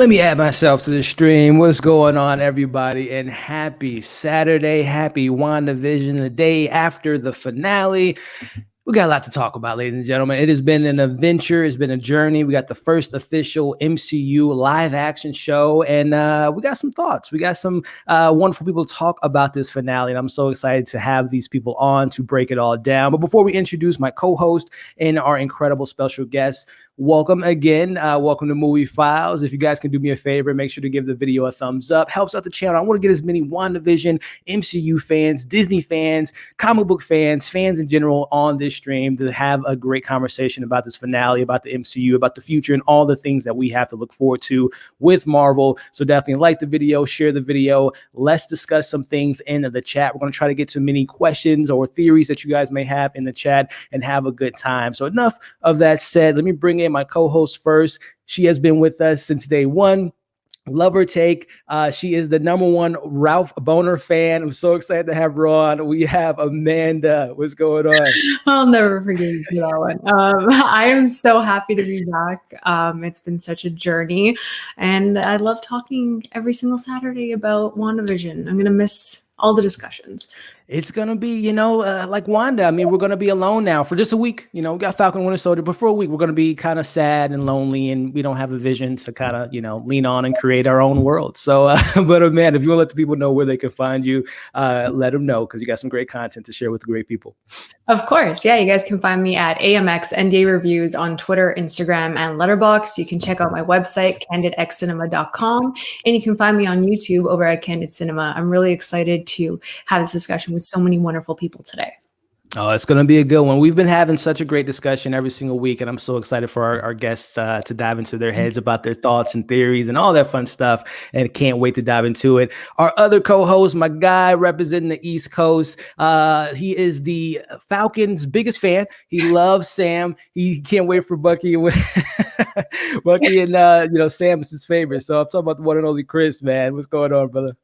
Let me add myself to the stream. What's going on, everybody? And happy Saturday. Happy WandaVision, the day after the finale. We got a lot to talk about, ladies and gentlemen. It has been an adventure. It's been a journey. We got the first official MCU live action show, and we got some thoughts. We got some wonderful people to talk about this finale, and I'm so excited to have these people on to break it all down. But before we introduce my co-host and our incredible special guests, welcome again. Welcome to Movie Files. If you guys can do me a favor, make sure to give the video a thumbs up. Helps out the channel. I want to get as many WandaVision, MCU fans, Disney fans, comic book fans, fans in general on this stream to have a great conversation about this finale, about the MCU, about the future, and all the things that we have to look forward to with Marvel. So definitely like the video, share the video. Let's discuss some things in the chat. We're going to try to get to many questions or theories that you guys may have in the chat and have a good time. So enough of that said, let me bring in my co-host first. She has been with us since day one. Love her take. She is the #1 Ralph Bohner fan. I'm so excited to have her on. We have Amanda. What's going on? I'll never forget you for that one. I am so happy to be back. It's been such a journey, and I love talking every single Saturday about WandaVision. I'm going to miss all the discussions. It's going to be, like Wanda. I mean, we're going to be alone now for just a week. We got Falcon Winter Soldier, but for a week, we're going to be kind of sad and lonely, and we don't have a vision to kind of, lean on and create our own world. So, but Amanda, if you want to let the people know where they can find you, let them know, because you got some great content to share with the great people. Of course. Yeah, you guys can find me at AMX NDA Reviews on Twitter, Instagram, and Letterboxd. You can check out my website, candidcinema.com, and you can find me on YouTube over at Candid Cinema. I'm really excited to have this discussion with so many wonderful people today. Oh, it's going to be a good one. We've been having such a great discussion every single week, and I'm so excited for our guests to dive into their heads about their thoughts and theories and all that fun stuff, and can't wait to dive into it. Our other co-host, my guy representing the East Coast, he is the Falcons' biggest fan. He loves Sam. He can't wait for Bucky and Bucky and Sam is his favorite. So I'm talking about the one and only Chris, man. What's going on, brother?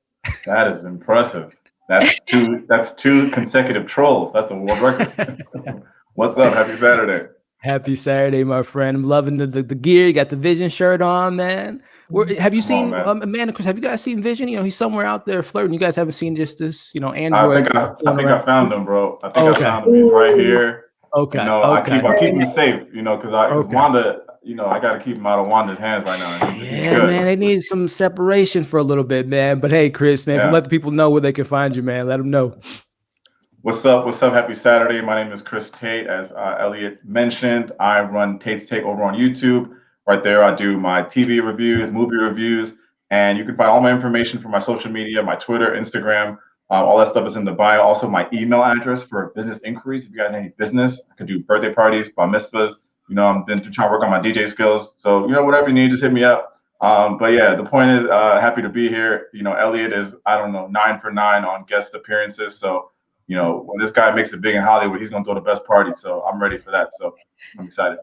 That is impressive. That's two consecutive trolls. That's a world record. What's up? Happy Saturday. Happy Saturday, my friend. I'm loving the gear. You got the Vision shirt on, man. Have you seen Amanda, Chris? Have you guys seen Vision? He's somewhere out there flirting. You guys haven't seen just this, Android. I think I found him, bro. I found him. He's right here. Okay. I keep him safe, because Wanda. I got to keep him out of Wanda's hands right now. Yeah, man, they need some separation for a little bit, man. But hey, Chris, man, if you let the people know where they can find you, man, let them know. What's up? Happy Saturday. My name is Chris Tate. As Elliot mentioned, I run Tate's Take over on YouTube. Right there, I do my TV reviews, movie reviews, and you can find all my information from my social media, my Twitter, Instagram. All that stuff is in the bio. Also, my email address for business inquiries. If you got any business, I could do birthday parties, bar mitzvahs. I've been trying to work on my DJ skills. So, whatever you need, just hit me up. But yeah, the point is, happy to be here. Elliot is, 9 for 9 on guest appearances. So, when this guy makes it big in Hollywood, he's going to throw the best party. So I'm ready for that. So I'm excited.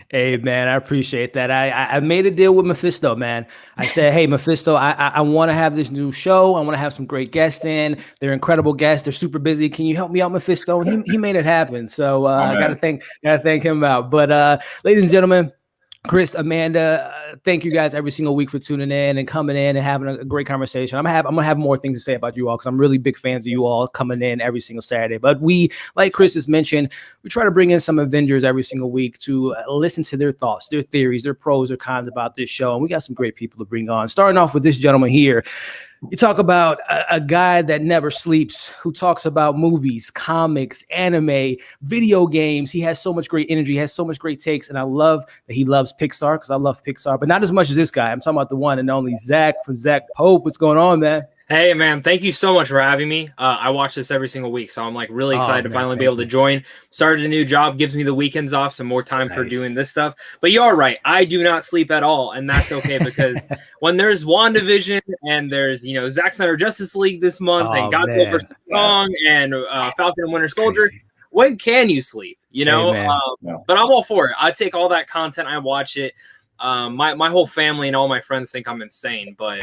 Hey, man, I appreciate that. I made a deal with Mephisto, man. I said, hey, Mephisto, I want to have this new show. I want to have some great guests in. They're incredible guests. They're super busy. Can you help me out, Mephisto? And he made it happen. So I got to thank him out. But ladies and gentlemen, Chris, Amanda, thank you guys every single week for tuning in and coming in and having a great conversation. I'm gonna have more things to say about you all, because I'm really big fans of you all coming in every single Saturday. But we, like Chris has mentioned, we try to bring in some Avengers every single week to listen to their thoughts, their theories, their pros or cons about this show. And we got some great people to bring on. Starting off with this gentleman here. You talk about a guy that never sleeps, who talks about movies, comics, anime, video games. He has so much great energy, he has so much great takes, and I love that he loves Pixar, because I love Pixar, but not as much as this guy. I'm talking about the one and only Zach from Zach Pope. What's going on, man? Hey, man, thank you so much for having me. I watch this every single week, so I'm really excited to finally be able to join. Started a new job, gives me the weekends off, so more time for doing this stuff. But you are right. I do not sleep at all, and that's okay, because when there's WandaVision and there's, Zack Snyder Justice League this month and Godzilla vs. Kong and Falcon and Winter Soldier, when can you sleep? But I'm all for it. I take all that content, I watch it. My whole family and all my friends think I'm insane, but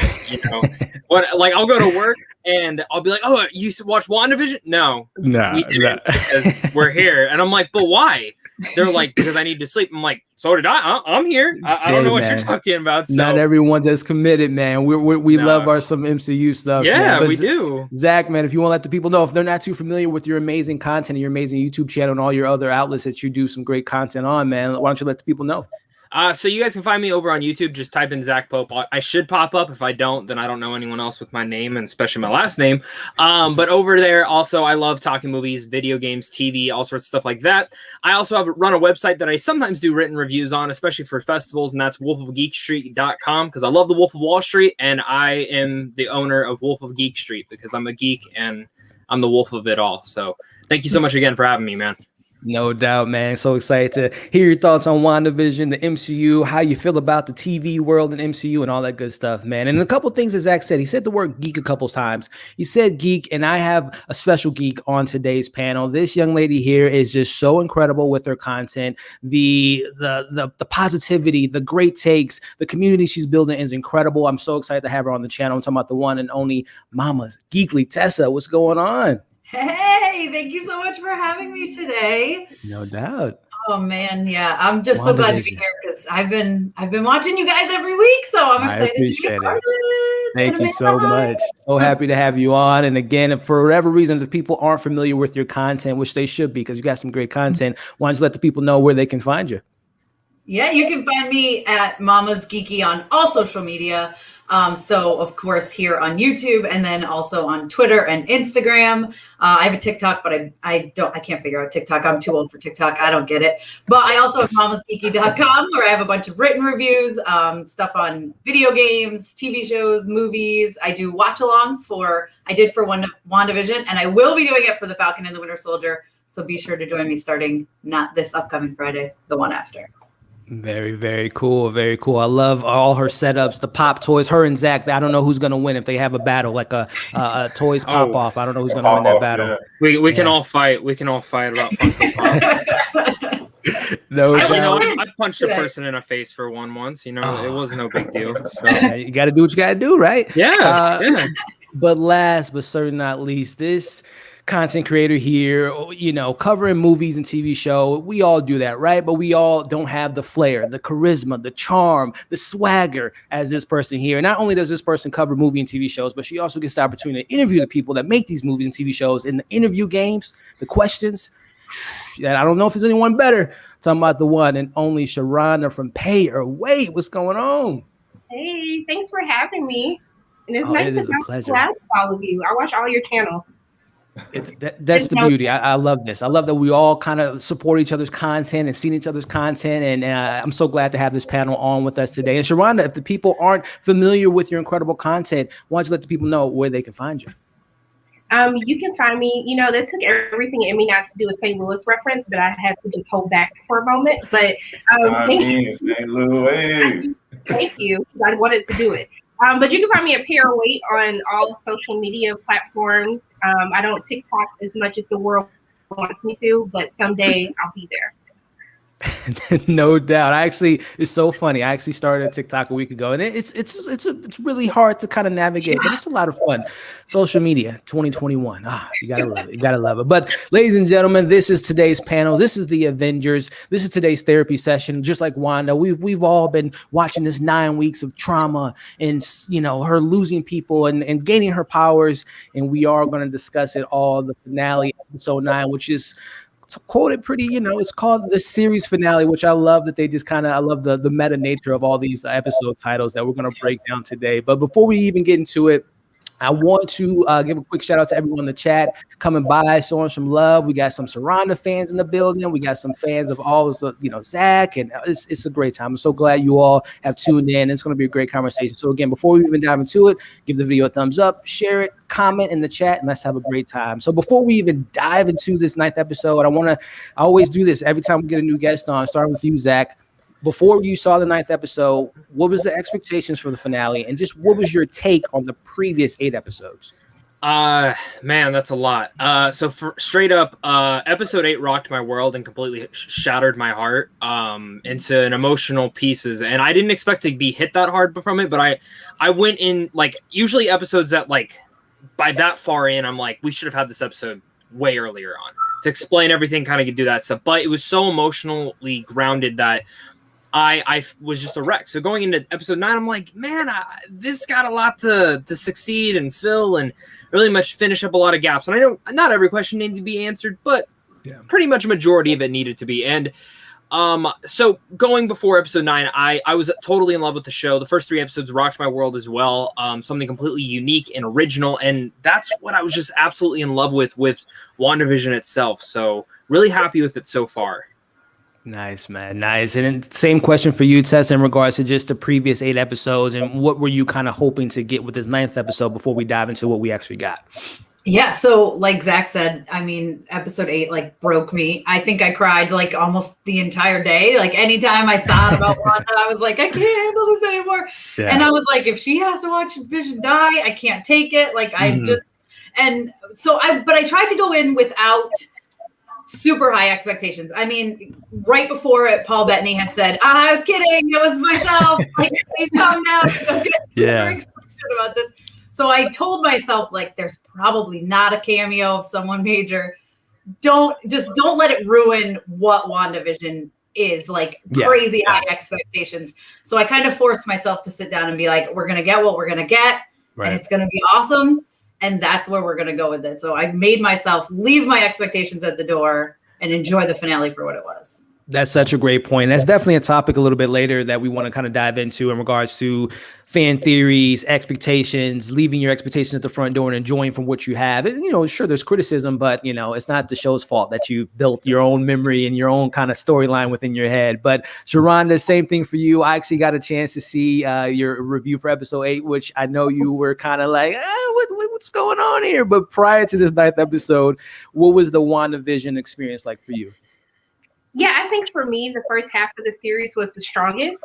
I'll go to work And I'll be like, "Oh, you watch WandaVision?" No, No, we didn't because we're here. And I'm like, "But why?" They're like, "Because I need to sleep." I'm like, "So did I. I'm here. I don't know what you're talking about." So. Not everyone's as committed, man. We love our some MCU stuff. Yeah, man. we do. Zach, man, if you want to let the people know, if they're not too familiar with your amazing content and your amazing YouTube channel and all your other outlets that you do some great content on, man, why don't you let the people know? So you guys can find me over on YouTube. Just type in Zach Pope. I should pop up. If I don't, then I don't know anyone else with my name, and especially my last name. But over there, also, I love talking movies, video games, TV, all sorts of stuff like that. I also run a website that I sometimes do written reviews on, especially for festivals, and that's wolfofgeekstreet.com, because I love the Wolf of Wall Street, and I am the owner of Wolf of Geek Street because I'm a geek and I'm the wolf of it all. So thank you so much again for having me, man. No doubt, man. So excited to hear your thoughts on WandaVision, the MCU, how you feel about the TV world and MCU and all that good stuff, man. And a couple things that Zach said. He said the word geek a couple times. He said geek, and I have a special geek on today's panel. This young lady here is just so incredible with her content. The positivity, the great takes, the community she's building is incredible. I'm so excited to have her on the channel. I'm talking about the one and only Mama's Geekly. Tessa, what's going on? Hey, thank you so much for having me today. No doubt. Oh man, yeah, I'm just so glad to be here because I've been watching you guys every week, so I'm excited to be part of it. Thank you so much. So happy to have you on. And again, for whatever reason, if people aren't familiar with your content, which they should be, because you got some great content, why don't you let the people know where they can find you? Yeah, you can find me at Mama's Geeky on all social media. So of course here on YouTube and then also on Twitter and Instagram. I have a TikTok, but I can't figure out TikTok. I'm too old for TikTok. I don't get it. But I also have mamasgeeky.com where I have a bunch of written reviews, stuff on video games, TV shows, movies. I do watch-alongs I did for WandaVision, and I will be doing it for The Falcon and the Winter Soldier. So be sure to join me starting not this upcoming Friday, the one after. Very, very cool. Very cool. I love all her setups, the pop toys, her and Zach. I don't know who's going to win if they have a battle, like a toys pop off. I don't know who's going to win that battle. Yeah. We can all fight. We can all fight about Funko Pop. No, I punched a person in the face for one once. It was no big deal. So. Yeah, you got to do what you got to do, right? Yeah. Yeah. But last but certainly not least, this content creator here, covering movies and TV show. We all do that, right? But we all don't have the flair, the charisma, the charm, the swagger as this person here. Not only does this person cover movie and TV shows, but she also gets the opportunity to interview the people that make these movies and TV shows in the interview games, the questions. I don't know if there's anyone better. Talking about the one and only Sharana from Pay or Wait. What's going on? Hey, thanks for having me. And it's nice to bounce with all of you. I watch all your channels. That's the beauty. I love this. I love that we all kind of support each other's content and seen each other's content. And I'm so glad to have this panel on with us today. And Sharana, if the people aren't familiar with your incredible content, why don't you let the people know where they can find you? You can find me, that took everything in me not to do a St. Louis reference, but I had to just hold back for a moment. But St. Louis. Thank you. I wanted to do it. But you can find me at Pay or Wait on all social media platforms. I don't TikTok as much as the world wants me to, but someday I'll be there. No doubt. It's so funny. I actually started a TikTok a week ago, and it's really hard to kind of navigate, but it's a lot of fun. Social media 2021. You gotta love it. You gotta love it. But ladies and gentlemen, this is today's panel. This is the Avengers. This is today's therapy session. Just like Wanda, we've all been watching this 9 weeks of trauma and her losing people and gaining her powers, and we are going to discuss it all. The finale, episode 9, which is quoted pretty, it's called the series finale, which I love that they just I love the meta nature of all these episode titles that we're going to break down today. But before we even get into it, I want to give a quick shout out to everyone in the chat coming by, showing some love. We got some Saranda fans in the building. We got some fans of all of Zach, and it's a great time. I'm so glad you all have tuned in. It's going to be a great conversation. So again, before we even dive into it, give the video a thumbs up, share it, comment in the chat, and let's have a great time. So before we even dive into this 9th episode, I always do this every time we get a new guest on, starting with you, Zach. Before you saw the 9th episode, what was the expectations for the finale, and just what was your take on the previous 8 episodes? Man, that's a lot. So straight up, episode 8 rocked my world and completely shattered my heart into an emotional pieces. And I didn't expect to be hit that hard from it, but I went in usually episodes that by that far in, I'm like, we should have had this episode way earlier on to explain everything, kind of do that stuff. But it was so emotionally grounded that I was just a wreck. So going into episode 9, I'm like, man, this got a lot to succeed and fill and really much finish up a lot of gaps. And I know not every question needed to be answered, but pretty much a majority of it needed to be. And so going before episode 9, I was totally in love with the show. The first 3 episodes rocked my world as well. Something completely unique and original. And that's what I was just absolutely in love with WandaVision itself. So really happy with it so far. Nice, man. Nice. And then same question for you, Tess, in regards to just the previous 8 episodes, and what were you kind of hoping to get with this 9th episode before we dive into what we actually got? Yeah, so like Zach said, I mean, episode 8 like broke me. I think I cried like almost the entire day. Like anytime I thought about Wanda, I was like, I can't handle this anymore. Yeah. And I was like, if she has to watch Vision die, I can't take it. Like I just, and so but I tried to go in without super high expectations. I mean, right before it, Paul Bettany had said, I was kidding. It was myself. Like, please calm down. Don't get super excited about this. So I told myself, like, there's probably not a cameo of someone major. Don't let it ruin what WandaVision is, like crazy high expectations. So I kind of forced myself to sit down and be like, we're going to get what we're going to get. Right. And it's going to be awesome. And that's where we're going to go with it. So I made myself leave my expectations at the door and enjoy the finale for what it was. That's such a great point. That's definitely a topic a little bit later that we want to kind of dive into in regards to fan theories, expectations, leaving your expectations at the front door and enjoying from what you have. And, you know, sure, there's criticism, but, you know, it's not the show's fault that you built your own memory and your own kind of storyline within your head. But Sharonda, same thing for you. I actually got a chance to see your review for episode 8, which I know you were kind of like, what's going on here? But prior to this 9th episode, what was the WandaVision experience like for you? Yeah, I think for me, the first half of the series was the strongest.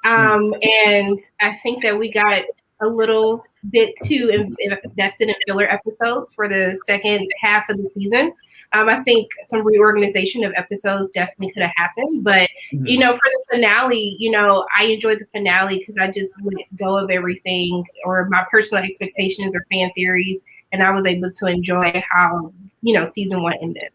And I think that we got a little bit too invested in filler episodes for the second half of the season. I think some reorganization of episodes definitely could have happened. But, you know, for the finale, you know, I enjoyed the finale because I just let go of everything or my personal expectations or fan theories. And I was able to enjoy how, you know, season 1 ended.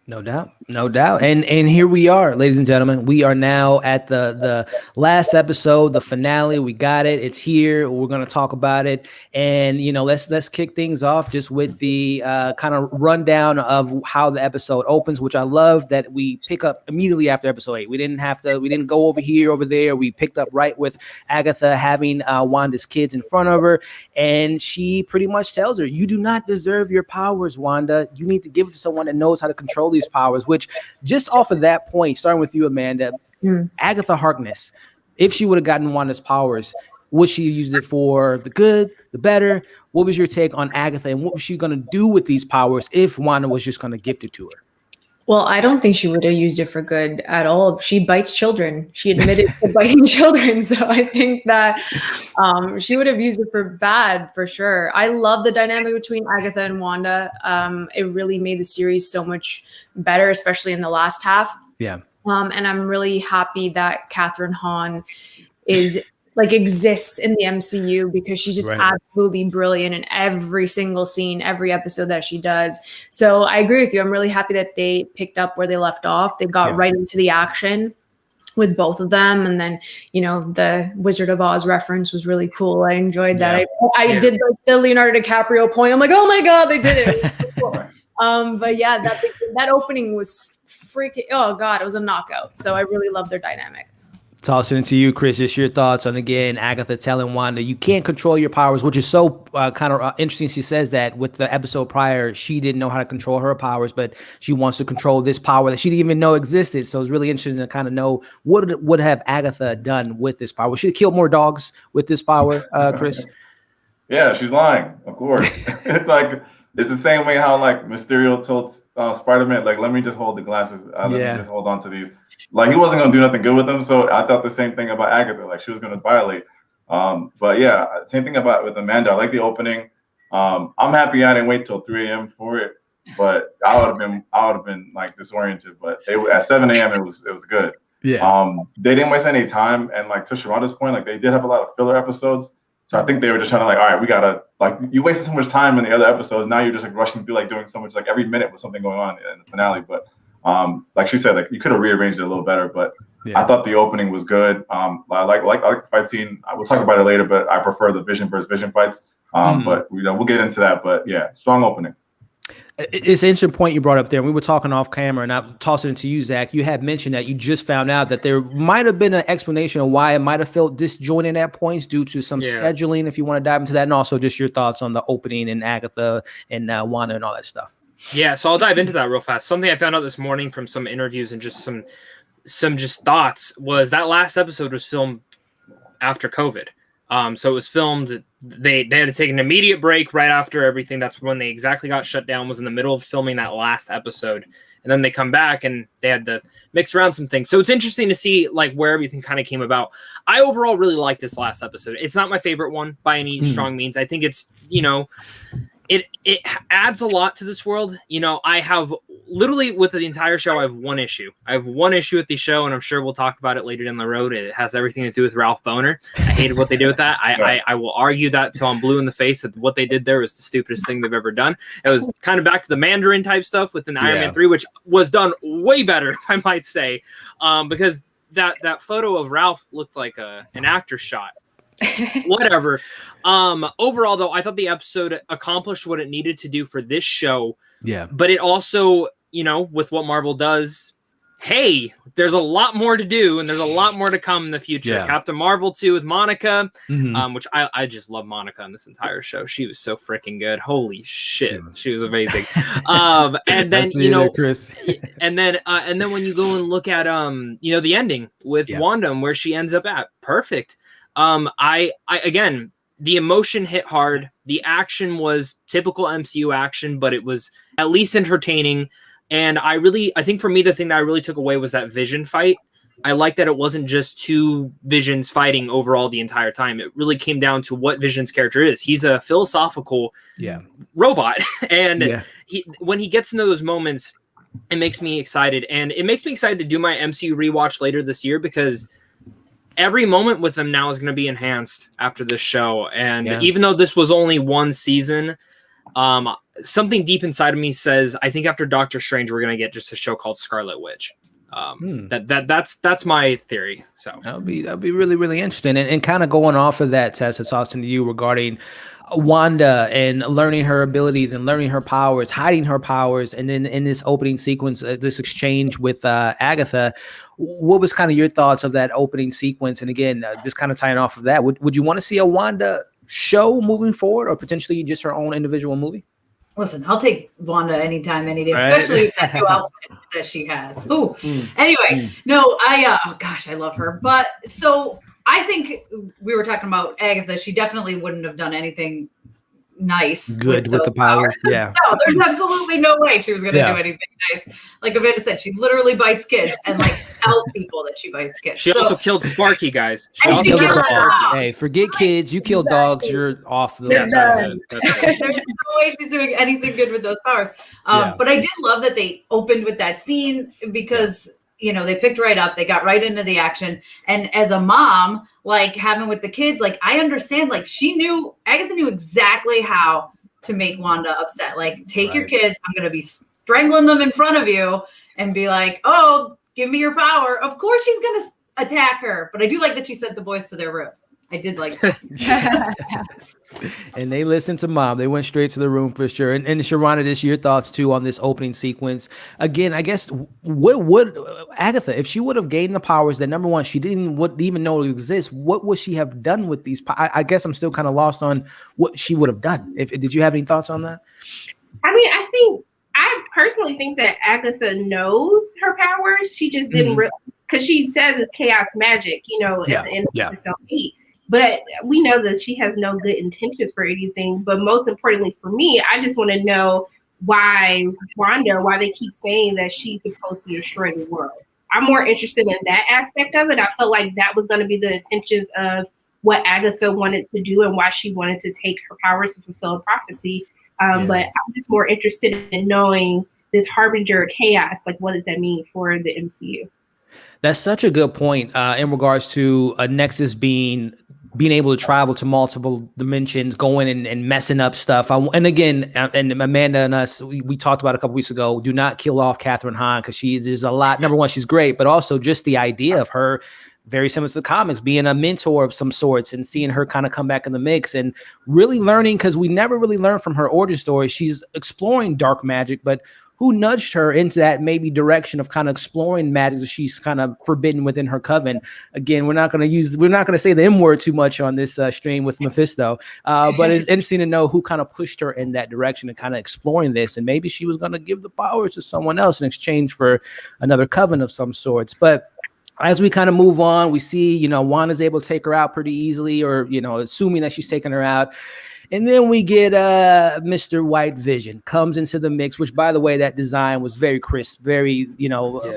No doubt. No doubt. And here we are, ladies and gentlemen. We are now at the last episode, the finale. We got it. It's here. We're going to talk about it. And, you know, let's kick things off just with the kind of rundown of how the episode opens, which I love that we pick up immediately after episode 8. We didn't go over here, over there. We picked up right with Agatha having Wanda's kids in front of her. And she pretty much tells her, you do not deserve your powers, Wanda. You need to give it to someone that knows how to control these powers, which just off of that point, starting with you, Amanda, Agatha Harkness, if she would have gotten Wanda's powers, would she use it for the good, the better? What was your take on Agatha, and what was she going to do with these powers if Wanda was just going to gift it to her? Well, I don't think she would have used it for good at all. She bites children. She admitted to biting children. So I think that she would have used it for bad for sure. I love the dynamic between Agatha and Wanda. It really made the series so much better, especially in the last half. Yeah. And I'm really happy that Catherine Hahn exists in the MCU because she's just absolutely brilliant in every single scene, every episode that she does. So I agree with you. I'm really happy that they picked up where they left off. They got right into the action with both of them. And then, you know, the Wizard of Oz reference was really cool. I enjoyed that. I did like the Leonardo DiCaprio point. I'm like, oh my God, they did it. It was cool. But yeah, that opening was freaking, oh God, it was a knockout. So I really love their dynamic. Toss it into you, Chris. Just your thoughts on, again, Agatha telling Wanda you can't control your powers, which is so kind of interesting. She says that with the episode prior, she didn't know how to control her powers, but she wants to control this power that she didn't even know existed. So it's really interesting to kind of know what would have Agatha done with this power. Should have killed more dogs with this power, Chris? Yeah, she's lying, of course. It's the same way how like Mysterio told Spider-Man, like, let me just hold the glasses. Let me just hold on to these. Like, he wasn't going to do nothing good with them. So I thought the same thing about Agatha. Like, she was going to violate. But yeah, same thing with Amanda. I like the opening. I'm happy I didn't wait till 3 a.m. for it. But I would have been like disoriented. But at 7 a.m. it was good. Yeah. They didn't waste any time. And like to Sharonda's point, like they did have a lot of filler episodes. So I think they were just trying to like, all right, we gotta like you wasted so much time in the other episodes. Now you're just like rushing through like doing so much like every minute with something going on in the finale. But like she said, like you could have rearranged it a little better. But I thought the opening was good. I like the fight scene. We'll talk about it later, but I prefer the Vision versus Vision fights. But we'll get into that. But yeah, strong opening. It's an interesting point you brought up there. We were talking off camera, and I tossed it into you, Zach. You had mentioned that you just found out that there might have been an explanation of why it might have felt disjointed at points due to some scheduling. If you want to dive into that, and also just your thoughts on the opening and Agatha and Wanda and all that stuff. Yeah, so I'll dive into that real fast. Something I found out this morning from some interviews and just some just thoughts was that last episode was filmed after COVID. So it was filmed. They had to take an immediate break right after everything. That's when they exactly got shut down. Was in the middle of filming that last episode, and then they come back and they had to mix around some things. So it's interesting to see like where everything kind of came about. I overall really like this last episode. It's not my favorite one by any strong means. I think it's it adds a lot to this world. I have literally with the entire show, I have one issue. I have one issue with the show, and I'm sure we'll talk about it later down the road. It has everything to do with Ralph Bohner. I hated what they did with that. I will argue that till I'm blue in the face that what they did there was the stupidest thing they've ever done. It was kind of back to the Mandarin type stuff within Iron Man 3, which was done way better, I might say, because that photo of Ralph looked like an actor shot. Whatever. Overall, though, I thought the episode accomplished what it needed to do for this show. Yeah. But it also, with what Marvel does, hey, there's a lot more to do, and there's a lot more to come in the future. Yeah. Captain Marvel 2 with Monica, which I just love Monica on this entire show. She was so freaking good. Holy shit, she was amazing. And then Chris. and then when you go and look at the ending with Wanda and where she ends up at, perfect. I again, the emotion hit hard. The action was typical MCU action, but it was at least entertaining. And I think for me, the thing that I really took away was that Vision fight. I like that it wasn't just two Visions fighting overall the entire time. It really came down to what Vision's character is. He's a philosophical robot. And when he gets into those moments, it makes me excited. And it makes me excited to do my MCU rewatch later this year, because every moment with them now is going to be enhanced after this show. And even though this was only one season, something deep inside of me says, I think after Doctor Strange, we're going to get just a show called Scarlet Witch. That's my theory. So that'll be really, really interesting. And kind of going off of that, Tess, it's awesome to you regarding Wanda and learning her abilities and learning her powers, hiding her powers. And then in this opening sequence, this exchange with Agatha, what was kind of your thoughts of that opening sequence? And again, just kind of tying off of that, would you want to see a Wanda show moving forward, or potentially just her own individual movie? Listen, I'll take Wanda anytime, any day, especially with that new outfit that she has. Ooh. Anyway, no, oh gosh, I love her. But so I think we were talking about Agatha. She definitely wouldn't have done anything nice. Good with the powers. Yeah. No, there's absolutely no way she was going to do anything nice. Like Amanda said, she literally bites kids and tells people that she bites kids. She also killed Sparky, guys. She killed a dog. Hey, forget kids. You kill dogs, you're off the list. There's no way she's doing anything good with those powers. But I did love that they opened with that scene, because they picked right up, they got right into the action. And as a mom, having with the kids, I understand, Agatha knew exactly how to make Wanda upset. Take your kids, I'm going to be strangling them in front of you, and be like, oh, give me your power. Of course she's going to attack her. But I do like that she sent the boys to their room. I did like that. And they listened to mom. They went straight to the room for sure. And Sharona, this your thoughts too on this opening sequence. Again, I guess what would Agatha, if she would have gained the powers that, number one, she wouldn't even know it exists, what would she have done with these? I guess I'm still kind of lost on what she would have done. Did you have any thoughts on that? I mean, I personally think that Agatha knows her powers. She just didn't because she says it's chaos magic, at the end of episode 8. But we know that she has no good intentions for anything. But most importantly for me, I just want to know why they keep saying that she's supposed to destroy the world. I'm more interested in that aspect of it. I felt like that was going to be the intentions of what Agatha wanted to do and why she wanted to take her powers to fulfill a prophecy. But I'm just more interested in knowing this harbinger of chaos. What does that mean for the MCU? That's such a good point in regards to a Nexus being being able to travel to multiple dimensions, going and messing up stuff. And again, and Amanda and us, we talked about a couple weeks ago, do not kill off Catherine Hahn, because she is a lot. Number one, she's great, but also just the idea of her, very similar to the comics, being a mentor of some sorts and seeing her kind of come back in the mix and really learning, because we never really learned from her origin story. She's exploring dark magic, but who nudged her into that maybe direction of kind of exploring magic that she's kind of forbidden within her coven? Again, we're not going to say the M word too much on this stream with Mephisto, but it's interesting to know who kind of pushed her in that direction and kind of exploring this. And maybe she was going to give the power to someone else in exchange for another coven of some sorts. But as we kind of move on, we see, Wanda's able to take her out pretty easily, or, assuming that she's taking her out. And then we get Mr. White Vision comes into the mix, which, by the way, that design was very crisp, very,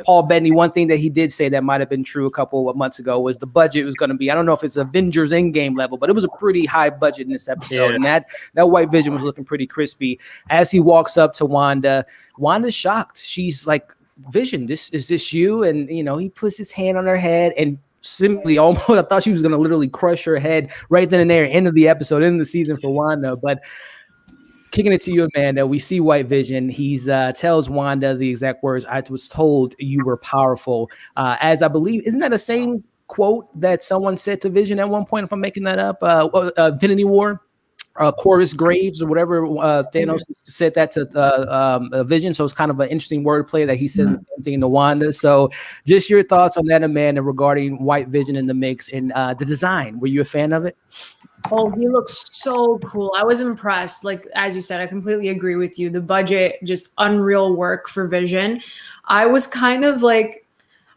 Paul Bettany. One thing that he did say that might have been true a couple of months ago was the budget was going to be, I don't know if it's Avengers Endgame level, but it was a pretty high budget in this episode. Yeah. And that White Vision was looking pretty crispy. As he walks up to Wanda, Wanda's shocked. She's like, Vision, is this you? And he puts his hand on her head and simply almost, I thought she was going to literally crush her head right then and there. End of the episode, end of the season for Wanda. But kicking it to you, Amanda, we see White Vision. He's tells Wanda the exact words, "I was told you were powerful." As I believe, isn't that the same quote that someone said to Vision at one point? If I'm making that up, Infinity War. Corvus Graves or whatever, Thanos said that to Vision. So it's kind of an interesting wordplay that he says the same thing to Wanda. So just your thoughts on that, Amanda, regarding White Vision in the mix and the design. Were you a fan of it? Oh, he looks so cool. I was impressed. Like, as you said, I completely agree with you. The budget, just unreal work for Vision. I was kind of like,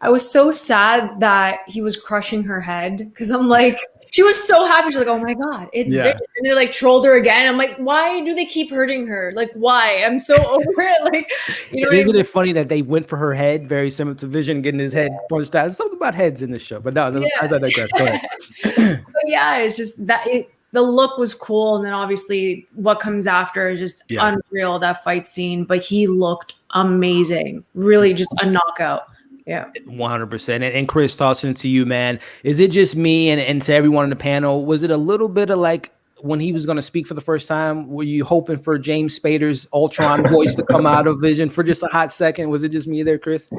I was so sad that he was crushing her head, because I'm like, she was so happy. She's like, oh my God, it's Vision. And they like trolled her again. I'm like, why do they keep hurting her? Like, why? I'm so over it. Like, Isn't it funny that they went for her head, very similar to Vision getting his head punched out? There's something about heads in this show, but no, as I digress, go ahead. But yeah, it's just that the look was cool. And then obviously what comes after is just unreal, that fight scene. But he looked amazing. Really just a knockout. Yeah, 100%. And Chris, tossing it to you, man. Is it just me and to everyone on the panel? Was it a little bit of like when he was going to speak for the first time? Were you hoping for James Spader's Ultron voice to come out of Vision for just a hot second? Was it just me there, Chris?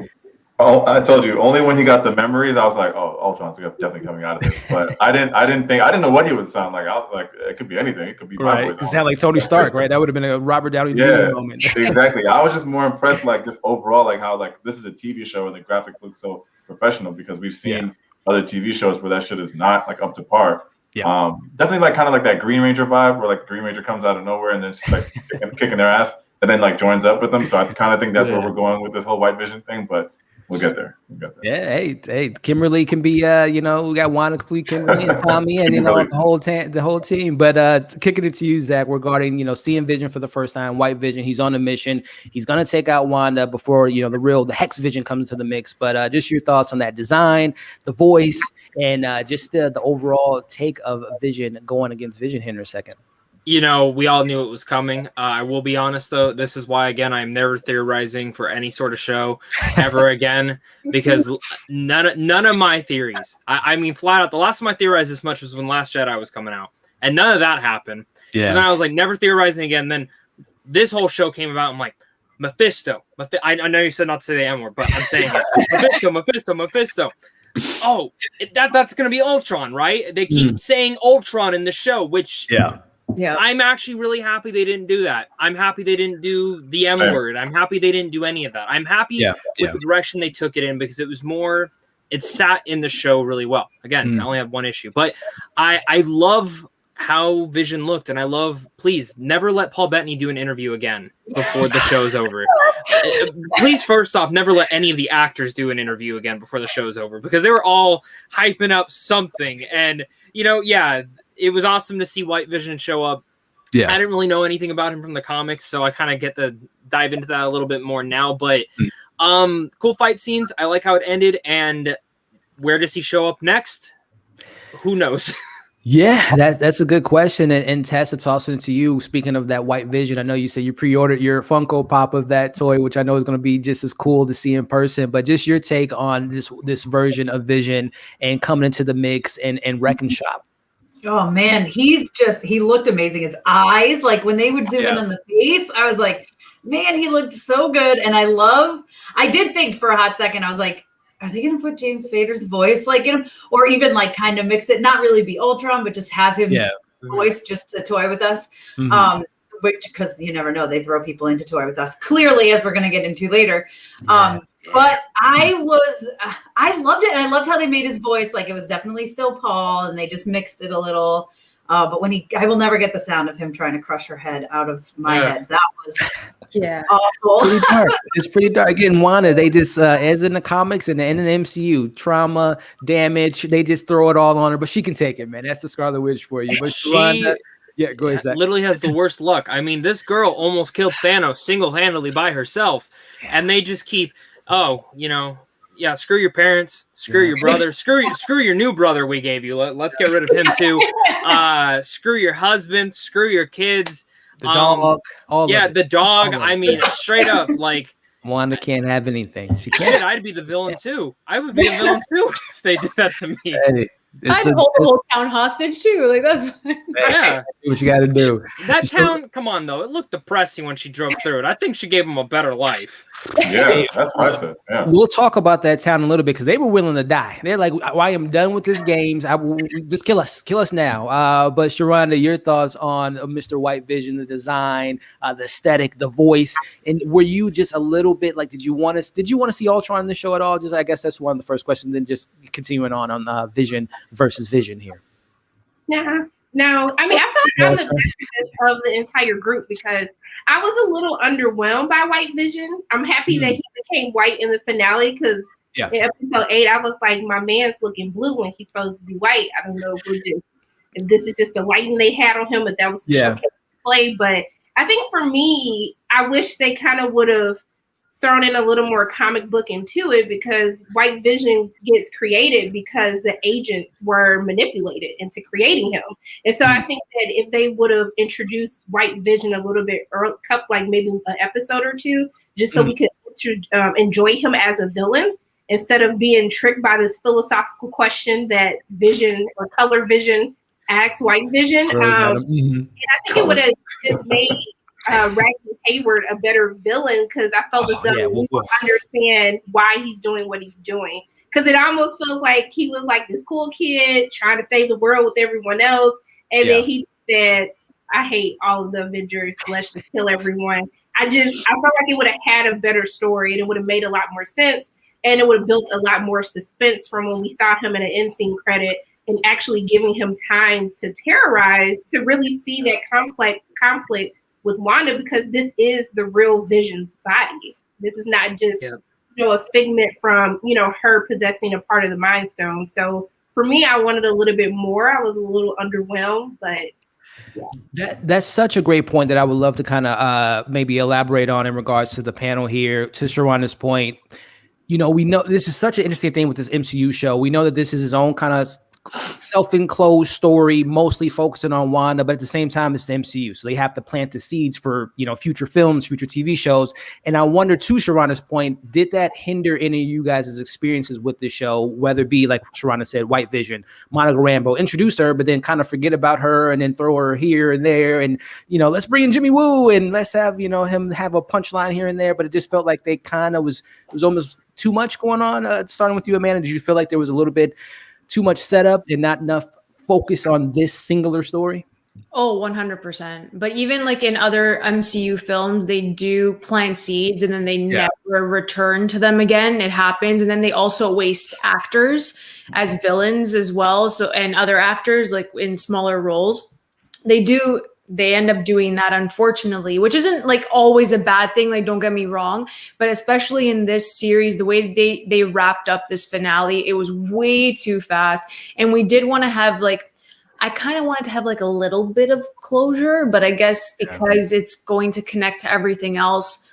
Oh, I told you. Only when he got the memories, I was like, "Oh, Ultron's definitely coming out of this." But I didn't know what he would sound like. I was like, it could be anything. It could be my voice. It sounded like Tony Stark, right? That would have been a Robert Downey Jr. moment. Exactly. I was just more impressed, like just overall, like how like this is a TV show and the graphics look so professional, because we've seen other TV shows where that shit is not like up to par. Yeah. Definitely like kind of like that Green Ranger vibe, where like Green Ranger comes out of nowhere and then just like kicking their ass, and then like joins up with them. So I kind of think that's where we're going with this whole White Vision thing, but. We'll get there. Yeah, hey, Kimberly can be, we got Wanda, complete Kimberly and Tommy, and the whole team. But kicking it to you, Zach, regarding seeing Vision for the first time, White Vision. He's on a mission. He's gonna take out Wanda before the Hex Vision comes into the mix. But just your thoughts on that design, the voice, and just the overall take of Vision going against Vision here in a second. We all knew it was coming. I will be honest, though. This is why, again, I'm never theorizing for any sort of show ever again, because none of my theories. I mean, flat out, the last time I theorized this much was when Last Jedi was coming out, and none of that happened. Yeah. So then I was like, never theorizing again. Then this whole show came about. I'm like, Mephisto. I know you said not to say the M word, but I'm saying it. Mephisto. Oh, that's going to be Ultron, right? They keep saying Ultron in the show, which I'm actually really happy they didn't do that. I'm happy they didn't do the M word. I'm happy they didn't do any of that. I'm happy with the direction they took it in, because it was more, it sat in the show really well. Again, I only have one issue, but I love how Vision looked, and I love, please never let Paul Bettany do an interview again before the show's over. Please, first off, never let any of the actors do an interview again before the show's over, because they were all hyping up something. And it was awesome to see White Vision show up. Yeah, I didn't really know anything about him from the comics, so I kind of get to dive into that a little bit more now. But cool fight scenes. I like how it ended. And where does he show up next? Who knows? Yeah, that's a good question. And Tess, it's also to you. Speaking of that White Vision, I know you said you pre-ordered your Funko Pop of that toy, which I know is going to be just as cool to see in person. But just your take on this version of Vision and coming into the mix and wrecking shop. Oh man, he looked amazing. His eyes, like when they would zoom in on the face, I was like, man, he looked so good. And I did think for a hot second, I was like, are they gonna put James Spader's voice like in him? Or even like kind of mix it, not really be Ultron, but just have him voice just to toy with us. Which, because you never know, they throw people in to toy with us, clearly, as we're gonna get into later. But I loved it. And I loved how they made his voice. Like it was definitely still Paul and they just mixed it a little. But I will never get the sound of him trying to crush her head out of my head. That was awful. Pretty dark. It's pretty dark. Again, Wanda, they just, as in the comics and in the MCU, trauma, damage, they just throw it all on her, but she can take it, man. That's the Scarlet Witch for you. But Wanda, go ahead, Zach. Literally has the worst luck. I mean, this girl almost killed Thanos single-handedly by herself, and they just keep, screw your parents, screw your brother, screw your new brother we gave you. Let's get rid of him too. Screw your husband, screw your kids. The dog. The dog. I mean, straight up, like Wanda can't have anything. She can't. Shit, I'd be the villain too. I would be a villain too if they did that to me. Hey, I'd hold the whole town hostage too. Like that's do what you got to do. That town, come on though, it looked depressing when she drove through it. I think she gave him a better life. Yeah, that's what I said. Yeah. We'll talk about that town a little bit because they were willing to die. They're like, I am done with this games. I will just kill us now. But Sharonda, your thoughts on Mr. White Vision, the design, the aesthetic, the voice, and were you just a little bit like, did you want to see Ultron in the show at all? Just I guess that's one of the first questions. Then just continuing on Vision versus Vision here. No. I mean, I feel like I'm the best of the entire group because I was a little underwhelmed by White Vision. I'm happy that he became white in the finale because in episode 8, I was like, my man's looking blue when he's supposed to be white. I don't know if this is just the lighting they had on him, if that was the showcase display. But I think for me, I wish they kind of would have thrown in a little more comic book into it because White Vision gets created because the agents were manipulated into creating him. And so I think that if they would have introduced White Vision a little bit early, like maybe an episode or two, just so we could enjoy him as a villain instead of being tricked by this philosophical question that Vision or Color Vision asks White Vision. And I think it would have just made Ragnar Hayward a better villain because I felt as though we understand why he's doing what he's doing. Because it almost feels like he was like this cool kid trying to save the world with everyone else, and then he said, "I hate all of the Avengers. Let's just kill everyone." I felt like it would have had a better story, and it would have made a lot more sense, and it would have built a lot more suspense from when we saw him in an end scene credit, and actually giving him time to terrorize, to really see that conflict with Wanda, because this is the real Vision's body. This is not just a figment from her possessing a part of the Mind Stone. So for me, I wanted a little bit more. I was a little underwhelmed, but that's such a great point that I would love to kind of maybe elaborate on in regards to the panel here. To Sharonda's point, we know this is such an interesting thing with this MCU show. We know that this is his own kind of self-enclosed story, mostly focusing on Wanda, but at the same time, it's the MCU. So they have to plant the seeds for, future films, future TV shows. And I wonder, to Sharonda's point, did that hinder any of you guys' experiences with the show, whether it be, like Sharonda said, White Vision, Monica Rambeau, introduce her, but then kind of forget about her and then throw her here and there. And, let's bring in Jimmy Woo and let's have, him have a punchline here and there. But it just felt like they kind of was almost too much going on. Starting with you, Amanda, did you feel like there was a little bit too much setup and not enough focus on this singular story? Oh, 100%. But even like in other MCU films, they do plant seeds and then they never return to them again. It happens. And then they also waste actors as villains as well. So, and other actors like in smaller roles, they end up doing that, unfortunately, which isn't like always a bad thing. Like, don't get me wrong, but especially in this series, the way they wrapped up this finale, it was way too fast. And we did want to have I kind of wanted to have like a little bit of closure, but I guess because it's going to connect to everything else,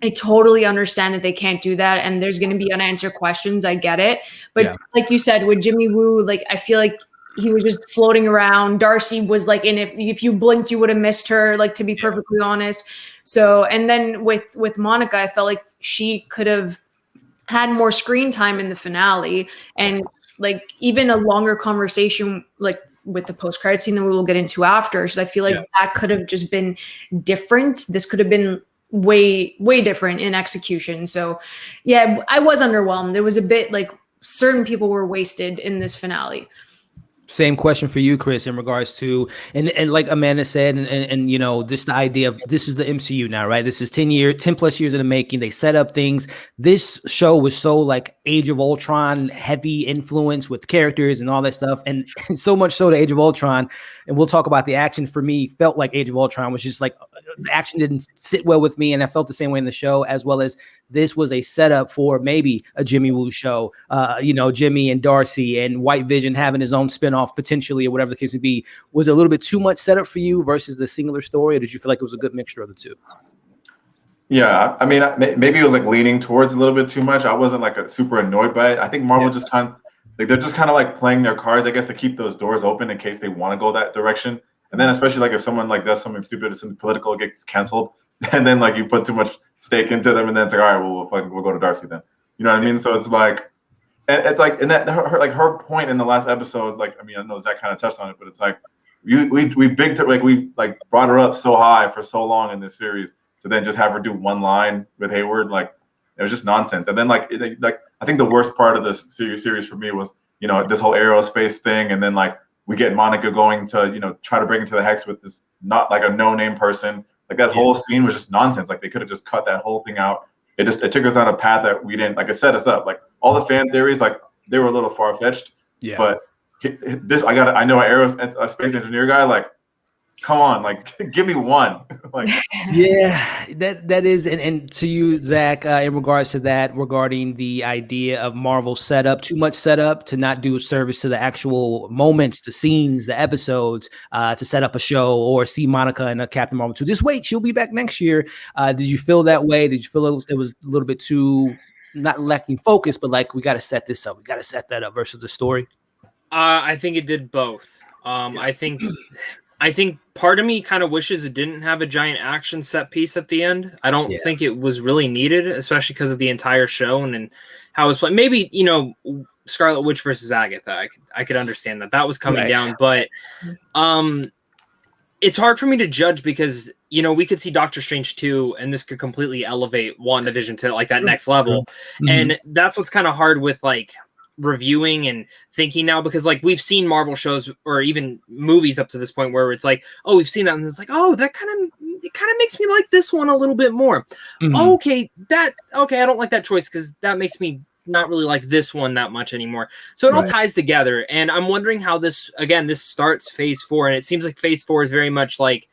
I totally understand that they can't do that. And there's going to be unanswered questions. I get it. But like you said, with Jimmy Woo, I feel like he was just floating around. Darcy was like, if you blinked, you would have missed her, to be perfectly honest. So, and then with Monica, I felt like she could have had more screen time in the finale and even a longer conversation, with the post-credit scene that we will get into after. Because I feel like that could have just been different. This could have been way different in execution. So yeah, I was underwhelmed. It was a bit like certain people were wasted in this finale. Same question for you, Chris, in regards to, and like Amanda said, and you know, just the idea of this is the MCU now, right? This is 10 plus years in the making. They set up things. This show was so like Age of Ultron heavy influence with characters and all that stuff. And so much so to Age of Ultron, and we'll talk about the action, for me felt like Age of Ultron was just like, the action didn't sit well with me. And I felt the same way in the show, as well as this was a setup for maybe a Jimmy Woo show, you know, Jimmy and Darcy and White Vision having his own spinoff potentially, or whatever the case may be. Was it a little bit too much setup for you versus the singular story, or did you feel like it was a good mixture of the two? Yeah, I mean, maybe it was like leaning towards a little bit too much. I wasn't like super annoyed by it. I think Marvel just kind of like, they're just kind of like playing their cards, I guess, to keep those doors open in case they want to go that direction. And then especially like if someone like does something stupid, it's in political, it gets canceled, and then like you put too much stake into them, and then it's like, all right, well, we'll go to Darcy then. You know what I mean? So it's like, and it's like, and that her point in the last episode, like, I mean, I know Zach kind of touched on it, but it's like we brought her up so high for so long in this series, to then just have her do one line with Hayward, like it was just nonsense. And then like I think the worst part of this series for me was, you know, this whole aerospace thing, and then like we get Monica going to, you know, try to break into the Hex with this not like a no-name person. Like that whole scene was just nonsense. Like they could have just cut that whole thing out. It took us down a path that we didn't, like, it set us up. Like all the fan theories, like they were a little far-fetched. Yeah. But this, I know a space engineer guy, like, come on, like give me one. Like, yeah, that is, and to you, Zach, in regards to that, regarding the idea of Marvel setup, too much setup to not do service to the actual moments, the scenes, the episodes, to set up a show or see Monica in a Captain Marvel 2. Just wait, she'll be back next year. Did you feel that way? Did you feel it was a little bit too, not lacking focus, but like we got to set this up, we got to set that up versus the story? I think it did both. I think part of me kind of wishes it didn't have a giant action set piece at the end. I don't think it was really needed, especially because of the entire show and how it was played. Maybe, you know, Scarlet Witch versus Agatha. I could understand that was coming down, but it's hard for me to judge because, you know, we could see Doctor Strange 2 and this could completely elevate WandaVision to like that next level. Mm-hmm. And that's what's kind of hard with like reviewing and thinking now, because like we've seen Marvel shows or even movies up to this point where it's like, oh, we've seen that and it's like, oh, that kind of makes me like this one a little bit more. Mm-hmm. Okay, I don't like that choice because that makes me not really like this one that much anymore. So it all ties together, and I'm wondering how this starts phase 4, and it seems like phase 4 is very much like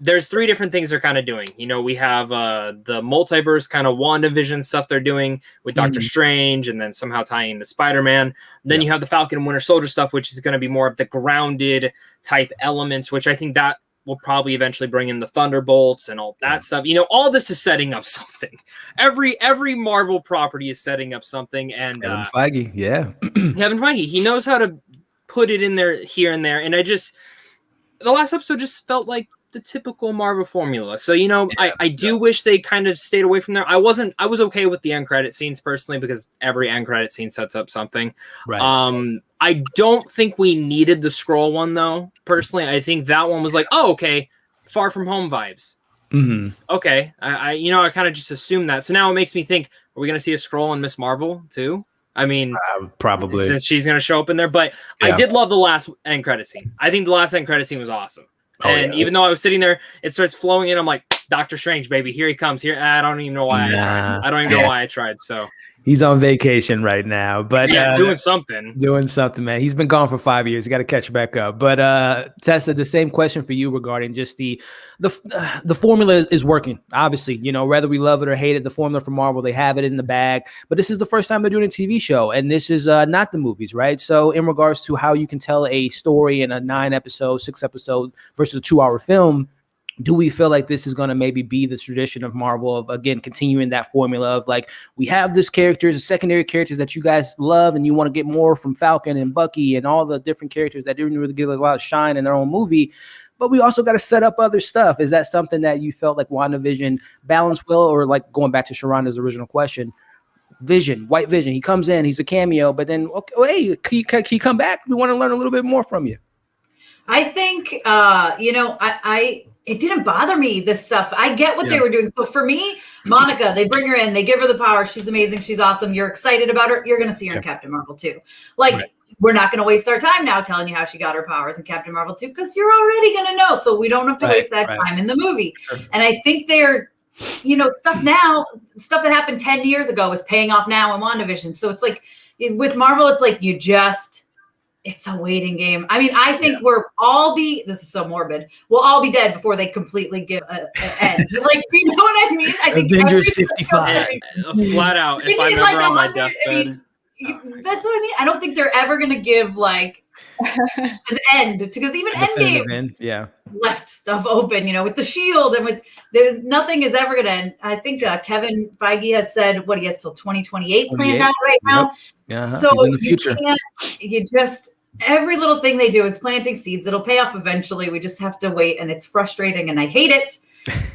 there's 3 different things they're kind of doing. You know, we have the multiverse kind of WandaVision stuff they're doing with Doctor Strange, and then somehow tying into Spider-Man. Then you have the Falcon and Winter Soldier stuff, which is going to be more of the grounded type elements, which I think that will probably eventually bring in the Thunderbolts and all that stuff. You know, all this is setting up something. Every Marvel property is setting up something. And Kevin Feige, Kevin Feige, he knows how to put it in there here and there. And the last episode just felt like the typical Marvel formula. So, you know, I do wish they kind of stayed away from there. I was okay with the end credit scenes personally, because every end credit scene sets up something. Right. I don't think we needed the scroll one though. Personally, I think that one was like, oh, okay, Far From Home vibes. Mm-hmm. Okay. I kind of just assumed that. So now it makes me think, are we going to see a scroll in Miss Marvel too? I mean, probably, since she's going to show up in there, but I did love the last end credit scene. I think the last end credit scene was awesome. Even though I was sitting there, it starts flowing in. I'm like, Doctor Strange, baby, here he comes. Here, I don't even know why I tried. I don't even know why I tried. So he's on vacation right now, but doing something, man. He's been gone for 5 years. He got to catch back up. But Tessa, the same question for you regarding just the formula is working. Obviously, you know, whether we love it or hate it, the formula for Marvel, they have it in the bag. But this is the first time they're doing a TV show, and this is not the movies, right? So in regards to how you can tell a story in a 9-episode, 6-episode versus a 2-hour film, do we feel like this is going to maybe be the tradition of Marvel of, again, continuing that formula of like, we have this characters, the secondary characters that you guys love and you want to get more from Falcon and Bucky and all the different characters that didn't really get a lot of shine in their own movie, but we also got to set up other stuff. Is that something that you felt like WandaVision balanced well, or like going back to Sharonda's original question, White Vision, he comes in, he's a cameo, but then, okay, hey, can you come back? We want to learn a little bit more from you. I think, it didn't bother me, this stuff. I get what they were doing. So for me, Monica, they bring her in, they give her the power. She's amazing. She's awesome. You're excited about her. You're going to see her in Captain Marvel 2. We're not going to waste our time now telling you how she got her powers in Captain Marvel 2 because you're already going to know. So we don't have to waste that time in the movie. Sure. And I think they're, stuff that happened 10 years ago is paying off now in WandaVision. So it's like with Marvel, it's like it's a waiting game. I mean, I think this is so morbid. We'll all be dead before they completely give an end. Like, you know what I mean? I think Avengers 55. Flat out. If I'm ever on my deathbed. That's what I mean. I don't think they're ever going to give like an end because even Endgame left stuff open, with the shield and nothing is ever going to end. I think Kevin Feige has said he has till 2028 planned out right now. So in the future. Every little thing they do is planting seeds. It'll pay off eventually. We just have to wait, and it's frustrating, and I hate it.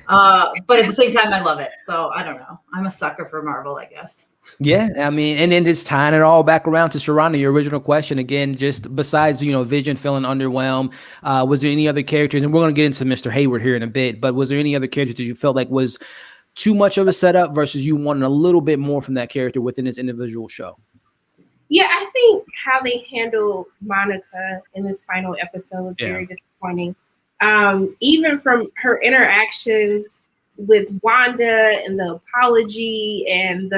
But at the same time, I love it. So I don't know. I'm a sucker for Marvel, I guess. Yeah, I mean, and then just tying it all back around to Sharana, your original question again, just besides, Vision feeling underwhelmed, was there any other characters, and we're going to get into Mr. Hayward here in a bit, but was there any other characters that you felt like was too much of a setup versus you wanted a little bit more from that character within this individual show? Yeah, I think how they handled Monica in this final episode was very disappointing. Even from her interactions with Wanda and the apology and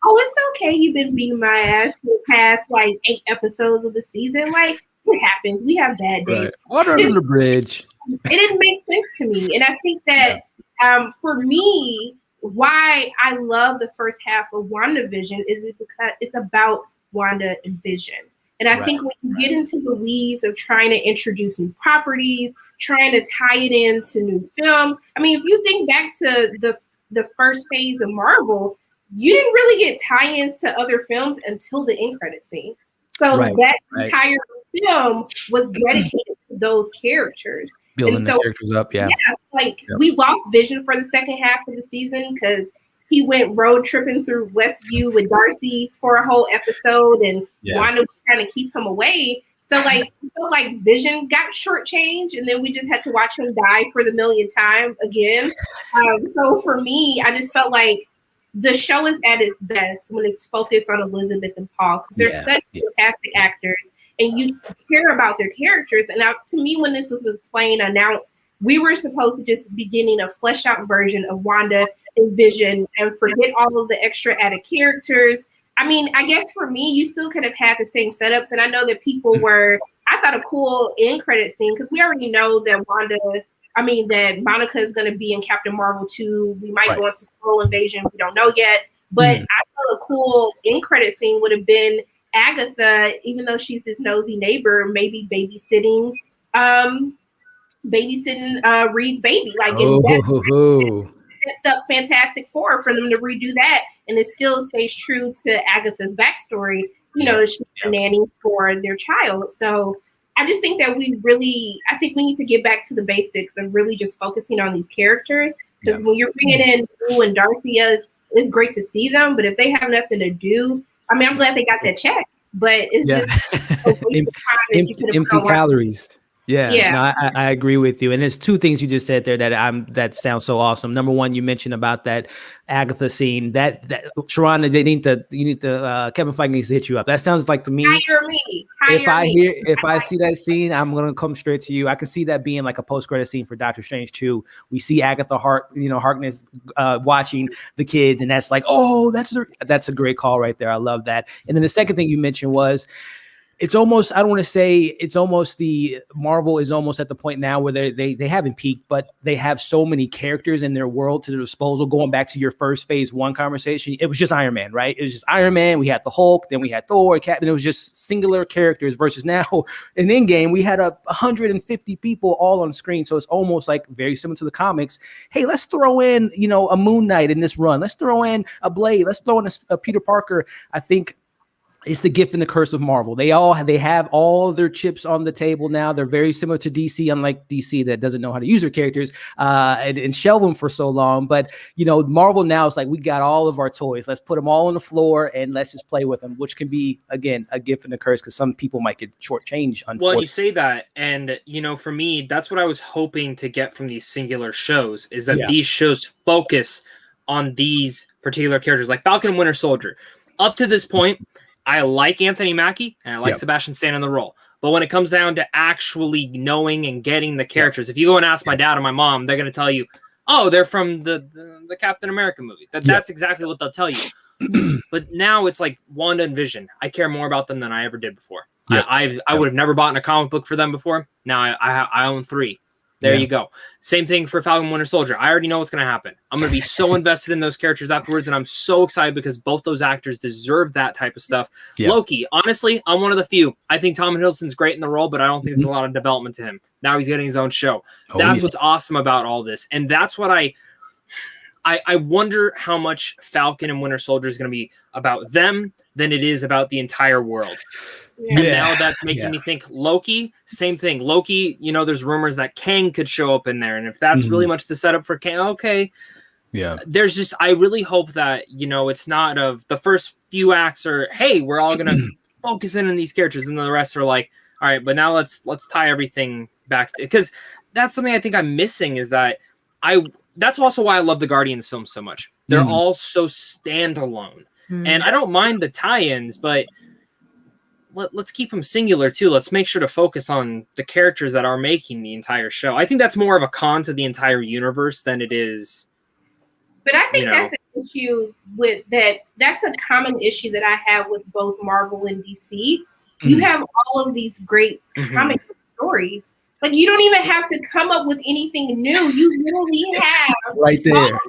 it's okay, you've been beating my ass for the past 8 episodes of the season. Like, it happens. We have bad days. Water under the bridge. It didn't make sense to me. And I think that for me, why I love the first half of WandaVision is because it's about Wanda and Vision. And I think when you get into the weeds of trying to introduce new properties, trying to tie it into new films. I mean, if you think back to the first phase of Marvel, you didn't really get tie-ins to other films until the end credit scene. So that entire film was dedicated to those characters. Building the characters up, we lost Vision for the second half of the season because he went road tripping through Westview with Darcy for a whole episode, and Wanda was trying to keep him away. So I feel like Vision got shortchanged, and then we just had to watch him die for the millionth time again. So for me, I just felt like the show is at its best when it's focused on Elizabeth and Paul because they're such fantastic actors, and you care about their characters. And now, to me, when this was explained, announced, we were supposed to just be getting a fleshed out version of Wanda and Vision and forget all of the extra added characters. I mean, I guess for me, you still could have had the same setups. And I know that people I thought a cool end credit scene, because we already know that that Monica is going to be in Captain Marvel 2. We might go into Skrull Invasion. We don't know yet. But I thought a cool end credit scene would have been Agatha, even though she's this nosy neighbor, maybe babysitting Reed's baby. It's up Fantastic Four for them to redo that, and it still stays true to Agatha's backstory. She's a nanny for their child. So I just think that I think we need to get back to the basics of really just focusing on these characters. Because when you're bringing in Blue and Darcy, it's great to see them, but if they have nothing to do, I mean, I'm glad they got that check, but it's just empty calories. No, I agree with you. And there's two things you just said there that sounds so awesome. Number one, you mentioned about that Agatha scene. That Sharana, you need to Kevin Feige needs to hit you up. That sounds like to me. Hire me. If I see that scene, I'm gonna come straight to you. I can see that being like a post-credit scene for Doctor Strange 2. We see Agatha Harkness watching the kids, and that's like, that's a great call right there. I love that. And then the second thing you mentioned was, it's almost, I don't want to say it's almost the Marvel is almost at the point now where they haven't peaked, but they have so many characters in their world to their disposal. Going back to your first phase 1 conversation, it was just Iron Man, right? It was just Iron Man. We had the Hulk, then we had Thor, Captain. It was just singular characters versus now in Endgame, we had 150 people all on the screen. So it's almost like very similar to the comics. Hey, let's throw in, a Moon Knight in this run. Let's throw in a Blade. Let's throw in a Peter Parker. I think it's the gift and the curse of Marvel. They have all their chips on the table now. They're very similar to DC, unlike DC that doesn't know how to use their characters and shelve them for so long. But Marvel now is like, we got all of our toys. Let's put them all on the floor and let's just play with them, which can be, again, a gift and a curse because some people might get shortchanged. Well, you say that, and for me, that's what I was hoping to get from these singular shows is that these shows focus on these particular characters, like Falcon and Winter Soldier. Up to this point, I like Anthony Mackie and I like Sebastian Stan in the role. But when it comes down to actually knowing and getting the characters, if you go and ask my dad or my mom, they're going to tell you, oh, they're from the Captain America movie. That's exactly what they'll tell you. But now it's like Wanda and Vision. I care more about them than I ever did before. I would have never bought a comic book for them before. Now I own 3. There you go. Same thing for Falcon Winter Soldier. I already know what's going to happen. I'm going to be so invested in those characters afterwards, and I'm so excited because both those actors deserve that type of stuff. Loki, honestly, I'm one of the few. I think Tom Hiddleston's great in the role, but I don't think there's a lot of development to him. Now he's getting his own show. That's what's awesome about all this, and that's what I wonder how much Falcon and Winter Soldier is going to be about them than it is about the entire world. And now that's making me think Loki, same thing. Loki, there's rumors that Kang could show up in there. And if that's really much to set up for Kang, okay. Yeah. There's just, I really hope that, it's not of the first few acts are, hey, we're all going to focus in on these characters. And the rest are like, all right, but now let's tie everything back. Because that's something I think I'm missing is that that's also why I love the Guardians films so much. They're all so standalone. And I don't mind the tie-ins, but let's keep them singular too. Let's make sure to focus on the characters that are making the entire show. I think that's more of a con to the entire universe than it is. But I think that's an issue with that. That's a common issue that I have with both Marvel and DC. You have all of these great comic book stories, but you don't even have to come up with anything new. You literally have right there.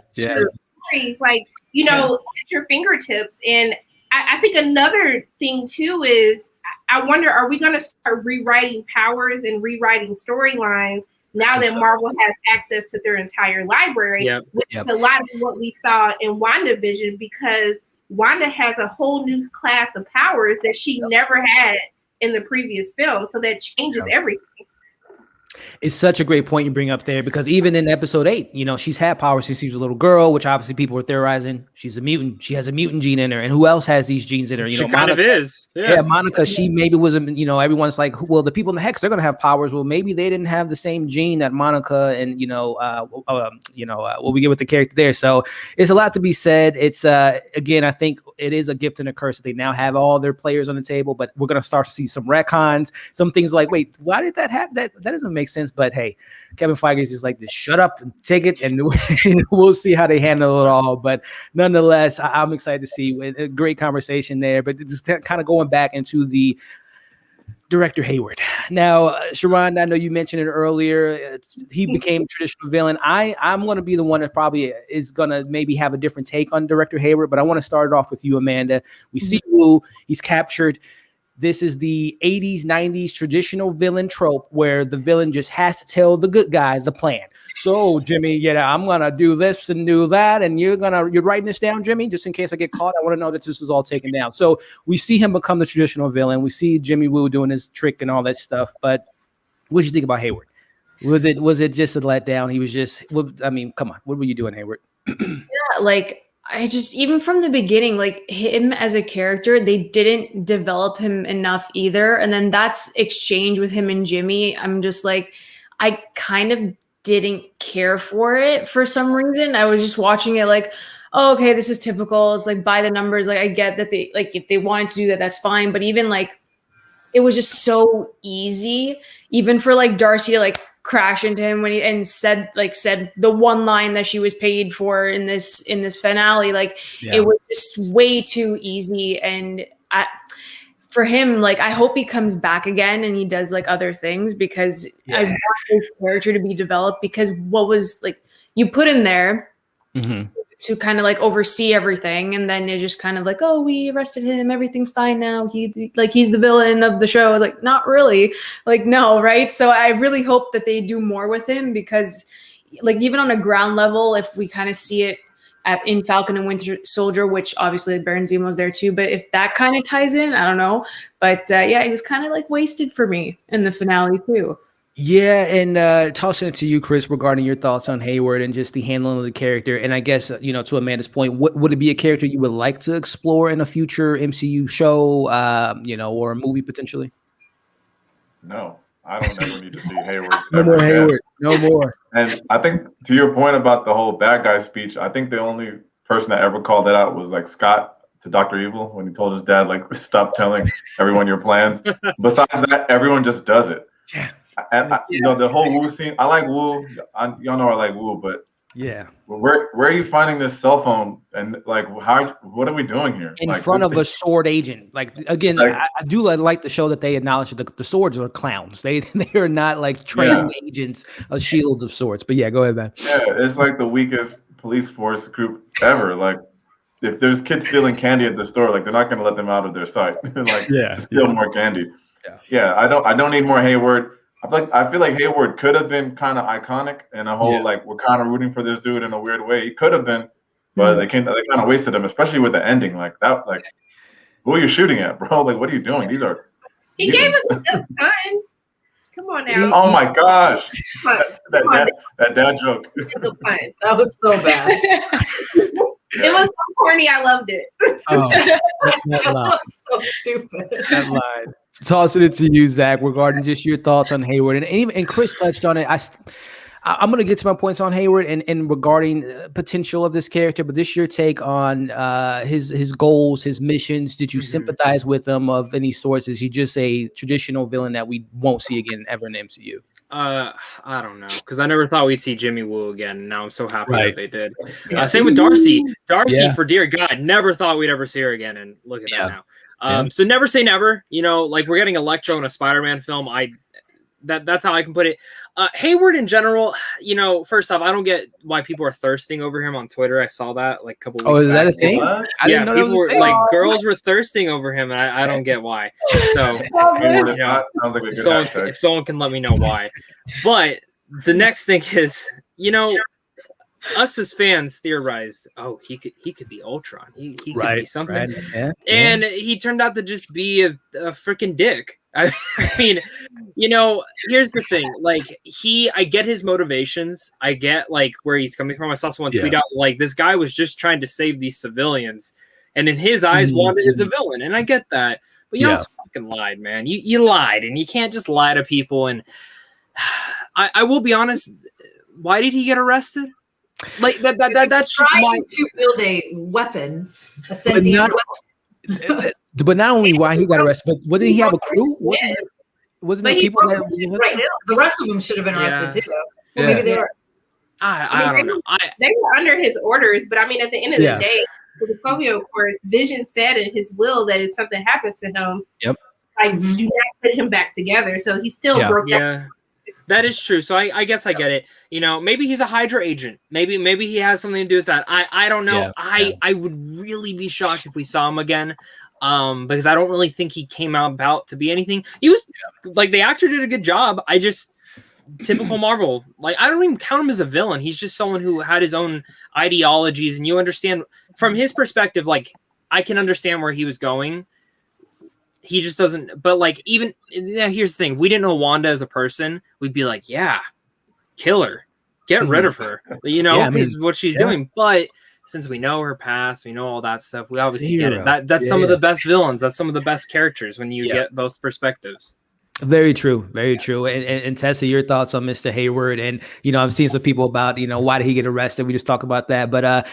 Stories, like, at your fingertips. And I think another thing too is I wonder, are we going to start rewriting powers and rewriting storylines now that Marvel has access to their entire library, which is a lot of what we saw in WandaVision, because Wanda has a whole new class of powers that she never had in the previous film. So that changes everything. It's such a great point you bring up there because even in episode 8, she's had powers since she was a little girl, which obviously people were theorizing she's a mutant. She has a mutant gene in her. And who else has these genes in her? She kind Monica, of is. Yeah, Monica, she maybe was, everyone's like, well, the people in the Hex, they're going to have powers. Well, maybe they didn't have the same gene that Monica and, what we get with the character there. So it's a lot to be said. It's, again, I think it is a gift and a curse that they now have all their players on the table, but we're going to start to see some retcons, some things like, wait, why did that happen? That doesn't make sense. But hey, Kevin Feige is just like, just shut up and take it, and we'll see how they handle it all. But nonetheless, I'm excited to see a great conversation there. But just kind of going back into the director Hayward. Now, Sharon, I know you mentioned it earlier. He became a traditional villain. I'm going to be the one that probably is going to maybe have a different take on director Hayward, but I want to start it off with you, Amanda. We see Wu. He's captured. This is the 80s, 90s traditional villain trope where the villain just has to tell the good guy the plan. So, Jimmy, I'm going to do this and do that. And you're writing this down, Jimmy, just in case I get caught. I want to know that this is all taken down. So we see him become the traditional villain. We see Jimmy Woo doing his trick and all that stuff. But what did you think about Hayward? Was it just a letdown? He was just, come on. What were you doing, Hayward? I just, even from the beginning, like him as a character, they didn't develop him enough either. And then that's exchange with him and Jimmy. I'm just like, I kind of didn't care for it for some reason. I was just watching it like, oh, okay, this is typical. It's like by the numbers. Like I get that they, like, if they wanted to do that, that's fine. But even like, it was just so easy, even for like Darcy to like crash into him when he said the one line that she was paid for in this finale. Like it was just way too easy. And for him, like, I hope he comes back again and he does like other things, because I want his character to be developed, because what was like, you put him there to kind of like oversee everything, and then you're just kind of like, oh, we arrested him, everything's fine now, he's the villain of the show. I was like, not really, like, no, right? So I really hope that they do more with him, because like even on a ground level, if we kind of see it in Falcon and Winter Soldier, which obviously Baron Zemo was there too. But if that kind of ties in, I don't know. But yeah, he was kind of like wasted for me in the finale too. Yeah, and tossing it to you, Chris, regarding your thoughts on Hayward and just the handling of the character. And I guess, to Amanda's point, would it be a character you would like to explore in a future MCU show, or a movie potentially? No, I don't ever need to see Hayward. No more Hayward. No more. And I think to your point about the whole bad guy speech, I think the only person that ever called that out was like Scott to Dr. Evil when he told his dad, like, stop telling everyone your plans. Besides that, everyone just does it. Yeah. And the whole Wu scene, I like Wu. Y'all know I like Wu, but yeah, where are you finding this cell phone? And like, what are we doing here? In front of a sword agent. Like, again, I do like the show that they acknowledge that the swords are clowns. They are not like trained agents of shields of sorts. But yeah, go ahead, man. Yeah, it's like the weakest police force group ever. Like, if there's kids stealing candy at the store, like they're not going to let them out of their sight. To steal more candy. Yeah, I don't need more Hayward. I feel like Hayward could have been kind of iconic in a whole like we're kind of rooting for this dude in a weird way. He could have been, but they kind of wasted him, especially with the ending like that. Like, who are you shooting at, bro? Like, what are you doing? These are. He gave us a good fun. Come on now. Oh my gosh, that dad joke. That was so bad. It was so corny. I loved it. Oh, that was so stupid. That line. Tossing it to you, Zach, regarding just your thoughts on Hayward, and Chris touched on it. I'm going to get to my points on Hayward and regarding potential of this character, but this your take on his goals, his missions. Did you sympathize with him of any sorts? Is he just a traditional villain that we won't see again ever in the MCU? I don't know, because I never thought we'd see Jimmy Woo again. And now I'm so happy that they did. Same with Darcy. For dear God, never thought we'd ever see her again, and look at that now. So never say never. Like we're getting Electro in a Spider-Man film. That's how I can put it. Hayward in general, first off, I don't get why people are thirsting over him on Twitter. I saw that like a couple weeks back. Oh, is that a thing? People were like, girls were thirsting over him, and I don't get why. So, if someone can let me know why. But the next thing is, us as fans theorized, oh, he could be Ultron. He could be something. Right. Yeah. And he turned out to just be a freaking dick. I mean, here's the thing. Like, I get his motivations. I get like where he's coming from. I saw someone tweet out like this guy was just trying to save these civilians, and in his eyes, Wanda is a villain, and I get that. But you also fucking lied, man. You lied, and you can't just lie to people. And I will be honest. Why did he get arrested? Like that's just trying to build a weapon, a sentient weapon. But not only why he got arrested, but did he have a crew? Wasn't there people that was right? The rest of them should have been arrested too. Well, maybe they were. I don't know. They were under his orders, but I mean, at the end of the day, for the Scorpio course, Vision said in his will that if something happens to him, like do not put him back together. So he still broke down. That is true. So I guess I get it. Maybe he's a Hydra agent. Maybe he has something to do with that. I don't know. I would really be shocked if we saw him again. Because I don't really think he came out about to be anything. He was like the actor did a good job. I just typical Marvel. Like I don't even count him as a villain. He's just someone who had his own ideologies, and you understand from his perspective. Like I can understand where he was going. He just doesn't. But like even here's the thing: if we didn't know Wanda as a person, we'd be like, yeah, kill her, get rid of her. Because what she's doing, but. Since we know her past, we know all that stuff, we obviously get it. That's some of the best villains. That's some of the best characters when you get both perspectives. Very true. Very true. And Tessa, your thoughts on Mr. Hayward? And, I'm seeing some people about, why did he get arrested? We just talked about that. But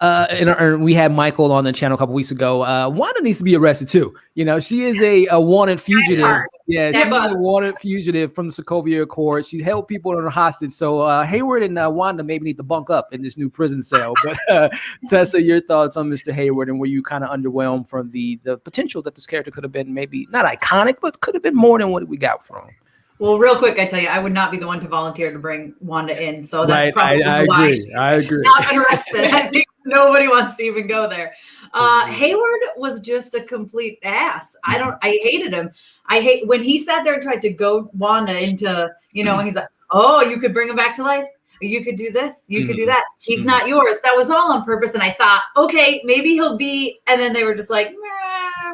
and we had Michael on the channel a couple weeks ago. Wanda needs to be arrested too. She is a wanted fugitive. Yeah, she's a wanted fugitive from the Sokovia Accord. She held people on hostage. So Hayward and Wanda maybe need to bunk up in this new prison cell. But Tessa, your thoughts on Mr. Hayward, and were you kind of underwhelmed from the potential that this character could have been maybe not iconic, but could have been more than what we got from him? Well, real quick, I tell you, I would not be the one to volunteer to bring Wanda in. So that's probably I why agree. Not been arrested. I think nobody wants to even go there. Hayward was just a complete ass. I hated him. I hate when he sat there and tried to goad Wanda into, and he's like, oh, you could bring him back to life. You could do this. You could do that. He's not yours. That was all on purpose. And I thought, okay, maybe he'll be. And then they were just like,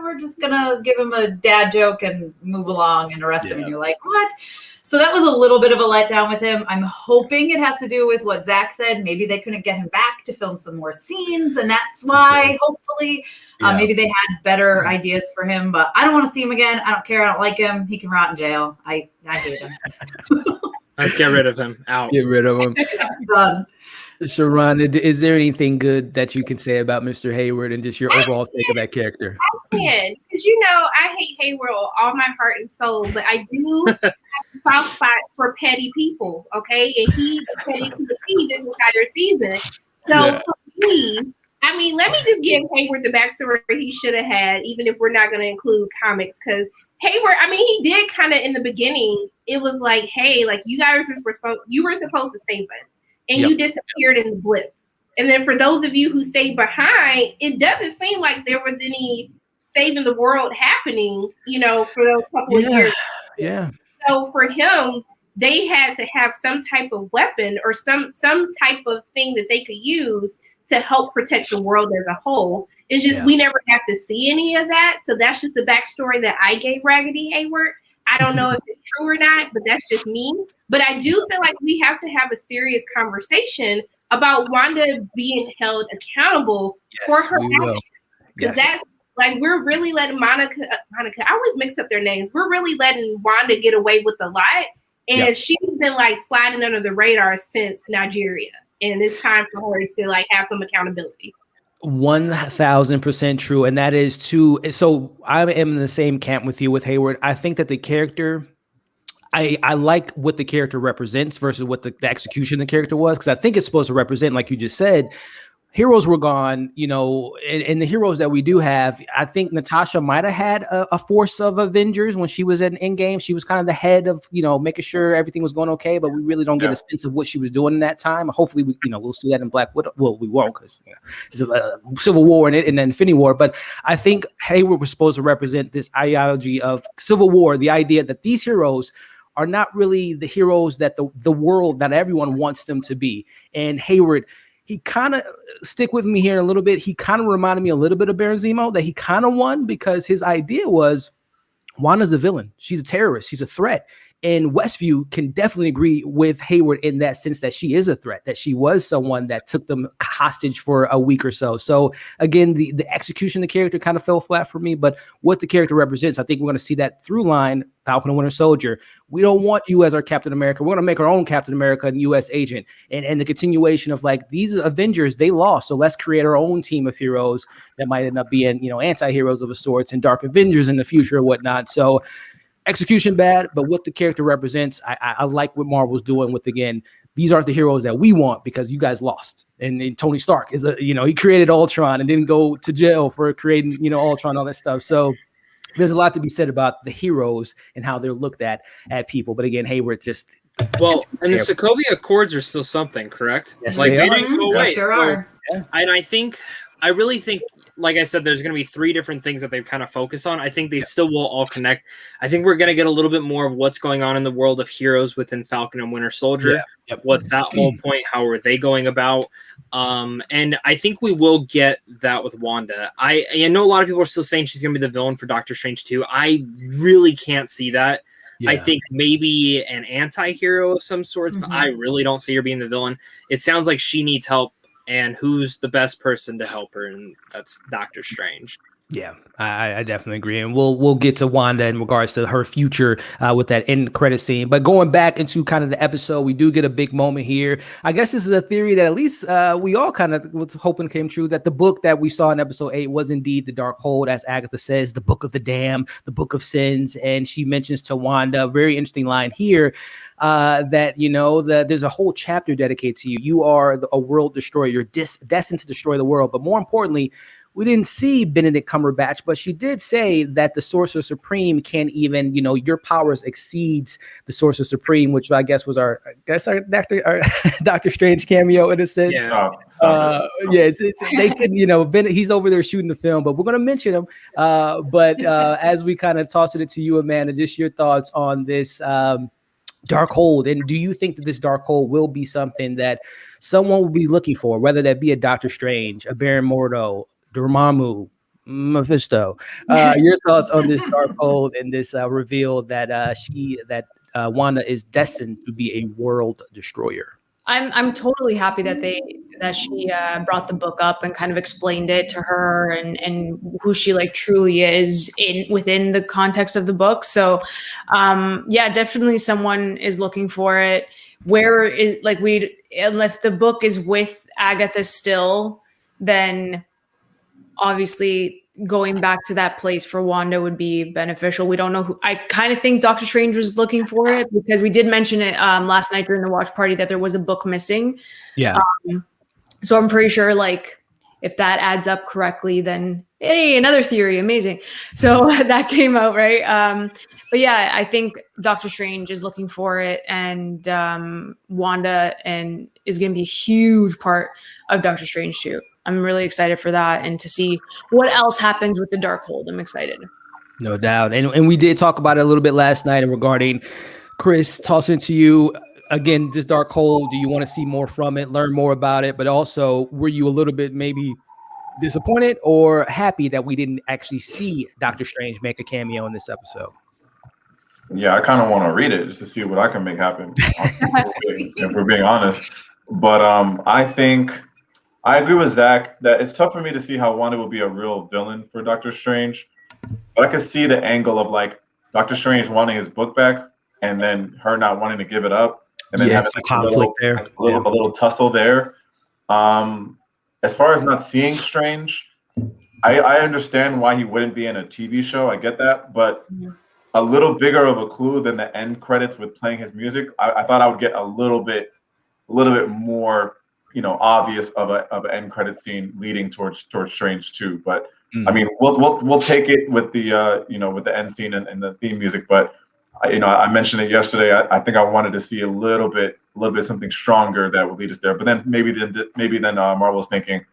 we're just going to give him a dad joke and move along and arrest him. And you're like, what? So that was a little bit of a letdown with him. I'm hoping it has to do with what Zach said. Maybe they couldn't get him back to film some more scenes. And that's why, hopefully, maybe they had better ideas for him. But I don't want to see him again. I don't care. I don't like him. He can rot in jail. I hate him. Let's get rid of him. Out. Get rid of him. Done. Sharon, is there anything good that you can say about Mr. Hayward and just your overall take of that character? I can, because I hate Hayward with all my heart and soul, but I do have a soft spot for petty people, okay? And he's petty to the T this entire season. So for me, I mean, let me just give Hayward the backstory he should have had, even if we're not going to include comics, because Hayward, I mean, he did kind of in the beginning. It was like, hey, like you guys were supposed to save us. And you disappeared in the blip. And then for those of you who stayed behind, it doesn't seem like there was any saving the world happening, for those couple of years. Yeah. So for him, they had to have some type of weapon or some type of thing that they could use to help protect the world as a whole. It's just we never got to see any of that. So that's just the backstory that I gave Raggedy Hayward. I don't know if it's true or not, but that's just me. But I do feel like we have to have a serious conversation about Wanda being held accountable for her actions. Because that's like, we're really letting Monica, I always mix up their names. We're really letting Wanda get away with a lot. And she's been like sliding under the radar since Nigeria. And it's time for her to like have some accountability. 1000% true. And that is too. So I am in the same camp with you with Hayward. I think that the character, I like what the character represents versus what the execution of the character was. Because I think it's supposed to represent, like you just said, heroes were gone, and the heroes that we do have, I think Natasha might have had a force of Avengers when she was in Endgame. She was kind of the head of, making sure everything was going okay, but we really don't get a sense of what she was doing in that time. Hopefully, we'll see that in Black Widow. Well, we won't because there's a Civil War in it and then Infinity War. But I think Hayward was supposed to represent this ideology of Civil War, the idea that these heroes are not really the heroes that the world, that everyone wants them to be. And Hayward, he kind of, stick with me here a little bit, he kind of reminded me a little bit of Baron Zemo, that he kind of won because his idea was Wanda's a villain. She's a terrorist. She's a threat. And Westview can definitely agree with Hayward in that sense that she is a threat, that she was someone that took them hostage for a week or so. So again, the execution of the character kind of fell flat for me, but what the character represents, I think we're going to see that through line, Falcon and Winter Soldier. We don't want you as our Captain America. We're going to make our own Captain America and U.S. agent. And the continuation of like, these Avengers, they lost. So let's create our own team of heroes that might end up being, anti-heroes of a sorts and Dark Avengers in the future or whatnot. So execution bad, but what the character represents, I like what Marvel's doing with, again, these aren't the heroes that we want because you guys lost. And Tony Stark is he created Ultron and didn't go to jail for creating, Ultron, all that stuff. So there's a lot to be said about the heroes and how they're looked at people. But again, Hayward just. Well, and the Sokovia Accords are still something, correct? Yes, like they didn't go away. Sure are. And I really think, like I said, there's going to be 3 different things that they kind of focus on. I think they still will all connect. I think we're going to get a little bit more of what's going on in the world of heroes within Falcon and Winter Soldier. What's that whole point? How are they going about? And I think we will get that with Wanda. I know a lot of people are still saying she's going to be the villain for Doctor Strange 2. I really can't see that. Yeah. I think maybe an anti-hero of some sorts, but I really don't see her being the villain. It sounds like she needs help. And who's the best person to help her? And that's Doctor Strange. Yeah, I definitely agree. And we'll get to Wanda in regards to her future with that end credit scene. But going back into kind of the episode, we do get a big moment here. I guess this is a theory that at least we all kind of was hoping came true, that the book that we saw in episode 8 was indeed the Darkhold, as Agatha says, the book of the damned, the book of sins. And she mentions to Wanda, a very interesting line here, that, that there's a whole chapter dedicated to you. You are a world destroyer. You're destined to destroy the world. But more importantly, we didn't see Benedict Cumberbatch, but she did say that the Sorcerer Supreme can even, your powers exceeds the Sorcerer Supreme, which I guess was our Doctor Strange cameo in a sense. They could, he's over there shooting the film, but we're going to mention him. But as we kind of toss it to you, Amanda, just your thoughts on this Darkhold. And do you think that this Darkhold will be something that someone will be looking for, whether that be a Doctor Strange, a Baron Mordo, Dormammu, Mephisto? Your thoughts on this Darkhold and this reveal that Wanda is destined to be a world destroyer? I'm totally happy that she brought the book up and kind of explained it to her and who she like truly is within the context of the book. So yeah, definitely someone is looking for it. Where is unless the book is with Agatha still, then obviously going back to that place for Wanda would be beneficial. We don't know who. I kind of think Doctor Strange was looking for it because we did mention it last night during the watch party that there was a book missing. Yeah. So I'm pretty sure like if that adds up correctly, then hey, another theory, amazing. So that came out right. But yeah, I think Doctor Strange is looking for it, and Wanda is going to be a huge part of Doctor Strange too. I'm really excited for that and to see what else happens with the Darkhold. I'm excited. No doubt. And we did talk about it a little bit last night regarding Chris, tossing to you again, this Darkhold. Do you want to see more from it, learn more about it? But also, were you a little bit maybe disappointed or happy that we didn't actually see Doctor Strange make a cameo in this episode? Yeah, I kind of want to read it just to see what I can make happen, if we're being honest. But I think I agree with Zach that it's tough for me to see how Wanda will be a real villain for Doctor Strange. But I could see the angle of like Doctor Strange wanting his book back and then her not wanting to give it up. And then having a conflict there. A little tussle there. As far as not seeing Strange, I understand why he wouldn't be in a TV show. I get that. But a little bigger of a clue than the end credits with playing his music. I thought I would get a little bit more, obvious of an end credit scene leading towards Strange too. But I mean, we'll take it with the with the end scene and the theme music. But I mentioned it yesterday. I think I wanted to see a little bit something stronger that would lead us there. But then maybe Marvel's thinking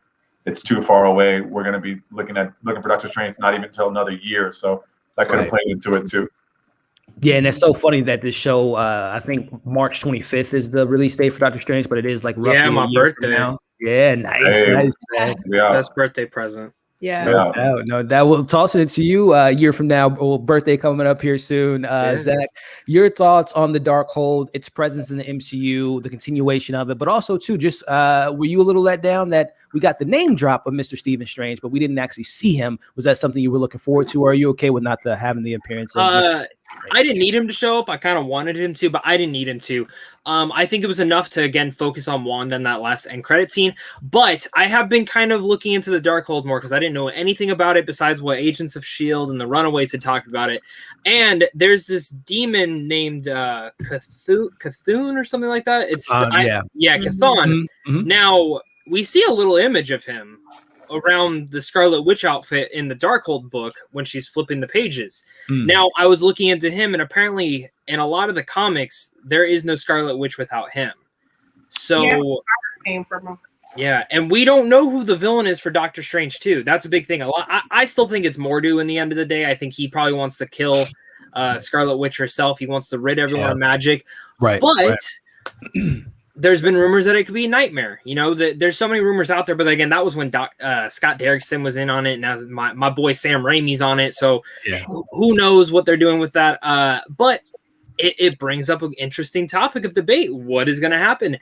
it's too far away. We're going to be looking for Doctor Strange not even until another year. So that could have played into it too. Yeah, and it's so funny that this show, I think March 25th is the release date for Doctor Strange, but it is like roughly my birthday. Now. Yeah, nice. Yeah. Best birthday present. Yeah. No, that will toss it to you a year from now. Birthday coming up here soon. Zach, your thoughts on the Darkhold, its presence in the MCU, the continuation of it, but also too, just were you a little let down that we got the name drop of Mr. Stephen Strange, but we didn't actually see him? Was that something you were looking forward to, or are you okay with not having the appearance of I didn't need him to show up. I kind of wanted him to, but I didn't need him to. I think it was enough to, again, focus on Wanda in that last end credit scene. But I have been kind of looking into the Darkhold more because I didn't know anything about it besides what Agents of S.H.I.E.L.D. and the Runaways had talked about it. And there's this demon named Cthulhu or something like that. It's Chthon. Mm-hmm. Now, we see a little image of him around the Scarlet Witch outfit in the Darkhold book when she's flipping the pages. Now, I was looking into him, and apparently in a lot of the comics, there is no Scarlet Witch without him. So, came from him. Yeah, and we don't know who the villain is for Doctor Strange too. That's a big thing. I still think it's Mordo in the end of the day. I think he probably wants to kill Scarlet Witch herself. He wants to rid everyone of magic. Right. But there's been rumors that it could be Nightmare. There's so many rumors out there. But again, that was when Scott Derrickson was in on it. Now my boy Sam Raimi's on it. So who knows what they're doing with that? But it brings up an interesting topic of debate. What is going to happen?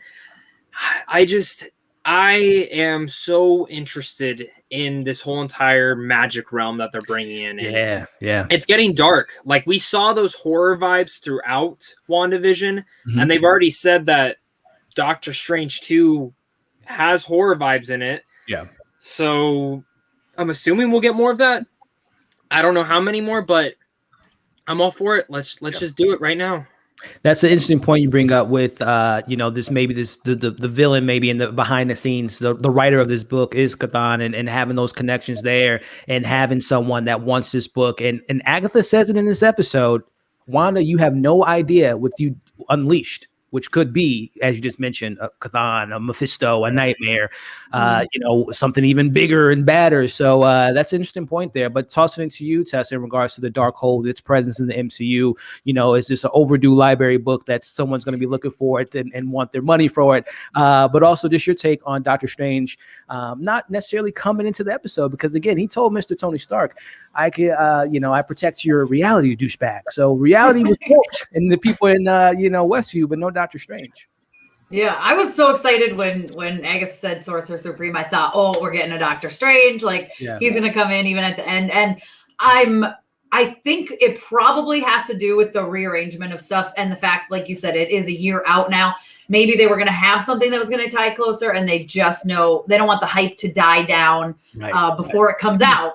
I am so interested in this whole entire magic realm that they're bringing in. And it's getting dark. Like, we saw those horror vibes throughout WandaVision, and they've already said that Doctor Strange 2 has horror vibes in it. Yeah. So I'm assuming we'll get more of that. I don't know how many more, but I'm all for it. Let's just do it right now. That's an interesting point you bring up with, the villain maybe in the behind the scenes, the writer of this book is Chthon, and having those connections there and having someone that wants this book. And Agatha says it in this episode, Wanda, you have no idea what you unleashed. which could be, as you just mentioned, a Chthon, a Mephisto, a Nightmare, something even bigger and badder. So that's an interesting point there. But tossing it to you, Tess, in regards to the Darkhold, its presence in the MCU, is this an overdue library book that someone's going to be looking for it and want their money for it? But also just your take on Doctor Strange not necessarily coming into the episode, because again, he told Mr. Tony Stark, I could, I protect your reality, douchebag. So reality was warped in the people in, Westview, but no Doctor Strange. Yeah, I was so excited when Agatha said Sorcerer Supreme. I thought, oh, we're getting a Doctor Strange. He's going to come in even at the end. And I think it probably has to do with the rearrangement of stuff and the fact, like you said, it is a year out now. Maybe they were going to have something that was going to tie closer, and they just know they don't want the hype to die down before it comes out.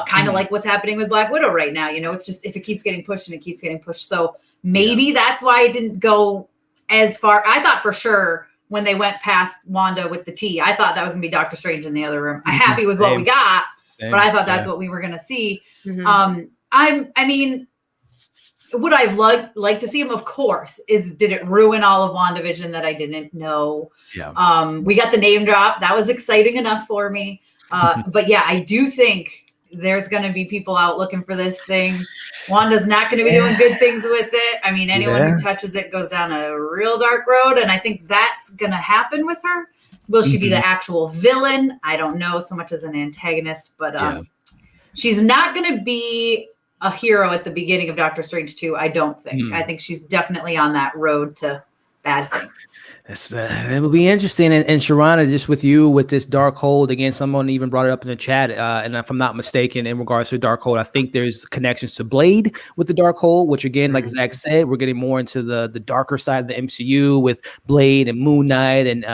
Kind of like what's happening with Black Widow right now. It's just if it keeps getting pushed and it keeps getting pushed. So maybe that's why it didn't go as far. I thought for sure when they went past Wanda with the T, I thought that was going to be Doctor Strange in the other room. I'm happy with what we got, but I thought that's what we were going to see. Would I've liked to see him? Of course. Did it ruin all of WandaVision that I didn't know? Yeah. We got the name drop. That was exciting enough for me. But yeah, I do think there's going to be people out looking for this thing. Wanda's not going to be doing good things with it. I mean, anyone who touches it goes down a real dark road. And I think that's going to happen with her. Will she be the actual villain? I don't know so much as an antagonist, but she's not going to be a hero at the beginning of Doctor Strange 2, I don't think. I think she's definitely on that road to bad things. It will be interesting. And Sharana, just with you with this Darkhold, again, someone even brought it up in the chat. And if I'm not mistaken, in regards to Darkhold, I think there's connections to Blade with the Darkhold, which again, like Zach said, we're getting more into the darker side of the MCU with Blade and Moon Knight and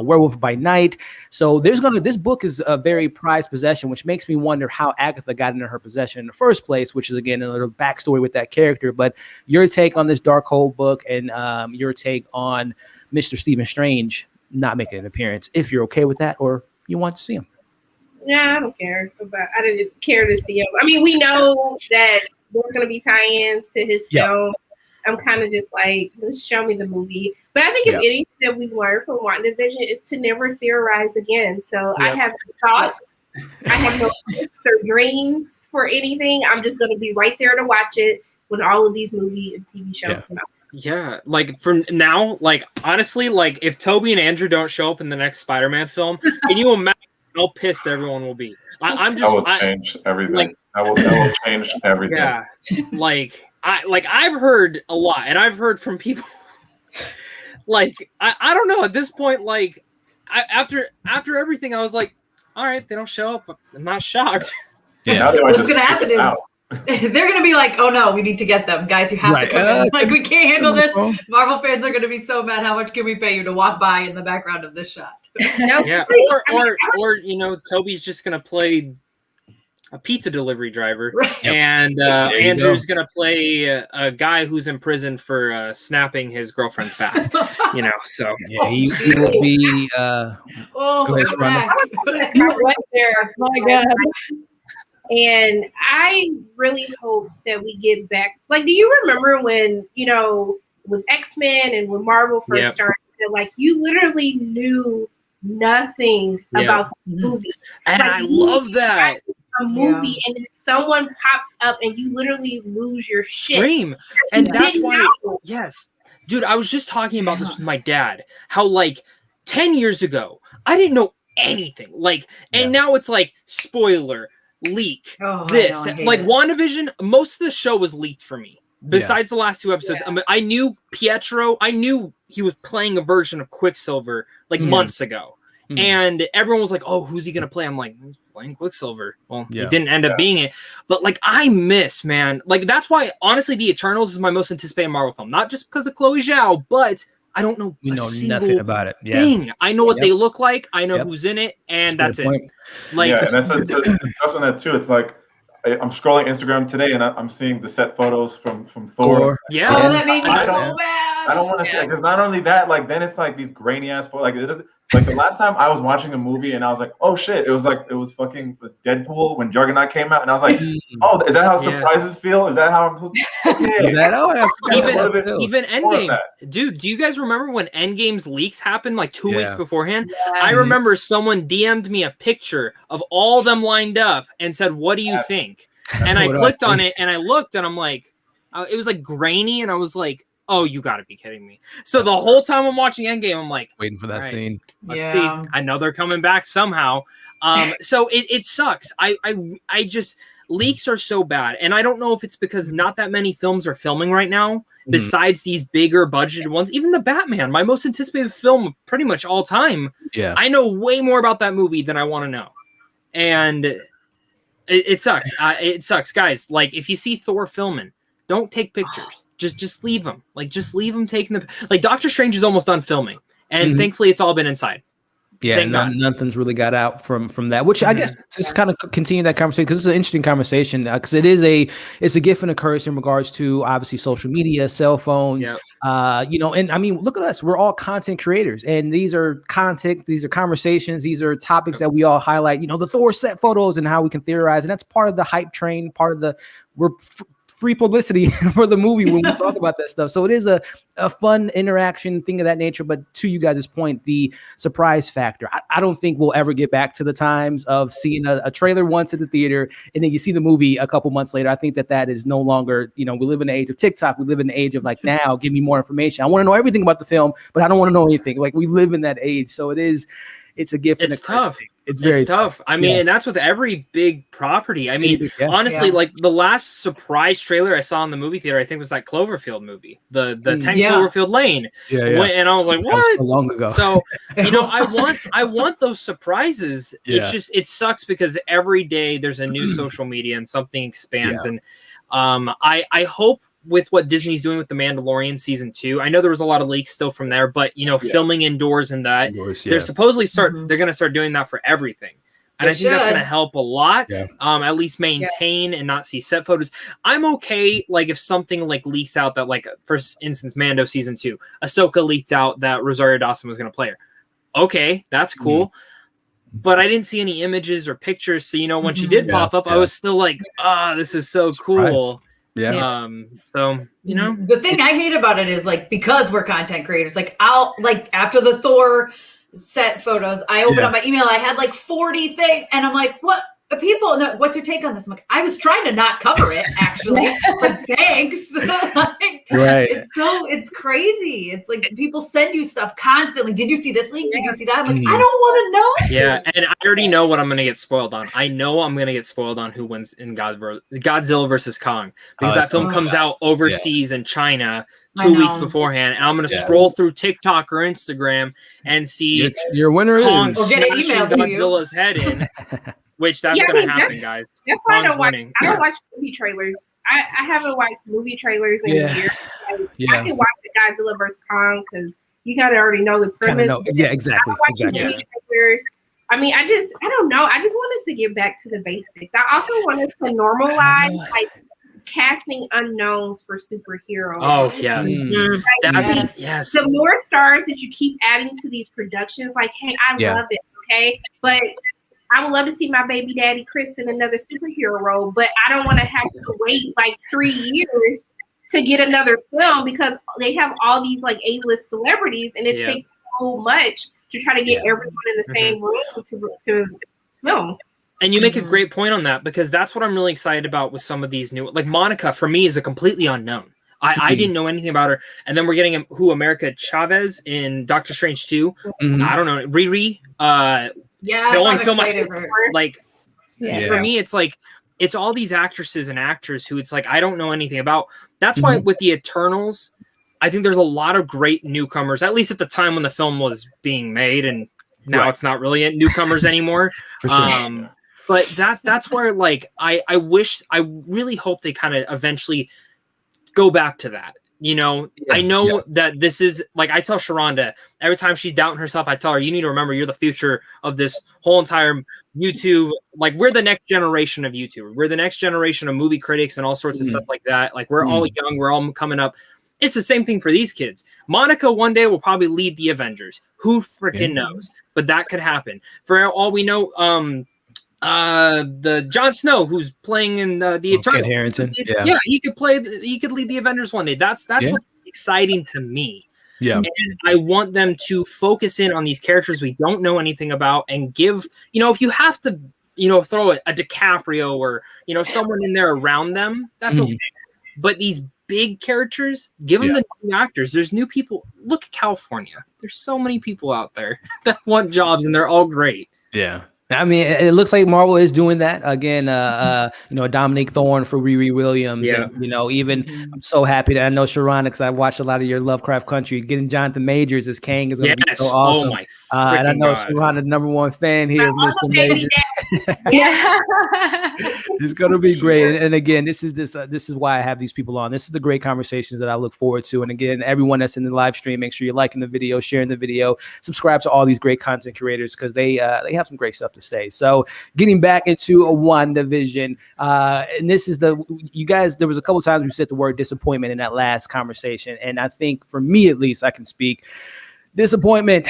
Werewolf by Night. So this book is a very prized possession, which makes me wonder how Agatha got into her possession in the first place, which is again a little backstory with that character. But your take on this Darkhold book and your take on Mr. Stephen Strange not making an appearance, if you're okay with that or you want to see him. Yeah, I don't care I didn't care to see him. I mean, we know that there's going to be tie-ins to his film. I'm kind of just like, just show me the movie. But I think if anything that we've learned from WandaVision is to never theorize again. So I have no thoughts. I have no dreams for anything. I'm just going to be right there to watch it when all of these movie and TV shows come out. Yeah, like from now, like honestly, like if Toby and Andrew don't show up in the next Spider-Man film, can you imagine how pissed everyone will be? That will change everything. That will change everything. Yeah, I've heard a lot, and I've heard from people. I don't know at this point. After everything, I was like, all right, they don't show up. I'm not shocked. Yeah, what's going to happen is they're going to be like, oh no, we need to get them. Guys, you have to come in. We can't handle this. Marvel fans are going to be so mad. How much can we pay you to walk by in the background of this shot? Yeah. Or Toby's just going to play a pizza delivery driver. Right. And Andrew's going to play a guy who's in prison for snapping his girlfriend's back. So. Yeah, he will be. My God. And I really hope that we get back. Do you remember when, with X-Men and when Marvel first started, that, you literally knew nothing about the movie. And I love that. A movie and then someone pops up and you literally lose your shit. Scream. And that's why, yes. Dude, I was just talking about this with my dad. How 10 years ago, I didn't know anything. And now it's spoiler, leak, this. WandaVision, most of the show was leaked for me. Besides the last 2 episodes. I mean, I knew Pietro. I knew he was playing a version of Quicksilver months ago. Mm-hmm. And everyone was like, oh, who's he going to play? I'm like, he's playing Quicksilver. Well, he didn't end up being it. But I miss, man. That's why, honestly, The Eternals is my most anticipated Marvel film. Not just because of Chloe Zhao, but I don't know nothing about it. Thing. I know what they look like. I know who's in it. And that's it. And that's on that too. It's I'm scrolling Instagram today and I'm seeing the set photos from Thor. Yeah. Oh, that made me so mad. I don't want to see it because not only that, then it's these grainy ass photos. Like the last time I was watching a movie and I was like, oh shit, it was fucking Deadpool when Juggernaut came out, and I was like, oh, is that how surprises feel? Is that how I'm supposed to? Is that even Endgame, dude? Do you guys remember when Endgame's leaks happened like 2 weeks beforehand? Yeah. I remember someone DM'd me a picture of all them lined up and said, "What do you think?" And I clicked on it and I looked and I'm like, it was like grainy, and I was like, oh, you got to be kidding me. So the whole time I'm watching Endgame, I'm like, waiting for that scene. Let's see. I know they're coming back somehow. So it sucks. I just, leaks are so bad. And I don't know if it's because not that many films are filming right now, besides these bigger budgeted ones. Even the Batman, my most anticipated film pretty much all time. Yeah. I know way more about that movie than I want to know. And it sucks. It sucks. Guys, like if you see Thor filming, don't take pictures. Just leave them. Like, just leave them taking the... Like, Doctor Strange is almost done filming. And thankfully, it's all been inside. Yeah, nothing's really got out from that, which I guess just kind of continue that conversation, because it's an interesting conversation, because it's a gift and a curse in regards to obviously social media, cell phones, you know, and I mean, look at us, we're all content creators, and these are conversations, these are topics that we all highlight, you know, the Thor set photos and how we can theorize, and that's part of the hype train, part of the free publicity for the movie when we talk about that stuff. So it is a fun interaction thing of that nature. But to you guys' point, the surprise factor, I don't think we'll ever get back to the times of seeing a trailer once at the theater and then you see the movie a couple months later. I think that is no longer, you know, we live in the age of TikTok. We live in the age of like, now give me more information. I want to know everything about the film, but I don't want to know anything. Like, we live in that age. So it's a gift. It's tough. It's very tough. I mean, and that's with every big property. I mean, honestly, like the last surprise trailer I saw in the movie theater, I think was that Cloverfield movie, the 10 Cloverfield Lane. And I was like, what? So long ago. So, you know, I want those surprises. It's just, it sucks because every day there's a new social media and something expands. And I hope with what Disney's doing with The Mandalorian season 2, I know there was a lot of leaks still from there, but you know, filming indoors and that, they're supposedly they're going to start doing that for everything. And I think that's going to help a lot, at least maintain and not see set photos. I'm okay, like, if something like leaks out that, like, for instance, Mando season 2, Ahsoka leaked out that Rosario Dawson was going to play her. Okay, that's cool. But I didn't see any images or pictures. So, you know, when she did pop up, I was still like, this is so cool. So, you know, the thing I hate about it is, like, because we're content creators, like, I'll, like, after the Thor set photos, I opened up my email, I had like 40 things, and I'm like, what? People, what's your take on this? I'm like, I was trying to not cover it, actually, but thanks. Like, it's crazy. It's like people send you stuff constantly. Did you see this leak? Did you see that? I'm like, I don't want to know. Yeah, and I already know what I'm going to get spoiled on. I know I'm going to get spoiled on who wins in Godzilla versus Kong, because that film comes out overseas in China 2 weeks beforehand, and I'm going to scroll through TikTok or Instagram and see your winner Kong is smashing Godzilla's head in. Which that's going to happen, guys. That's why I don't watch movie trailers. I haven't watched movie trailers in years. Like, I can watch the Godzilla vs. Kong because you kind of already know the premise. Exactly. Movie trailers. I mean, I don't know. I just want us to get back to the basics. I also want us to normalize, like, casting unknowns for superheroes. Oh, yes. Yes. The more stars that you keep adding to these productions, like, hey, I love it, okay? But I would love to see my baby daddy Chris in another superhero role, but I don't want to have to wait like 3 years to get another film because they have all these like A-list celebrities, and it takes so much to try to get everyone in the same room to film. And you make a great point on that, because that's what I'm really excited about with some of these new, like Monica for me is a completely unknown. I didn't know anything about her. And then we're getting America Chavez in Doctor Strange 2. I don't know. Riri. Yeah, the only film for me, it's like, it's all these actresses and actors who it's like, I don't know anything about. That's why with the Eternals, I think there's a lot of great newcomers, at least at the time when the film was being made, and now it's not really newcomers anymore. For sure. But that's where, like, I really hope they kind of eventually go back to that. You know, I know that this is, like, I tell Sharonda every time she's doubting herself, I tell her, you need to remember you're the future of this whole entire YouTube. Like, we're the next generation of YouTube. We're the next generation of movie critics and all sorts of stuff like that. Like, we're all young. We're all coming up. It's the same thing for these kids. Monica one day will probably lead the Avengers. Who freaking knows? But that could happen. For all we know, the Jon Snow who's playing in the Eternal. Kit Harington. Yeah, he could lead the Avengers one day. That's what's exciting to me. Yeah. And I want them to focus in on these characters we don't know anything about and give, if you have to, throw a DiCaprio or, someone in there around them, that's okay. But these big characters, give them the new actors. There's new people. Look at California. There's so many people out there that want jobs, and they're all great. Yeah. I mean, it looks like Marvel is doing that again. Dominique Thorne for Riri Williams, and even I'm so happy that I know Sharana because I watched a lot of your Lovecraft Country. Getting Jonathan Majors as Kang is going to be so awesome. Oh my and I know Sharana's #1 fan here, Mr. Majors. It's going to be great. And again, this is why I have these people on. This is the great conversations that I look forward to. And again, everyone that's in the live stream, make sure you're liking the video, sharing the video, subscribe to all these great content creators because they have some great stuff to say. So getting back into a WandaVision, and this is you guys, there was a couple times we said the word disappointment in that last conversation. And I think for me, at least, I can speak disappointment.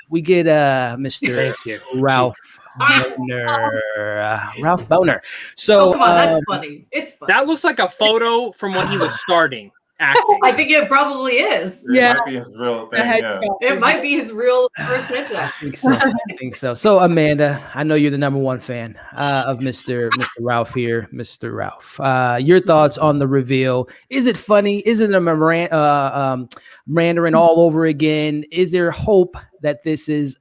We get Mr. Ralph Bohner. Ralph Bohner. So come on, that's funny. It's funny. That looks like a photo from when he was starting acting. I think it probably is. It might be his real thing. It might be his real first headshot. I think so. So Amanda, I know you're the #1 fan of Mr. Ralph here, Mr. Ralph. Your thoughts on the reveal? Is it funny? Is it a Mandarin all over again? Is there hope that this is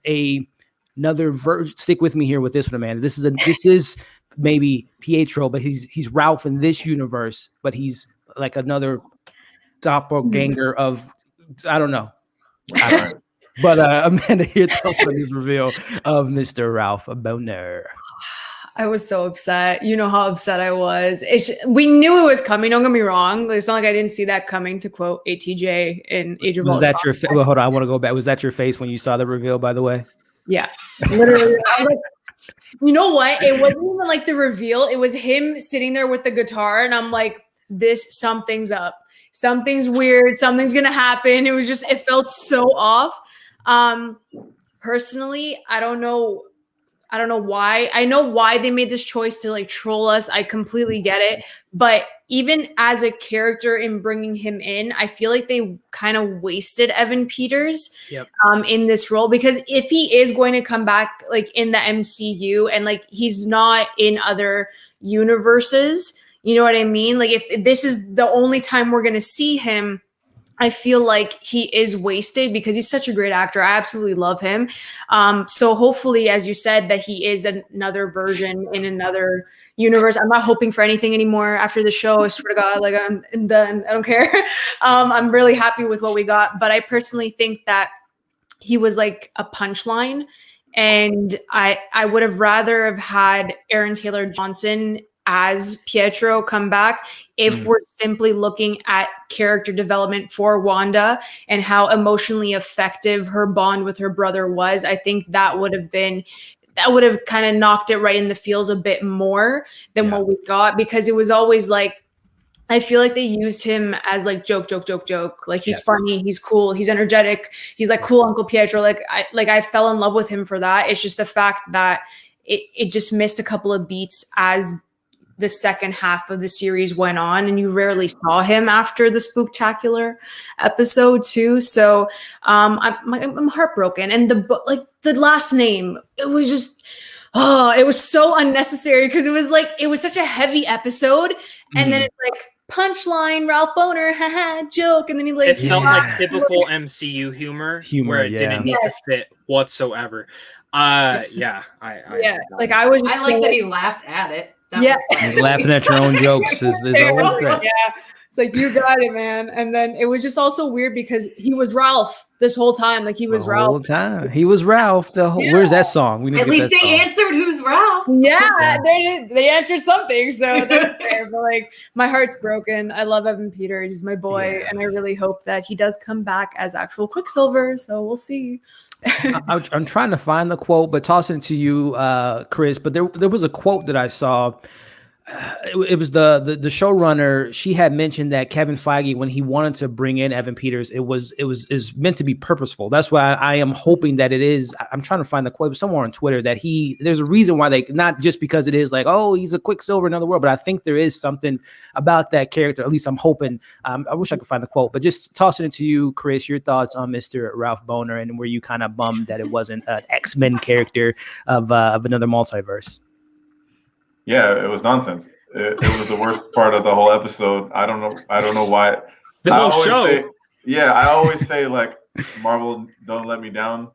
another stick with me here with this one, Amanda. This is maybe Pietro, but he's Ralph in this universe, but he's like another doppelganger of I don't know. But Amanda, your thoughts on this reveal of Mr. Ralph Bohner. I was so upset. You know how upset I was. We knew it was coming. Don't get me wrong. It's not like I didn't see that coming, to quote ATJ in Age of Ultron. Was that your face? Well, hold on. I want to go back. Was that your face when you saw the reveal, by the way? Yeah. Literally. I was like, you know what? It wasn't even like the reveal. It was him sitting there with the guitar. And I'm like, something's up. Something's weird. Something's going to happen. It felt so off. Personally, I don't know why. I know why they made this choice to like troll us. I completely get it. But even as a character in bringing him in, I feel like they kind of wasted Evan Peters in this role, because if he is going to come back like in the MCU and like he's not in other universes, you know what I mean? Like if this is the only time we're going to see him, I feel like he is wasted because he's such a great actor. I absolutely love him. So hopefully, as you said, that he is another version in another universe. I'm not hoping for anything anymore after the show. I swear to God, like I'm done. I don't care. I'm really happy with what we got. But I personally think that he was like a punchline. And I would have rather have had Aaron Taylor Johnson as Pietro come back if we're simply looking at character development for Wanda and how emotionally effective her bond with her brother was. I think that would have kind of knocked it right in the feels a bit more than what we got, because it was always like, I feel like they used him as like joke. Like he's funny, he's cool, he's energetic, he's like cool Uncle Pietro. Like I fell in love with him for that. It's just the fact that it just missed a couple of beats as the second half of the series went on, and you rarely saw him after the Spooktacular episode too. So I'm heartbroken. And the last name, it was just, it was so unnecessary, because it was such a heavy episode. And then it's like punchline, Ralph Bohner, haha, joke. And then it felt like typical MCU humor where it didn't need to sit whatsoever. Like I was just like that he laughed at it. Laughing at your own jokes is always great. Yeah, it's like, you got it, man. And then it was just also weird because he was Ralph this whole time. Like he was Ralph. Whole time he was Ralph. Where's that song? We need at least they answered who's Ralph. Yeah, they answered something. So that's fair. But like, my heart's broken. I love Evan Peters. He's my boy, and I really hope that he does come back as actual Quicksilver. So we'll see. I'm trying to find the quote, but tossing it to you, Chris. But there was a quote that I saw. it was the showrunner. She had mentioned that Kevin Feige, when he wanted to bring in Evan Peters, is meant to be purposeful. That's why I am hoping that it is. I'm trying to find the quote somewhere on Twitter that there's a reason why they, not just because it is like, oh, he's a Quicksilver in another world, but I think there is something about that character. At least I'm hoping. I wish I could find the quote, but just tossing it to you, Chris, your thoughts on Mr. Ralph Bohner, and were you kind of bummed that it wasn't an X-Men character of another multiverse? Yeah, it was nonsense. It was the worst part of the whole episode. I don't know why. The whole show. I always say like, Marvel don't let me down,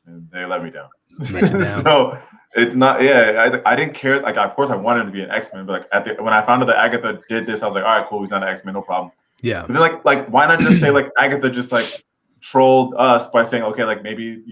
and they let me down. So it's not. Yeah, I didn't care. Like, of course, I wanted him to be an X-Men, but like when I found out that Agatha did this, I was like, all right, cool, he's not an X-Men, no problem. Yeah. But then like why not just say like Agatha just like trolled us by saying, okay, like maybe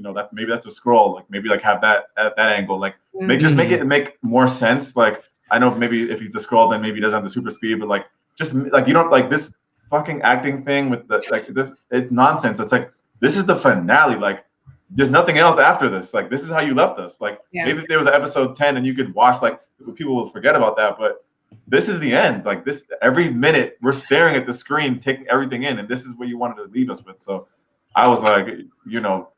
that's a scroll, like maybe like have that at that angle, like make it make more sense. Like, I know maybe if he's a scroll, then maybe he doesn't have the super speed, but like just like, you know, like this fucking acting thing with the like this, it's nonsense. It's like, this is the finale. Like, there's nothing else after this. Like, this is how you left us. Like, maybe if there was an episode 10 and you could watch, like, people will forget about that, but this is the end. Like, this, every minute we're staring at the screen, taking everything in, and this is what you wanted to leave us with. So I was like, you know,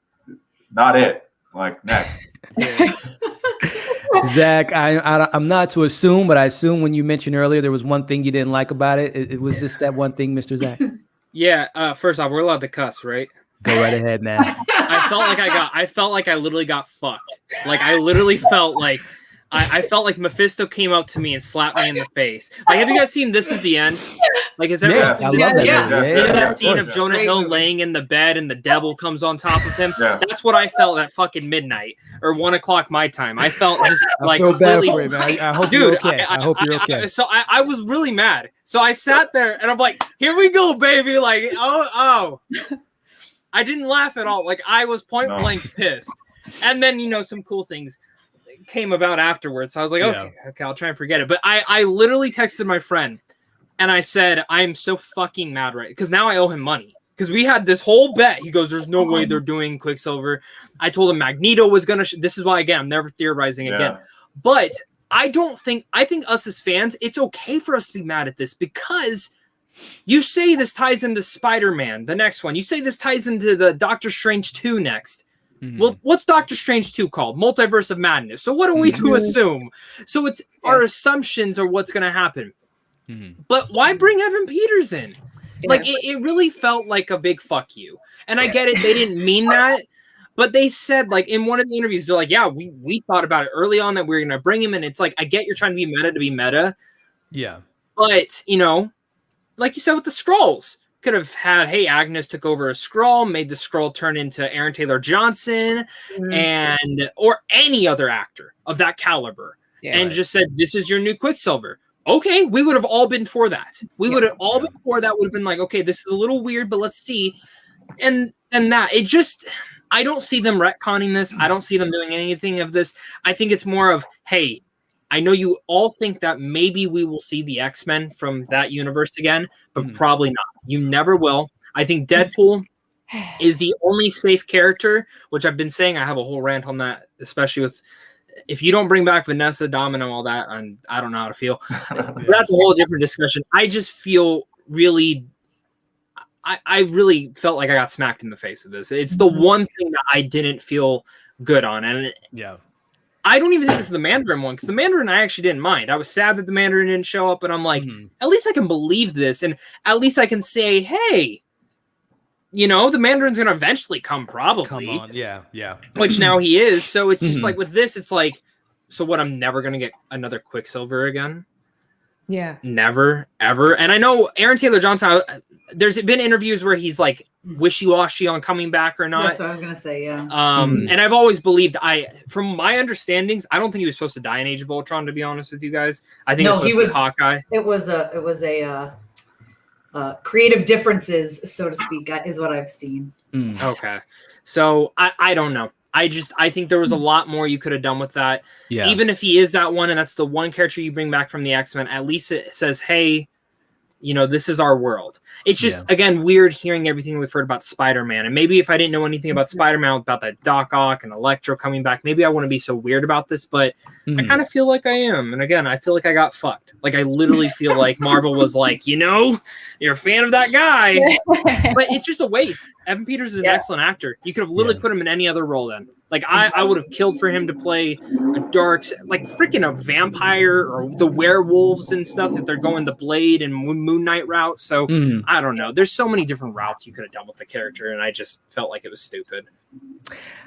not it. Like, next. Zach, I'm not to assume, but I assume when you mentioned earlier there was one thing you didn't like about it. It was just that one thing, Mr. Zach. Yeah. First off, we're allowed to cuss, right? Go right ahead, man. I felt like I literally got fucked. Like, I literally felt like I felt like Mephisto came up to me and slapped me in the face. Like, have you guys seen This Is the End? Like, has everyone seen that scene of Jonah Hill laying in the bed and the devil comes on top of him? Yeah. That's what I felt at fucking midnight or 1 o'clock my time. I felt just like, I feel bad for you, man. I hope you're okay. I hope you're okay. So I was really mad. So I sat there and I'm like, here we go, baby. Like, oh. I didn't laugh at all. Like, I was point blank pissed. And then, you know, some cool things came about afterwards. So I was like, okay, I'll try and forget it. But I literally texted my friend and I said, I'm so fucking mad right because now I owe him money. Because we had this whole bet. He goes, there's no way they're doing Quicksilver. I told him Magneto was going to, this is why, again, I'm never theorizing again. But I think us as fans, it's okay for us to be mad at this because you say this ties into Spider-Man, the next one. You say this ties into the Doctor Strange 2 next. Well, what's Doctor Strange 2 called? Multiverse of Madness. So what are we to assume? So it's our assumptions are what's going to happen. But why bring Evan Peters in? Like, it really felt like a big fuck you. And I get it. They didn't mean that. But they said, like, in one of the interviews, they're like, yeah, we thought about it early on that we were going to bring him in. It's like, I get you're trying to be meta. Yeah. But, you know, like you said with the Skrulls, could have had, hey, Agnes took over a Skrull, made the Skrull turn into Aaron Taylor Johnson or any other actor of that caliber and just said, this is your new Quicksilver. Okay, we would have all been for that. We would have all been for that. Would have been like, okay, this is a little weird, but let's see. And that, it just, I don't see them retconning this. I don't see them doing anything of this. I think it's more of, hey, I know you all think that maybe we will see the X-Men from that universe again, but probably not. You never will. I think Deadpool is the only safe character, which I've been saying. I have a whole rant on that, especially with if you don't bring back Vanessa, Domino, all that, I don't know how to feel. But that's a whole different discussion. I just feel really I really felt like I got smacked in the face with this. It's the one thing that I didn't feel good on. And I don't even think this is the Mandarin one, because the Mandarin I actually didn't mind. I was sad that the Mandarin didn't show up, but I'm like, at least I can believe this, and at least I can say, hey, you know, the Mandarin's going to eventually come, probably. Come on, yeah. Which now he is, so it's just like with this, it's like, so what, I'm never going to get another Quicksilver again? Yeah. Never, ever. And I know Aaron Taylor Johnson, there's been interviews where he's like wishy-washy on coming back or not. That's what I was going to say, yeah. And I've always believed, from my understandings, I don't think he was supposed to die in Age of Ultron, to be honest with you guys. I think he was Hawkeye. It was a creative differences, so to speak, is what I've seen. Okay. So I don't know. I think there was a lot more you could have done with that. Yeah. Even if he is that one, and that's the one character you bring back from the X-Men, at least it says, hey, this is our world. It's just, again, weird hearing everything we've heard about Spider-Man. And maybe if I didn't know anything about Spider-Man, about that Doc Ock and Electro coming back, maybe I wouldn't be so weird about this, but I kind of feel like I am. And again, I feel like I got fucked. Like, I literally feel like Marvel was like, you're a fan of that guy. But it's just a waste. Evan Peters is an excellent actor. You could have literally put him in any other role then. Like, I would have killed for him to play a dark, like freaking a vampire or the werewolves and stuff if they're going the Blade and Moon Knight route. So I don't know. There's so many different routes you could have done with the character, and I just felt like it was stupid.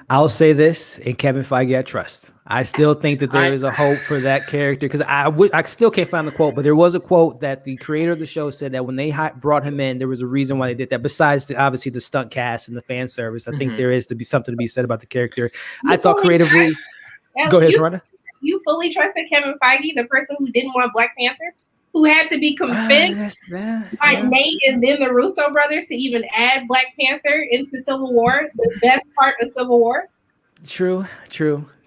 I'll say this, in Kevin Feige, I trust. I still think that there is a hope for that character, because I still can't find the quote, but there was a quote that the creator of the show said that when they brought him in, there was a reason why they did that. Besides obviously the stunt cast and the fan service, I think there is to be something to be said about the character. I thought creatively. Go ahead, Sharonda. You fully trusted Kevin Feige, the person who didn't want Black Panther, who had to be convinced by Nate and then the Russo brothers to even add Black Panther into Civil War, the best part of Civil War. True.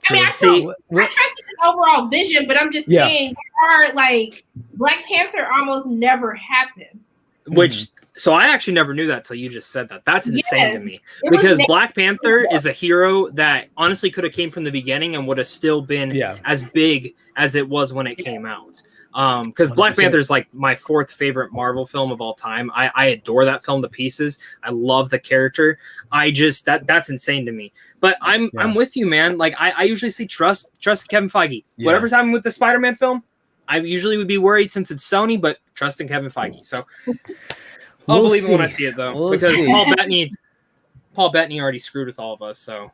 I mean, I trusted his overall vision, but I'm just saying, like, Black Panther almost never happened. So I actually never knew that till you just said that. That's insane to me, because Black Panther is a hero that honestly could have came from the beginning and would have still been as big as it was when it came out. Because Black Panther is like my 4th favorite Marvel film of all time. I adore that film to pieces. I love the character. I just that's insane to me. But I'm with you, man. Like I usually say trust Kevin Feige. Whatever's happening with the Spider-Man film, I usually would be worried since it's Sony, but trust in Kevin Feige. So I'll believe it when I see it, though, because Paul Bettany already screwed with all of us. So.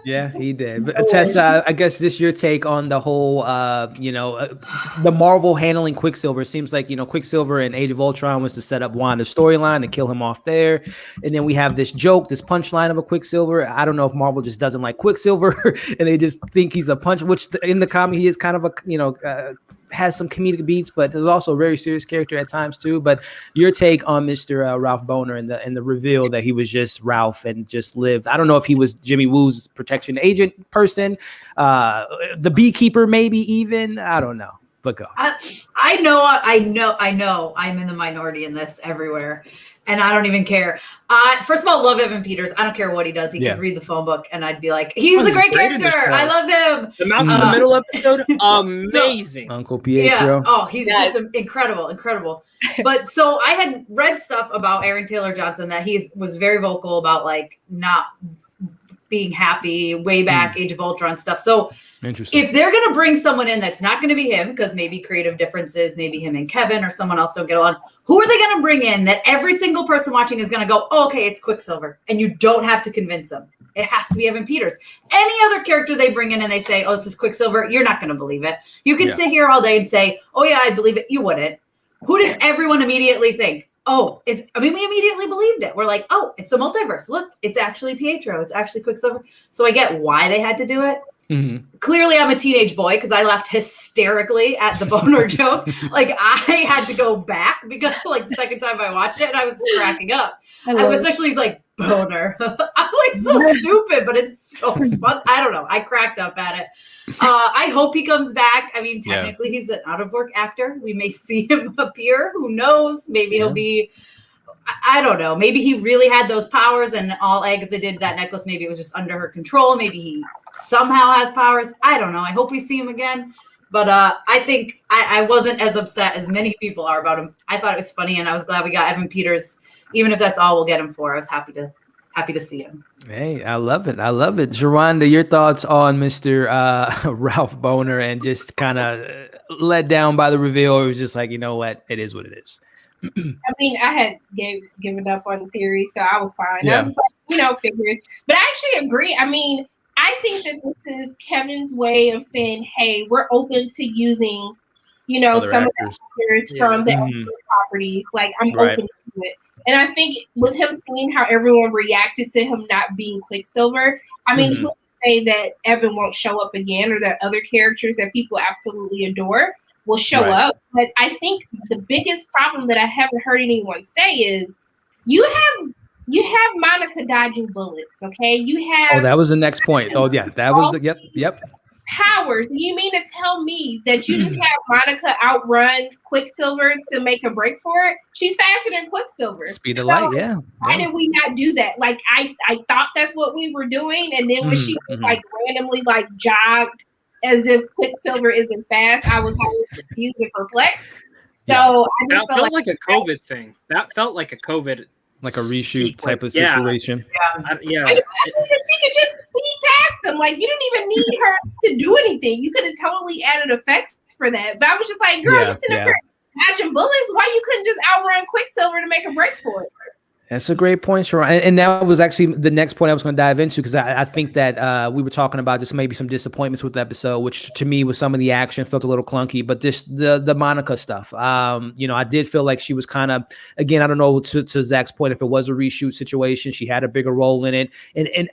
Yeah, he did. But Tessa, I guess this is your take on the whole, the Marvel handling Quicksilver. It seems like, Quicksilver in Age of Ultron was to set up Wanda's storyline and kill him off there. And then we have this punchline of a Quicksilver. I don't know if Marvel just doesn't like Quicksilver and they just think he's a punch, which in the comic he is kind of a, has some comedic beats, but there's also a very serious character at times too. But your take on Mr. Ralph Bohner and the reveal that he was just Ralph and just lived. I don't know if he was Jimmy Woo's protection agent person, the beekeeper, maybe even. I don't know. But go. I know. I'm in the minority in this everywhere. And I don't even care. First of all, love Evan Peters. I don't care what he does. He could read the phone book, and I'd be like, he's a great character. I love him. The Malcolm in the Middle episode, amazing. Uncle Pietro. Yeah. Oh, he's just incredible. But so I had read stuff about Aaron Taylor Johnson that he was very vocal about, like, not being happy way back, Age of Ultron stuff. So if they're going to bring someone in that's not going to be him, because maybe creative differences, maybe him and Kevin or someone else don't get along, who are they going to bring in that every single person watching is going to go, oh, okay, it's Quicksilver, and you don't have to convince them? It has to be Evan Peters. Any other character they bring in and they say, oh, this is Quicksilver, you're not going to believe it. You can sit here all day and say, oh yeah, I believe it. You wouldn't. Who did everyone immediately think? Oh, we immediately believed it. We're like, oh, it's the multiverse. Look, it's actually Pietro. It's actually Quicksilver. So I get why they had to do it. Clearly, I'm a teenage boy because I laughed hysterically at the Bohner joke. Like, I had to go back because, like, the second time I watched it, and I was cracking up. Especially, he's like, Bohner. I was like, so stupid, but it's so fun. I don't know. I cracked up at it. I hope he comes back. I mean, technically, he's an out-of-work actor. We may see him appear. Who knows? Maybe he'll be... I don't know. Maybe he really had those powers, and all Agatha did that necklace, maybe it was just under her control. Maybe he somehow has powers. I don't know. I hope we see him again. But I think I wasn't as upset as many people are about him. I thought it was funny, and I was glad we got Evan Peters. Even if that's all we'll get him for, I was happy to see him. Hey, I love it. Sharonda, your thoughts on Mr. Ralph Bohner and just kind of let down by the reveal? It was just like, you know what? It is what it is. I mean, I had given up on the theory, so I was fine. Yeah. I was like, figures. But I actually agree. I mean, I think that this is Kevin's way of saying, hey, we're open to using, some of the actors from the other properties. Like, I'm open to it. And I think with him seeing how everyone reacted to him not being Quicksilver, I mean, who would say that Evan won't show up again, or that other characters that people absolutely adore will show up. But I think the biggest problem that I haven't heard anyone say is you have Monica dodging bullets, okay? You have... Oh, that was the next point. Oh, yeah, that was... Yep. powers. Do you mean to tell me that you didn't have Monica outrun Quicksilver to make a break for it? She's faster than Quicksilver. Speed of light, yeah. Why did we not do that? Like I thought that's what we were doing, and then when she like randomly like jogged as if Quicksilver isn't fast, I was always confused and perplexed. So I just felt like a COVID thing. That felt like a COVID, like a reshoot type of situation. Yeah. She could just speed past them. Like you didn't even need her to do anything. You could have totally added effects for that. But I was just like, girl, you sitting up here dodging bullets. Why you couldn't just outrun Quicksilver to make a break for it? That's a great point, Sharon. And that was actually the next point I was going to dive into, because I think that we were talking about just maybe some disappointments with the episode, which to me was some of the action felt a little clunky, but this the Monica stuff. I did feel like she was kind of, again, I don't know, to Zach's point, if it was a reshoot situation, she had a bigger role in it. And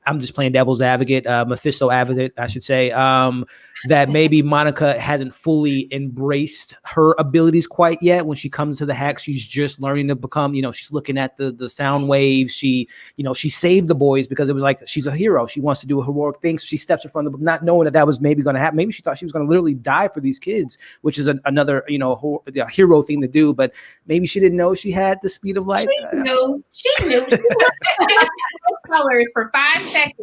I'm just playing devil's advocate, Mephisto advocate, I should say, that maybe Monica hasn't fully embraced her abilities quite yet. When she comes to the Hex, she's just learning to become, she's looking at the sound waves. She saved the boys because it was like, she's a hero. She wants to do a heroic thing. So she steps in front of them, not knowing that was maybe going to happen. Maybe she thought she was going to literally die for these kids, which is another, hero thing to do. But maybe she didn't know she had the speed of light. She knew. She colors for 5 seconds,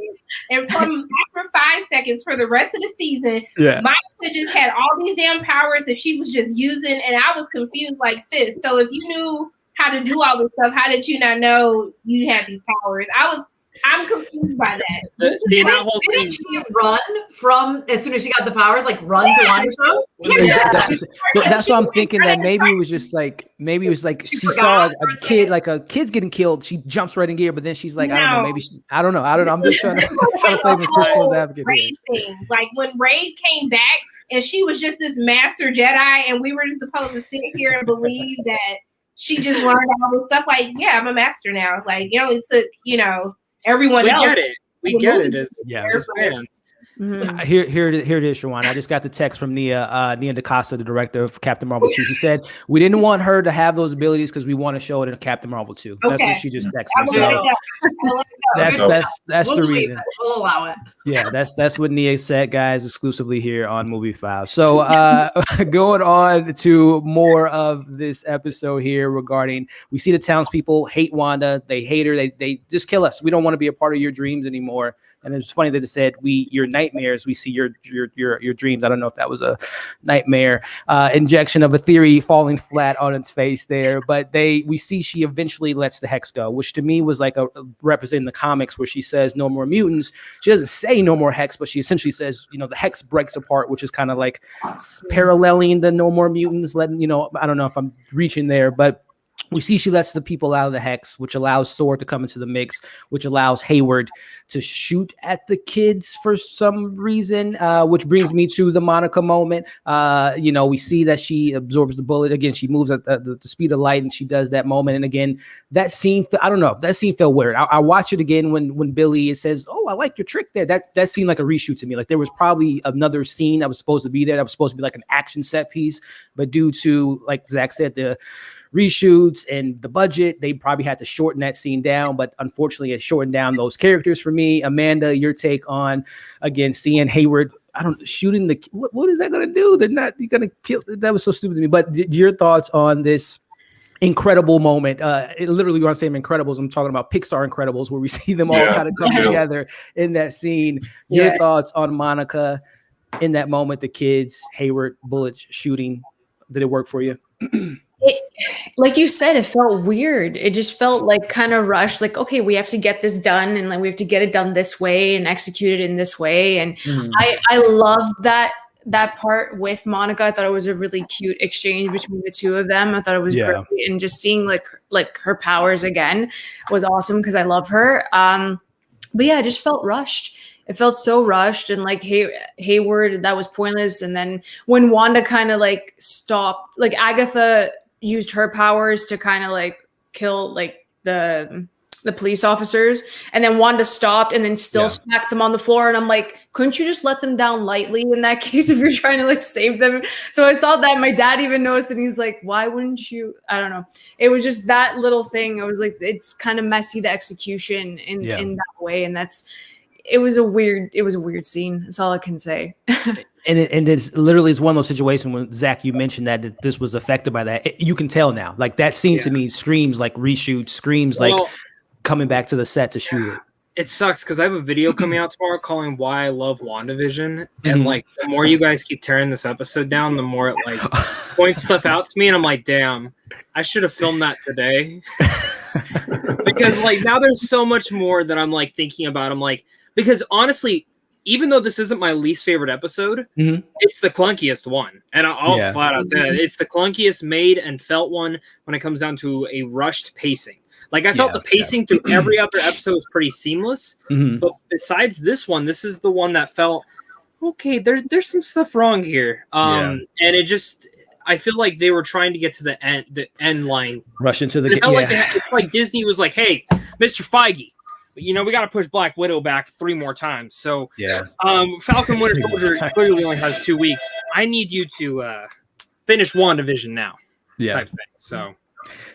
and from after 5 seconds for the rest of the season, Monica just had all these damn powers that she was just using, and I was confused. Like, sis, so if you knew how to do all this stuff, how did you not know you had these powers? I'm confused by that. Didn't she run from, as soon as she got the powers, like run to Wanda's house? That's what I'm thinking, that maybe it was she saw a kid's getting killed. She jumps right in gear, but then she's like, I don't know. I'm just trying to play the Crystal's advocate here. Like when Rey came back and she was just this master Jedi, and we were just supposed to sit here and believe that she just learned all this stuff. Like, yeah, I'm a master now. Like, it only took, everyone else. We get it as fans. Mm-hmm. Here it is, Shawan. I just got the text from Nia DaCosta, the director of Captain Marvel 2. She said, we didn't want her to have those abilities because we want to show it in Captain Marvel 2. That's what she just texted me. So that's the reason. We'll allow it. Yeah, that's what Nia said, guys, exclusively here on Movie Files. So going on to more of this episode here regarding, we see the townspeople hate Wanda. They hate her. They just kill us. We don't want to be a part of your dreams anymore. And it's funny that they said, your nightmares, we see your dreams. I don't know if that was a nightmare injection of a theory falling flat on its face there. But we see she eventually lets the Hex go, which to me was like a representing the comics where she says no more mutants. She doesn't say no more Hex, but she essentially says, the Hex breaks apart, which is kind of like paralleling the no more mutants. I don't know if I'm reaching there, but we see she lets the people out of the Hex, which allows Sword to come into the mix, which allows Hayward to shoot at the kids for some reason, which brings me to the Monica moment. We see that she absorbs the bullet. Again, she moves at the speed of light, and she does that moment. And again, that scene, I don't know, that scene felt weird. I watch it again when Billy says, "Oh, I like your trick there." That seemed like a reshoot to me. Like there was probably another scene that was supposed to be there. That was supposed to be like an action set piece, but due to, like Zach said, the reshoots and the budget, they probably had to shorten that scene down, but unfortunately it shortened down those characters for me. Amanda, your take on, again, seeing Hayward, shooting what is that going to do? They're not going to kill. That was so stupid to me. But your thoughts on this incredible moment? Literally, when I'm saying Incredibles, I'm talking about Pixar Incredibles, where we see them all kind of come together in that scene. Your thoughts on Monica in that moment, the kids, Hayward, bullets shooting. Did it work for you? Like you said, it felt weird. It just felt like kind of rushed. Like, okay, we have to get this done, and like we have to get it done this way and execute it in this way. And I loved that part with Monica. I thought it was a really cute exchange between the two of them. I thought it was great, and just seeing like her powers again was awesome because I love her. But yeah, it just felt rushed. It felt so rushed, and like Hayward, that was pointless. And then when Wanda kind of like stopped, like Agatha used her powers to kind of like kill like the police officers, and then Wanda stopped and then still smacked them on the floor. And I'm like, couldn't you just let them down lightly in that case if you're trying to like save them? So I saw that. My dad even noticed, and he's like, why wouldn't you? I don't know. It was just that little thing. I was like, it's kind of messy, the execution in that way. And it was a weird scene. That's all I can say. And it's literally one of those situations when Zach, you mentioned that this was affected by that. You can tell now, like that scene to me screams like reshoot, screams like coming back to the set to shoot it. It sucks because I have a video coming out tomorrow calling why I love WandaVision. And like the more you guys keep tearing this episode down, the more it like points stuff out to me. And I'm like, damn, I should have filmed that today. Because like now there's so much more that I'm like thinking about. I'm like, because honestly, even though this isn't my least favorite episode, it's the clunkiest one. And I'll flat out say that. It's the clunkiest made and felt one when it comes down to a rushed pacing. Like I felt the pacing through every other episode was pretty seamless. But besides this one, this is the one that felt, okay, there's some stuff wrong here. And it just, I feel like they were trying to get to the end line. Rush into the it's like Disney was like, hey, Mr. Feige, we got to push Black Widow back 3 more times. So Falcon Winter Soldier clearly only has 2 weeks. I need you to finish WandaVision now. Type thing. So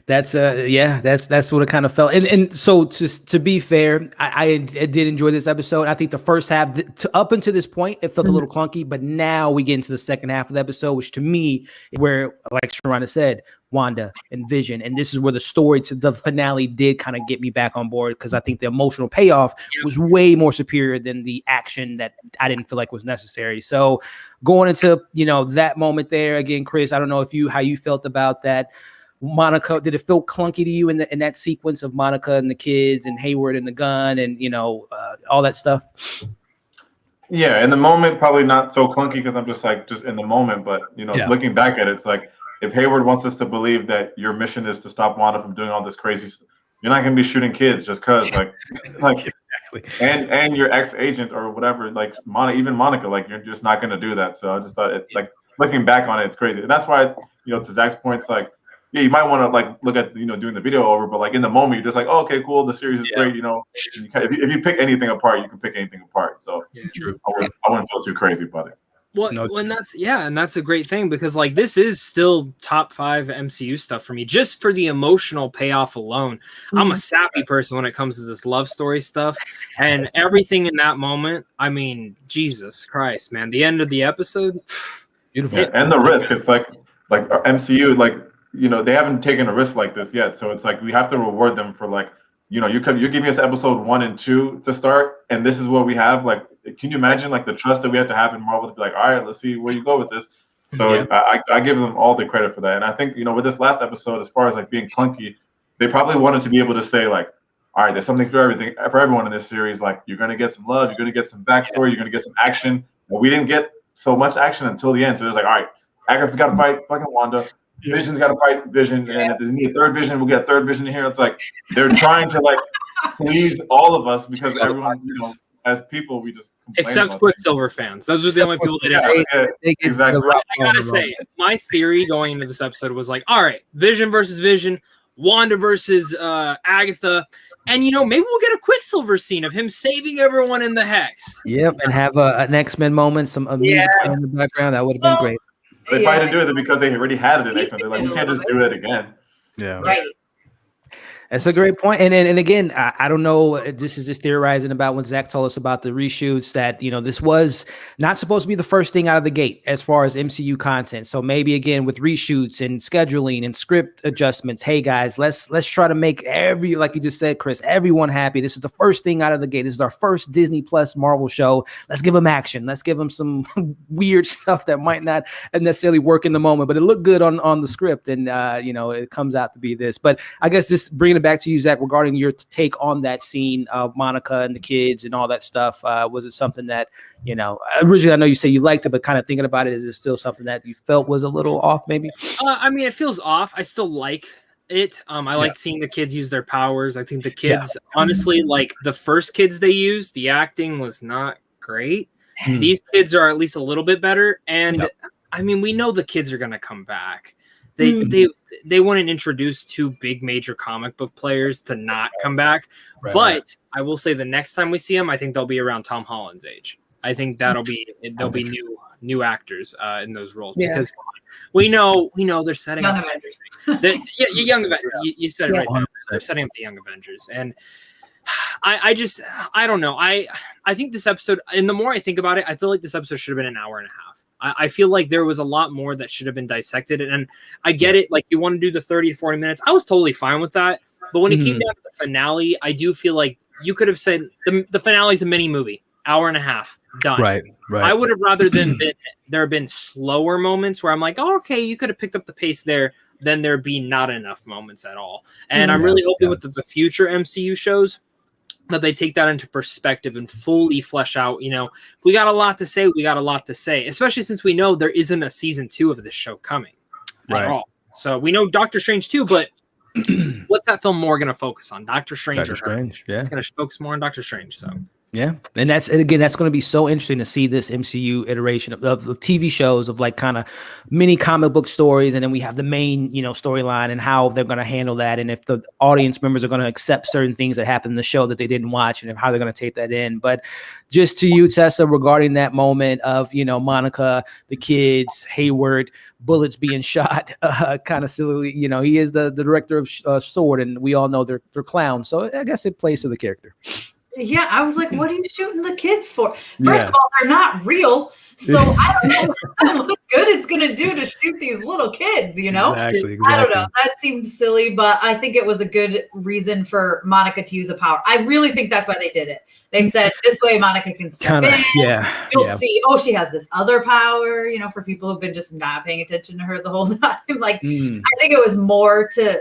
that's that's what it kind of felt. And so to be fair, I did enjoy this episode. I think the first half up until this point, it felt a little clunky, but now we get into the second half of the episode, which to me, where like Sharana said, Wanda and Vision, and this is where the story to the finale did kind of get me back on board, because I think the emotional payoff was way more superior than the action that I didn't feel like was necessary. So going into that moment there again, Chris, I don't know how you felt about that. Monica, did it feel clunky to you in that sequence of Monica and the kids and Hayward and the gun and all that stuff? Yeah, in the moment, probably not so clunky because I'm just in the moment. But looking back at it, it's like if Hayward wants us to believe that your mission is to stop Wanda from doing all this crazy stuff, you're not gonna be shooting kids just cause exactly. And your ex-agent or whatever, like Monica, like you're just not gonna do that. So I just thought it's like looking back on it, it's crazy. And that's why to Zach's point, it's like, yeah, you might want to like look at doing the video over, but like in the moment you're just like, oh, okay, cool, the series is great. If you pick anything apart, you can pick anything apart. So true. I wouldn't feel too crazy about it. Well, and that's a great thing, because like this is still top 5 MCU stuff for me, just for the emotional payoff alone. I'm a sappy person when it comes to this love story stuff, and everything in that moment. I mean, Jesus Christ, man! The end of the episode, beautiful, and the risk. It's like MCU, like. They haven't taken a risk like this yet, so it's like we have to reward them for like, you're giving us episode 1 and 2 to start, and this is what we have. Like, can you imagine like the trust that we have to have in Marvel to be like, all right, let's see where you go with this. So I give them all the credit for that, and I think with this last episode, as far as like being clunky, they probably wanted to be able to say like, all right, there's something for everyone in this series. Like, you're gonna get some love, you're gonna get some backstory, you're gonna get some action. But we didn't get so much action until the end. So it's like, all right, Agatha's got to fight fucking Wanda. Vision's got to fight Vision, and if there's need a third Vision, we'll get a third Vision in here. It's like they're trying to like please all of us, because everyone, as people, we just except Quicksilver fans. Those are the only people that exactly. I gotta say, my theory going into this episode was like, all right, Vision versus Vision, Wanda versus Agatha. And maybe we'll get a Quicksilver scene of him saving everyone in the Hex. Yep, and have an X-Men moment, some music in the background. That would have been great. They tried to do it because they already had it in X-Men. They're like, we can't just do it again. Yeah. Right. That's a great point. And again, I don't know, this is just theorizing about when Zach told us about the reshoots that, this was not supposed to be the first thing out of the gate as far as MCU content. So maybe again with reshoots and scheduling and script adjustments, hey guys, let's try to make like you just said, Chris, everyone happy. This is the first thing out of the gate. This is our first Disney Plus Marvel show. Let's give them action. Let's give them some weird stuff that might not necessarily work in the moment, but it looked good on the script. And, it comes out to be this. But I guess this bringing back to you, Zach, regarding your take on that scene of Monica and the kids and all that stuff. Was it something that, originally I know you say you liked it, but kind of thinking about it, is it still something that you felt was a little off maybe? I mean, it feels off. I still like it. I like seeing the kids use their powers. I think the kids, honestly, like the first kids they used, the acting was not great. These kids are at least a little bit better. And I mean, we know the kids are going to come back. They wouldn't introduce 2 big major comic book players to not come back. But I will say the next time we see them, I think they'll be around Tom Holland's age. I think they'll be new actors in those roles, because we know they're setting Young up Avengers. Young Avengers. You said it right there. They're setting up the Young Avengers, and I don't know. I think this episode, and the more I think about it, I feel like this episode should have been an hour and a half. I feel like there was a lot more that should have been dissected. And I get it. Like, you want to do the 30 to 40 minutes. I was totally fine with that. But when it came down to the finale, I do feel like you could have said the finale is a mini movie, hour and a half, done. Right. I would have rather than there have been slower moments where I'm like, oh, okay, you could have picked up the pace there. Then there'd be not enough moments at all. And I'm really hoping with the future MCU shows that they take that into perspective and fully flesh out. You know, if we got a lot to say, we got a lot to say, especially since we know there isn't a season 2 of this show coming at all. So we know Doctor Strange 2, but what's that film more going to focus on? Doctor Strange. Doctor Strange, yeah. It's going to focus more on Doctor Strange. So yeah, and that's going to be so interesting to see this MCU iteration of TV shows of like kind of mini comic book stories, and then we have the main storyline and how they're going to handle that, and if the audience members are going to accept certain things that happen in the show that they didn't watch, and how they're going to take that in. But just to you, Tessa, regarding that moment of Monica, the kids, Hayward, bullets being shot, kind of silly. He is the director of Sword, and we all know they're clowns, so I guess it plays to the character. Yeah, I was like, what are you shooting the kids for? First of all, they're not real. So I don't know what good it's going to do to shoot these little kids, Exactly. I don't know. That seemed silly, but I think it was a good reason for Monica to use a power. I really think that's why they did it. They said this way Monica can step in. Yeah. You'll see, she has this other power, for people who've been just not paying attention to her the whole time. Like, I think it was more to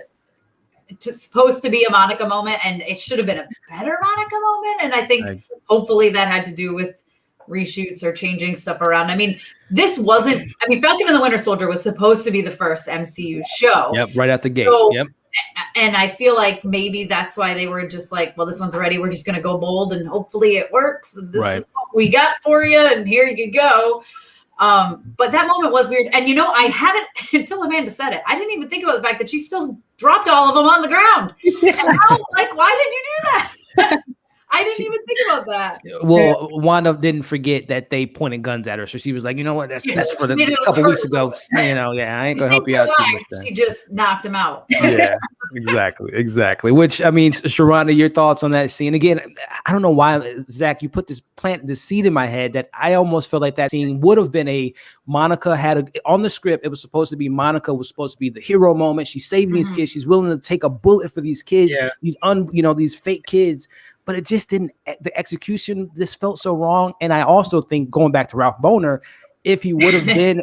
supposed to be a Monica moment, and it should have been a better Monica moment. And I think hopefully that had to do with reshoots or changing stuff around. I mean, Falcon and the Winter Soldier was supposed to be the first MCU show. Yep, right out the gate. Yep. And I feel like maybe that's why they were just like, well, this one's ready. We're just going to go bold and hopefully it works. This is what we got for you, and here you go. But that moment was weird. And I hadn't, until Amanda said it, I didn't even think about the fact that she still dropped all of them on the ground. And why did you do that? I didn't even think about that. Well, Wanda didn't forget that they pointed guns at her, so she was like, "You know what? That's for a couple weeks ago. I ain't gonna help you out too much." Then. She just knocked him out. Yeah, exactly. Which I mean, Sharonda, your thoughts on that scene? Again, I don't know why, Zach, you put this seed in my head that I almost feel like that scene would have been a Monica on the script. It was supposed to be Monica was supposed to be the hero moment. She's saving these kids. She's willing to take a bullet for these kids. Yeah. These fake kids. But it just didn't. The execution just felt so wrong. And I also think, going back to Ralph Bohner, if he would have been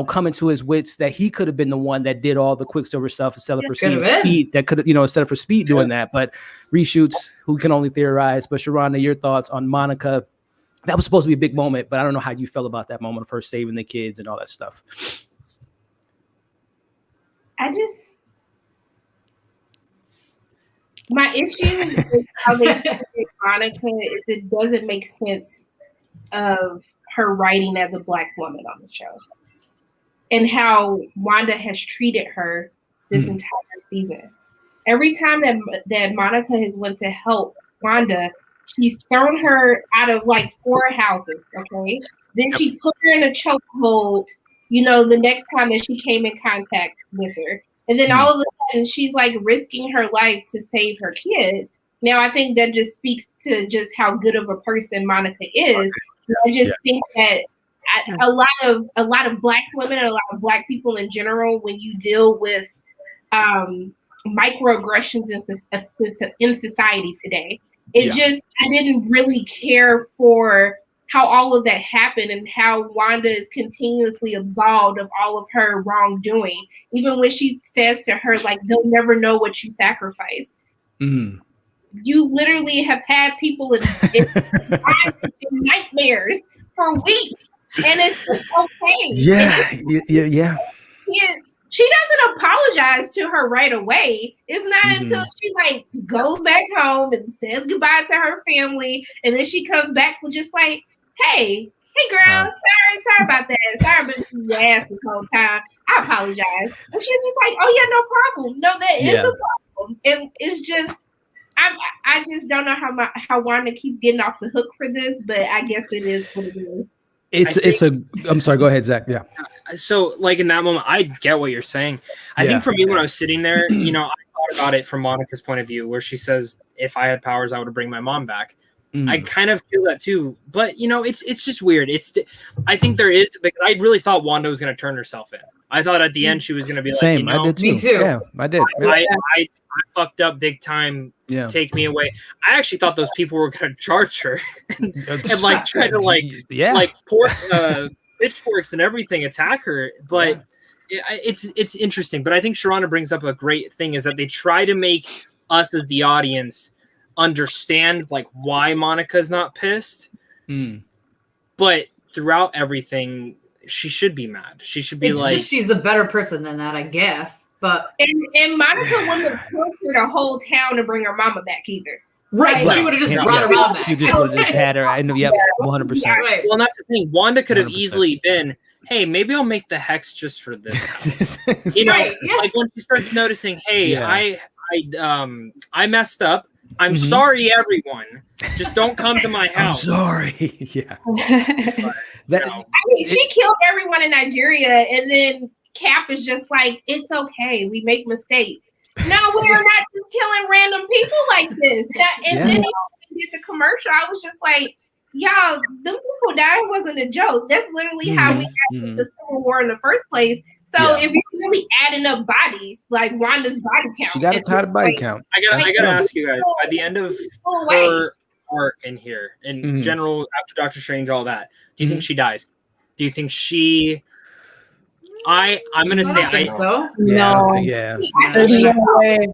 coming to his wits, that he could have been the one that did all the Quicksilver stuff instead of for seeing Speed. That could have, instead of for Speed doing that. But reshoots, who can only theorize. But Sharonda, your thoughts on Monica? That was supposed to be a big moment, but I don't know how you felt about that moment of her saving the kids and all that stuff. My issue with how they treat Monica is it doesn't make sense of her writing as a Black woman on the show, and how Wanda has treated her this entire season. Every time that Monica has went to help Wanda, she's thrown her out of like 4 houses. Okay, then she put her in a chokehold. The next time that she came in contact with her. And then all of a sudden, she's like risking her life to save her kids. Now, I think that just speaks to just how good of a person Monica is. I just think that a lot of Black women and a lot of Black people in general, when you deal with microaggressions in society today, I didn't really care for how all of that happened and how Wanda is continuously absolved of all of her wrongdoing. Even when she says to her, like, they'll never know what you sacrificed. You literally have had people in nightmares for weeks, and it's just okay. Yeah. She doesn't apologize to her right away. It's not until she goes back home and says goodbye to her family, and then she comes back with just like, hey girl, sorry about that. Sorry about your ass this whole time. I apologize. And she's just like, oh yeah, no problem. No, that is a problem. And it's just, I just don't know how Wanda keeps getting off the hook for this, but I guess it is what it is. I'm sorry, go ahead, Zach. Yeah. So in that moment, I get what you're saying. I think for me, when I was sitting there, I thought about it from Monica's point of view, where she says, if I had powers, I would bring my mom back. Mm. I kind of feel that too, but it's just weird. I think there is, because I really thought Wanda was going to turn herself in. I thought at the end she was going to be Same. like, I did too. Me too. Yeah, I did. I fucked up big time. Yeah. Take me away. I actually thought those people were going to charge her and like try to like pour pitchforks and everything attack her. But it's interesting. But I think Sharana brings up a great thing, is that they try to make us as the audience understand like why Monica's not pissed. But throughout everything, she should be mad. She should be just she's a better person than that, I guess. But and Monica wouldn't have tortured a whole town to bring her mama back either. Right. She would have just brought her mom back. She just would have just had her. I know. Yep. 100%. Right. Well, that's the thing. Wanda could have 100%. easily been, hey, maybe I'll make the hex just for this. Right, yeah. Like when she starts noticing, hey, I messed up. I'm sorry, everyone. Just don't come to my house. I'm sorry. Yeah. But, I mean, she killed everyone in Nigeria, and then Cap is just like, it's okay, we make mistakes. No, we're not just killing random people like this. And then he did the commercial. I was just like, y'all, them people dying wasn't a joke. That's literally how we got the Civil War in the first place. So if you're really adding up bodies, like Wanda's body count, she got a tight body count. I gotta ask you guys, by the end of her arc in here, in general, after Doctor Strange, all that, do you think she dies? Do you think she? I'm gonna say I think so. No. Yeah. There's no way.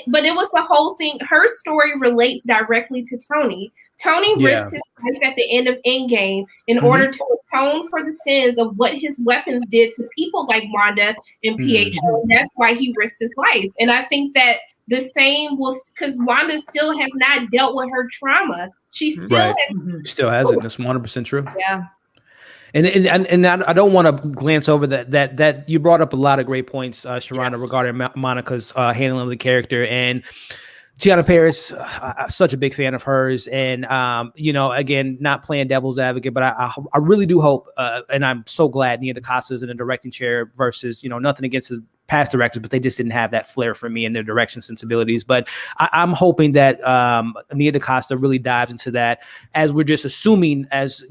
But it was the whole thing. Her story relates directly to Tony. Tony risked his life at the end of Endgame in order to atone for the sins of what his weapons did to people like Wanda and PHO. And that's why he risked his life. And I think that the same was because Wanda still has not dealt with her trauma. She still still hasn't. That's 100% true. Yeah. And I don't want to glance over that you brought up a lot of great points, Sharana, regarding Monica's handling of the character. And Tiana Paris, such a big fan of hers. And, again, not playing devil's advocate, but I really do hope, and I'm so glad Nia DaCosta is in a directing chair versus, nothing against the past directors, but they just didn't have that flair for me and their direction sensibilities. But I'm hoping that Nia DaCosta really dives into that, as we're just assuming, as,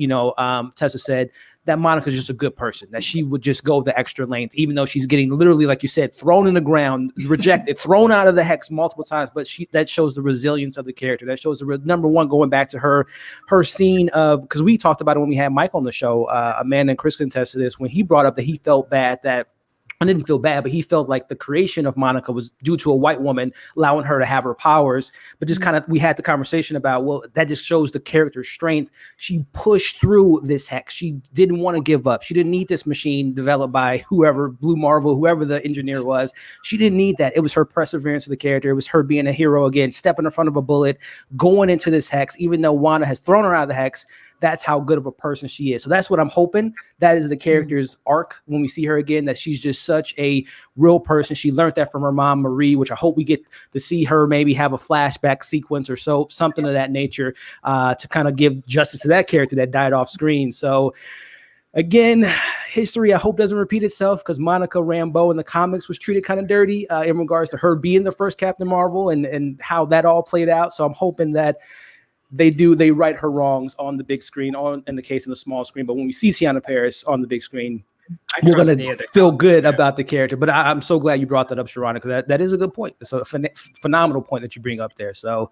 Tessa said, that Monica's just a good person, that she would just go the extra length, even though she's getting literally, like you said, thrown in the ground, rejected, thrown out of the hex multiple times. But that shows the resilience of the character. That shows number one, going back to her scene of, because we talked about it when we had Mike on the show, Amanda and Chris can attest to this, when he brought up that he felt bad that, I didn't feel bad, but he felt like the creation of Monica was due to a white woman allowing her to have her powers. But just kind of, we had the conversation about, well, that just shows the character's strength. She pushed through this hex. She didn't want to give up. She didn't need this machine developed by whoever, Blue Marvel, whoever the engineer was. She didn't need that. It was her perseverance of the character. It was her being a hero again, stepping in front of a bullet, going into this hex, even though Wanda has thrown her out of the hex. That's how good of a person she is. So that's what I'm hoping. That is the character's arc when we see her again, that she's just such a real person. She learned that from her mom, Marie, which I hope we get to see her maybe have a flashback sequence or so, something of that nature, to kind of give justice to that character that died off screen. So again, history, I hope, doesn't repeat itself, because Monica Rambeau in the comics was treated kind of dirty in regards to her being the first Captain Marvel and how that all played out. So I'm hoping that they right her wrongs on the big screen, in the case of the small screen. But when we see Tiana Paris on the big screen, we're going to feel good about the character. But I'm so glad you brought that up, Sharana, because that is a good point. It's a phenomenal point that you bring up there. So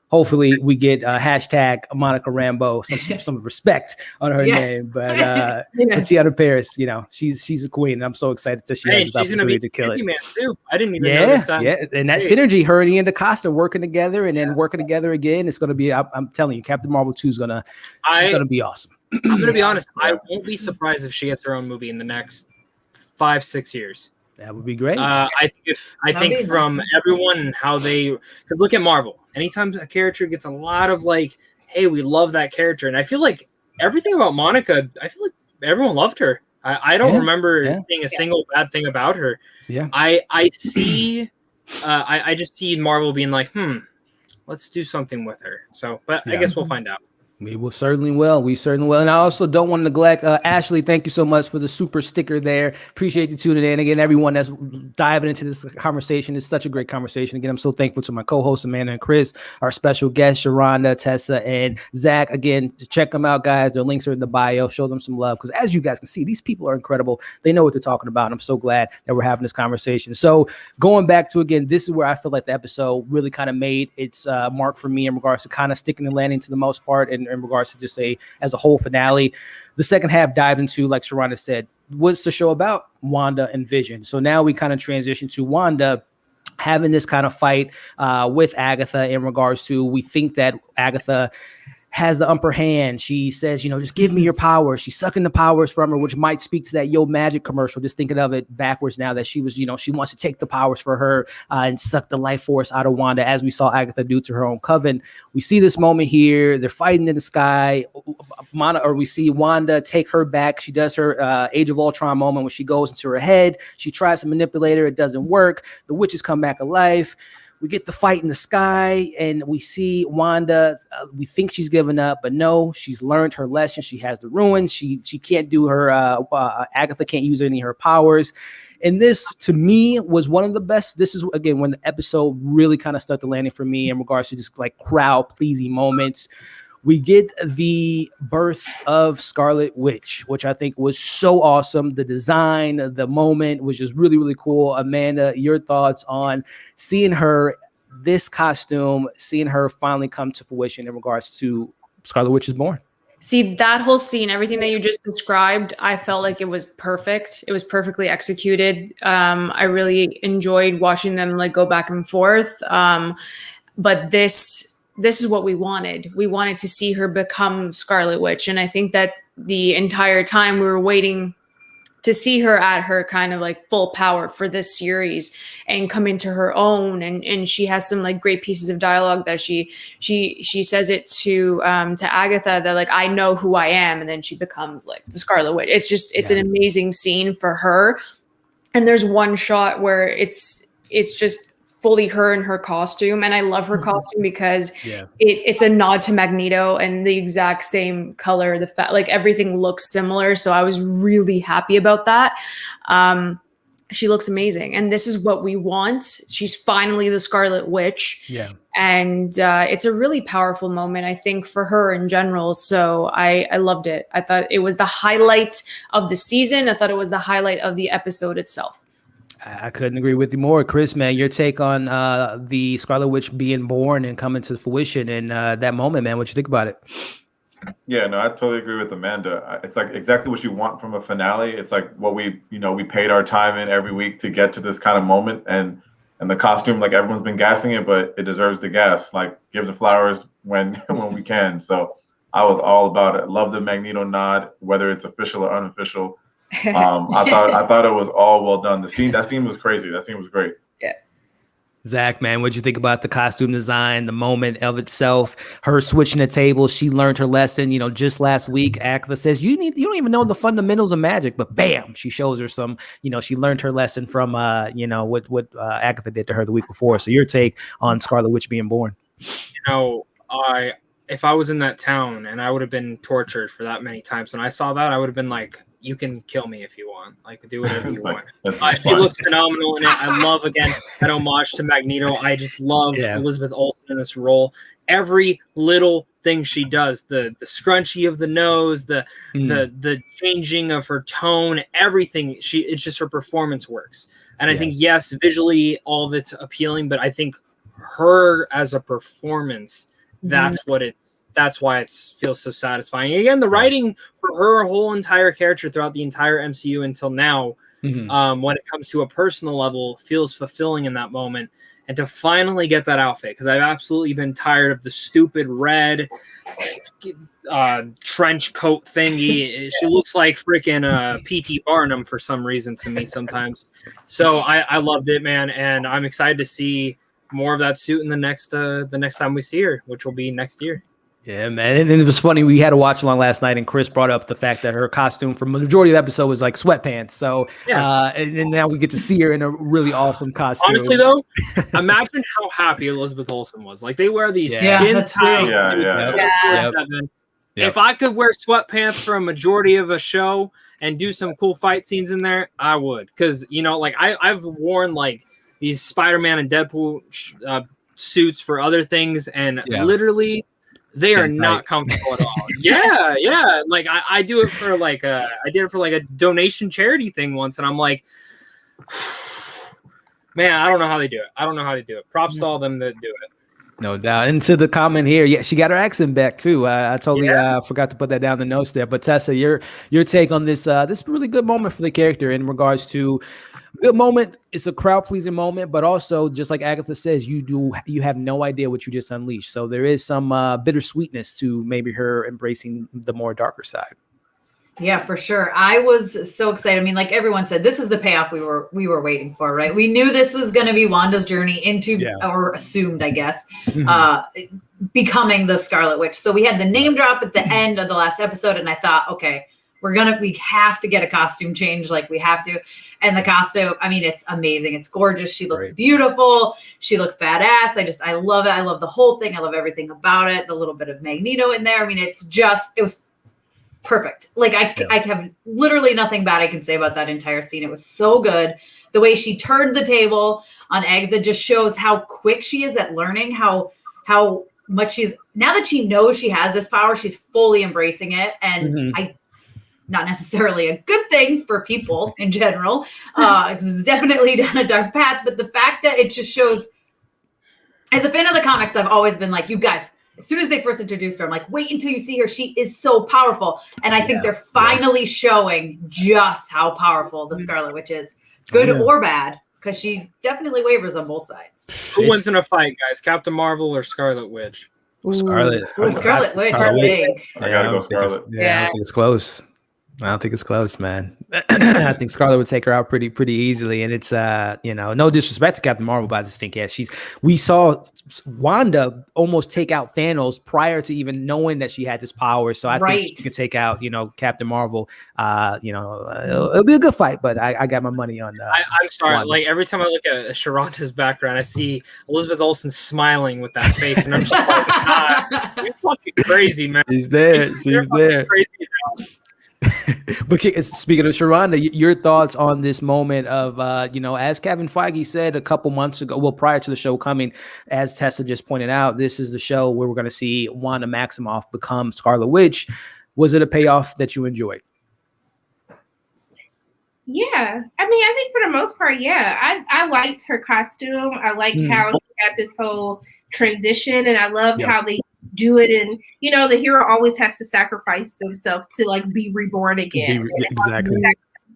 hopefully we get hashtag Monica Rambeau, some respect on her name. But Tiana Paris, she's a queen. And I'm so excited that she has this opportunity to kill it. Man too. I didn't even notice that. Yeah, and that synergy, her and Nia DaCosta working together and then working together again, it's going to be, I'm telling you, Captain Marvel 2 is going to be awesome. I'm going to be honest. I won't be surprised if she gets her own movie in the next 5-6 years. That would be great. I think from everyone and how they could look at Marvel. Anytime a character gets a lot of like, hey, we love that character. And I feel like everything about Monica, I feel like everyone loved her. I don't remember seeing a single bad thing about her. Yeah. I see, I just see Marvel being like, let's do something with her. So, but I guess we'll find out. We will certainly will. We certainly will. And I also don't want to neglect Ashley. Thank you so much for the super sticker there. Appreciate you tuning in. Again, everyone that's diving into this conversation. It's such a great conversation. Again, I'm so thankful to my co-hosts, Amanda and Chris, our special guests, Sharonda, Tessa, and Zach. Again, check them out, guys. Their links are in the bio. Show them some love because as you guys can see, these people are incredible. They know what they're talking about. And I'm so glad that we're having this conversation. So going back to, again, this is where I feel like the episode really kind of made its mark for me in regards to kind of sticking and landing to the most part and in regards to just as a whole finale. The second half dived into, like Sharonda said, what's the show about? Wanda and Vision. So now we kind of transition to Wanda having this kind of fight with Agatha in regards to, we think that Agatha has the upper hand. She says, just give me your powers. She's sucking the powers from her, which might speak to that Yo Magic commercial. Just thinking of it backwards now that she was, she wants to take the powers for her and suck the life force out of Wanda, as we saw Agatha do to her own coven. We see this moment here. They're fighting in the sky. We see Wanda take her back. She does her Age of Ultron moment when she goes into her head. She tries to manipulate her. It doesn't work. The witches come back alive. We get the fight in the sky, and we see Wanda. We think she's given up, but no, she's learned her lesson. She has the ruins. She can't do her. Agatha can't use any of her powers. And this, to me, was one of the best. This is, again, when the episode really kind of started landing for me in regards to just like crowd pleasing moments. We get the birth of Scarlet Witch, which I think was so awesome. The design, the moment was just really, really cool. Amanda, your thoughts on seeing her, this costume, seeing her finally come to fruition in regards to Scarlet Witch is Born? See, that whole scene, everything that you just described, I felt like it was perfect. It was perfectly executed. I really enjoyed watching them like go back and forth. But this is what we wanted. We wanted to see her become Scarlet Witch. And I think that the entire time we were waiting to see her at her kind of like full power for this series and come into her own. And she has some like great pieces of dialogue that she says it to Agatha that like, I know who I am. And then she becomes like the Scarlet Witch. It's an amazing scene for her. And there's one shot where it's just fully her in her costume, and I love her costume because it's a nod to Magneto and the exact same color. Like everything looks similar, so I was really happy about that. She looks amazing, and this is what we want. She's finally the Scarlet Witch, and it's a really powerful moment, I think, for her in general. So I loved it. I thought it was the highlight of the season. I thought it was the highlight of the episode itself. I couldn't agree with you more. Chris, man, your take on the Scarlet Witch being born and coming to fruition and that moment, man, what you think about it? Yeah, no, I totally agree with Amanda. It's like exactly what you want from a finale. It's like what we paid our time in every week to get to this kind of moment, and the costume, like everyone's been gassing it, but it deserves the gas. Like give the flowers when we can. So I was all about it. Love the Magneto nod, whether it's official or unofficial. I thought it was all well done. That scene was crazy. That scene was great. Yeah. Zach, man, what'd you think about the costume design, the moment of itself, her switching the table? She learned her lesson, just last week. Agatha says, you don't even know the fundamentals of magic, but bam, she shows her some, she learned her lesson from, what Agatha did to her the week before. So your take on Scarlet Witch being born? If I was in that town and I would have been tortured for that many times, and I saw that, I would have been like, you can kill me if you want. Like, do whatever you want. She looks phenomenal in it. I love, again, that homage to Magneto. I just love Elizabeth Olsen in this role. Every little thing she does, the scrunchie of the nose, the changing of her tone, everything. It's just her performance works. And I think, yes, visually, all of it's appealing, but I think her as a performance, that's why it feels so satisfying. Again, the writing for her whole entire character throughout the entire MCU until now, when it comes to a personal level, feels fulfilling in that moment. And to finally get that outfit, because I've absolutely been tired of the stupid red trench coat thingy. She looks like freaking P.T. Barnum for some reason to me sometimes. So I loved it, man, and I'm excited to see more of that suit in the next time we see her, which will be next year. Yeah, man. And it was funny. We had a watch along last night, and Chris brought up the fact that her costume for the majority of the episode was like sweatpants. So, and now we get to see her in a really awesome costume. Honestly, though, imagine how happy Elizabeth Olsen was. Like, they wear these skin tight. If I could wear sweatpants for a majority of a show and do some cool fight scenes in there, I would. Because, you know, like I've worn like these Spider-Man and Deadpool suits for other things, and literally they are not comfortable at all. Yeah. Like I do it for like I did it for like a donation charity thing once, and I'm like, man, I don't know how they do it. Props to all them that do it. No doubt. And to the comment here, yeah, she got her accent back too. I totally forgot to put that down in the notes there. But Tessa, your take on this this really good moment for the character in regards to good moment. It's a crowd pleasing moment, but also just like Agatha says, you have no idea what you just unleashed. So there is some bittersweetness to maybe her embracing the more darker side. Yeah, for sure. I was so excited. I mean, like everyone said, this is the payoff we were waiting for, right? We knew this was going to be Wanda's journey into, or assumed, I guess, becoming the Scarlet Witch. So we had the name drop at the end of the last episode, and I thought, okay, we have to get a costume change, like we have to. And the costume, I mean, it's amazing. It's gorgeous. She looks beautiful. She looks badass. I love it. I love the whole thing. I love everything about it. The little bit of Magneto in there. I mean, it was perfect. Like I have literally nothing bad I can say about that entire scene. It was so good. The way she turned the table on Agatha just shows how quick she is at learning, how much now that she knows she has this power, she's fully embracing it. And not necessarily a good thing for people in general, because it's definitely down a dark path. But the fact that it just shows, as a fan of the comics, I've always been like, you guys, as soon as they first introduced her, I'm like, wait until you see her. She is so powerful. And I think they're finally showing just how powerful the Scarlet Witch is, good or bad, because she definitely wavers on both sides. Who wins in a fight, guys? Captain Marvel or Scarlet Witch? Scarlet. Scarlet Witch, I think. I gotta go Scarlet. I don't think it's close. I don't think it's close, man. I think Scarlet would take her out pretty easily. And it's no disrespect to Captain Marvel, but I just think we saw Wanda almost take out Thanos prior to even knowing that she had this power. So I think she could take out, Captain Marvel. It'll be a good fight, but I got my money on I'm sorry, Wanda. Like every time I look at Sharonda's background, I see Elizabeth Olsen smiling with that face, and I'm just like, you're fucking crazy, man. She's there. She's there. Crazy now. But speaking of Sharonda, your thoughts on this moment of, as Kevin Feige said a couple months ago, well, prior to the show coming, as Tessa just pointed out, this is the show where we're going to see Wanda Maximoff become Scarlet Witch. Was it a payoff that you enjoyed? Yeah. I mean, I think for the most part, yeah. I liked her costume. I liked how she had this whole transition, and I loved how they do it. And the hero always has to sacrifice themselves to like be reborn again. Exactly.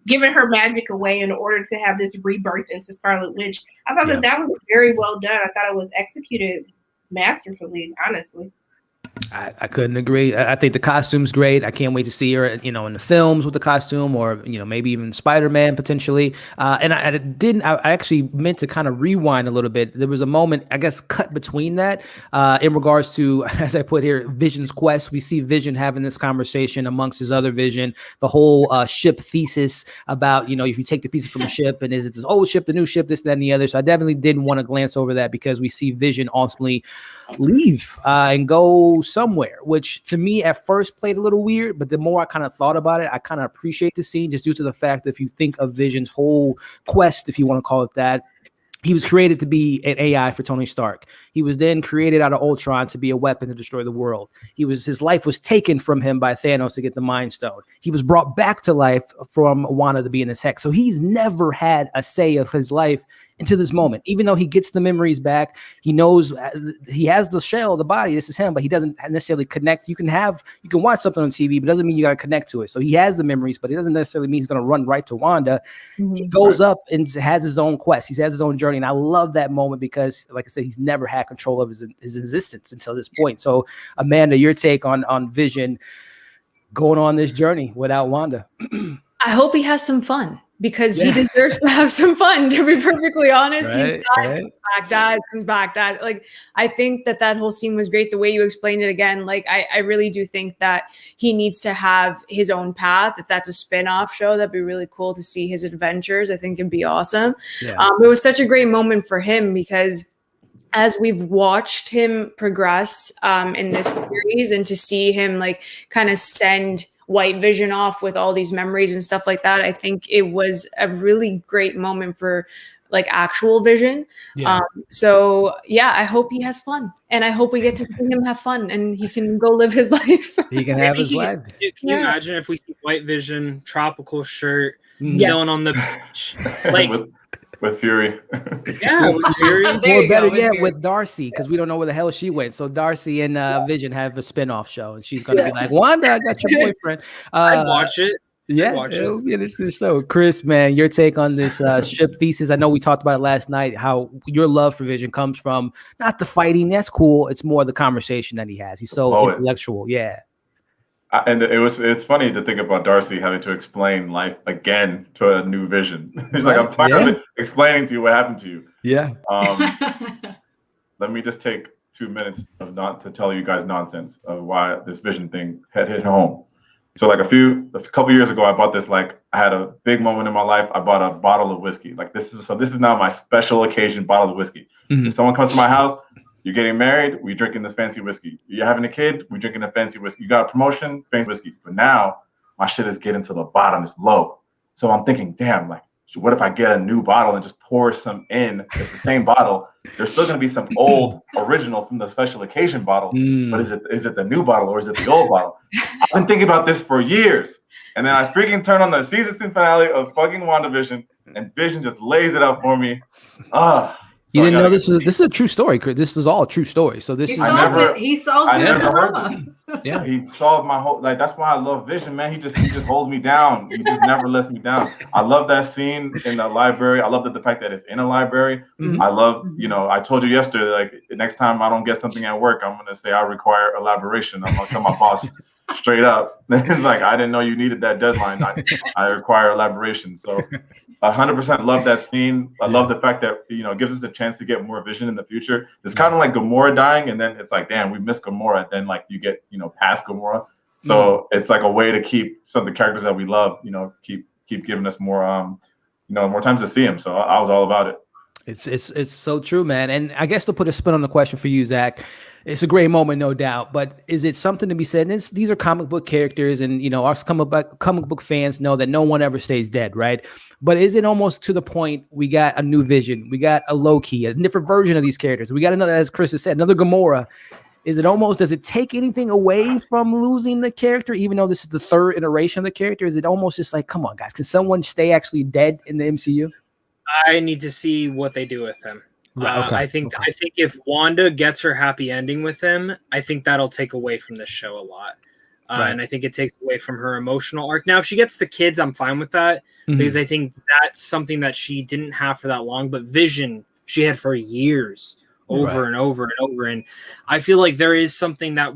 Giving her magic away in order to have this rebirth into Scarlet Witch. I thought that was very well done. I thought it was executed masterfully, honestly. I couldn't agree. I think the costume's great. I can't wait to see her, in the films with the costume, or maybe even Spider-Man potentially. And I actually meant to kind of rewind a little bit. There was a moment, I guess, cut between that in regards to, as I put here, Vision's quest. We see Vision having this conversation amongst his other Vision, the whole ship thesis about if you take the pieces from a ship, and is it this old ship, the new ship, this, that, and the other. So I definitely didn't want to glance over that, because we see Vision ultimately leave and go somewhere, which to me at first played a little weird, but the more I kind of thought about it, I kind of appreciate the scene, just due to the fact that if you think of Vision's whole quest, if you want to call it that, he was created to be an AI for Tony Stark. He was then created out of Ultron to be a weapon to destroy the world. His life was taken from him by Thanos to get the Mind Stone. He was brought back to life from Wanda to be in this hex. So he's never had a say of his life into this moment. Even though he gets the memories back, he knows he has the shell, the body, this is him, but he doesn't necessarily connect. You can watch something on TV, but it doesn't mean you got to connect to it. So he has the memories, but it doesn't necessarily mean he's going to run right to Wanda. He goes up and has his own quest. He has his own journey. And I love that moment, because like I said, he's never had control of his existence until this point. So Amanda, your take on Vision going on this journey without Wanda? I hope he has some fun, because he deserves to have some fun, to be perfectly honest. He comes back, dies. Like, I think that whole scene was great. The way you explained it again, like, I really do think that he needs to have his own path. If that's a spin-off show, that'd be really cool to see his adventures. I think it'd be awesome. It was such a great moment for him, because as we've watched him progress in this series, and to see him like kind of send White Vision off with all these memories and stuff like that, I think it was a really great moment for like actual Vision. So yeah, I hope he has fun, and I hope we get to see him have fun and he can go live his life. He can have his life. Can you imagine if we see White Vision, tropical shirt, chilling on the beach, like with Fury? Yeah, with Fury. Or better yet, with Darcy, because we don't know where the hell she went. So Darcy and Vision have a spinoff show, and she's gonna be like, "Wanda, I got your boyfriend." I'd watch it. Yeah, it'll be interesting. So, Chris, man, your take on this ship thesis? I know we talked about it last night. How your love for Vision comes from not the fighting. That's cool. It's more the conversation that he has. He's so intellectual. Yeah. And it's funny to think about Darcy having to explain life again to a new Vision. He's like, I'm tired of explaining to you what happened to you. Yeah. Let me just take 2 minutes of not to tell you guys nonsense of why this Vision thing had hit home. So like a couple years ago, I bought this, like I had a big moment in my life. I bought a bottle of whiskey. Like this is now my special occasion bottle of whiskey. Mm-hmm. If someone comes to my house, you're getting married, we drinking this fancy whiskey. You're having a kid, we drinking a fancy whiskey. You got a promotion, fancy whiskey. But now my shit is getting to the bottom, it's low. So I'm thinking, damn, like, what if I get a new bottle and just pour some in? It's the same bottle. There's still gonna be some old original from the special occasion bottle, but is it the new bottle or is it the old bottle? I've been thinking about this for years. And then I freaking turn on the season finale of fucking WandaVision, and Vision just lays it out for me. You didn't know this is a true story, Chris. This is all a true story. So this He solved your dilemma. Yeah, he solved my whole, like, that's why I love Vision, man. He just holds me down. He just never lets me down. I love that scene in the library. I love the fact that it's in a library. I love, I told you yesterday, like, next time I don't get something at work, I'm gonna say I require elaboration. I'm gonna tell my boss straight up. It's like, I didn't know you needed that deadline. I require elaboration. So 100% love that scene. I love the fact that, it gives us a chance to get more Vision in the future. It's kind of like Gamora dying, and then it's like, damn, we missed Gamora. Then like you get, past Gamora. So it's like a way to keep some of the characters that we love, keep giving us more, more times to see him. So I was all about it. It's so true, man. And I guess to put a spin on the question for you, Zach, it's a great moment, no doubt. But is it something to be said? And these are comic book characters, and us comic book fans know that no one ever stays dead, right? But is it almost to the point we got a new Vision, we got a Loki, a different version of these characters, we got another, as Chris has said, another Gamora? Is it almost, does it take anything away from losing the character, even though this is the third iteration of the character? Is it almost just like, come on, guys, can someone stay actually dead in the MCU? I need to see what they do with him. I think if Wanda gets her happy ending with him, I think that'll take away from this show a lot. And I think it takes away from her emotional arc. Now, if she gets the kids, I'm fine with that, because I think that's something that she didn't have for that long. But Vision, she had for years, over and over and over. And I feel like there is something that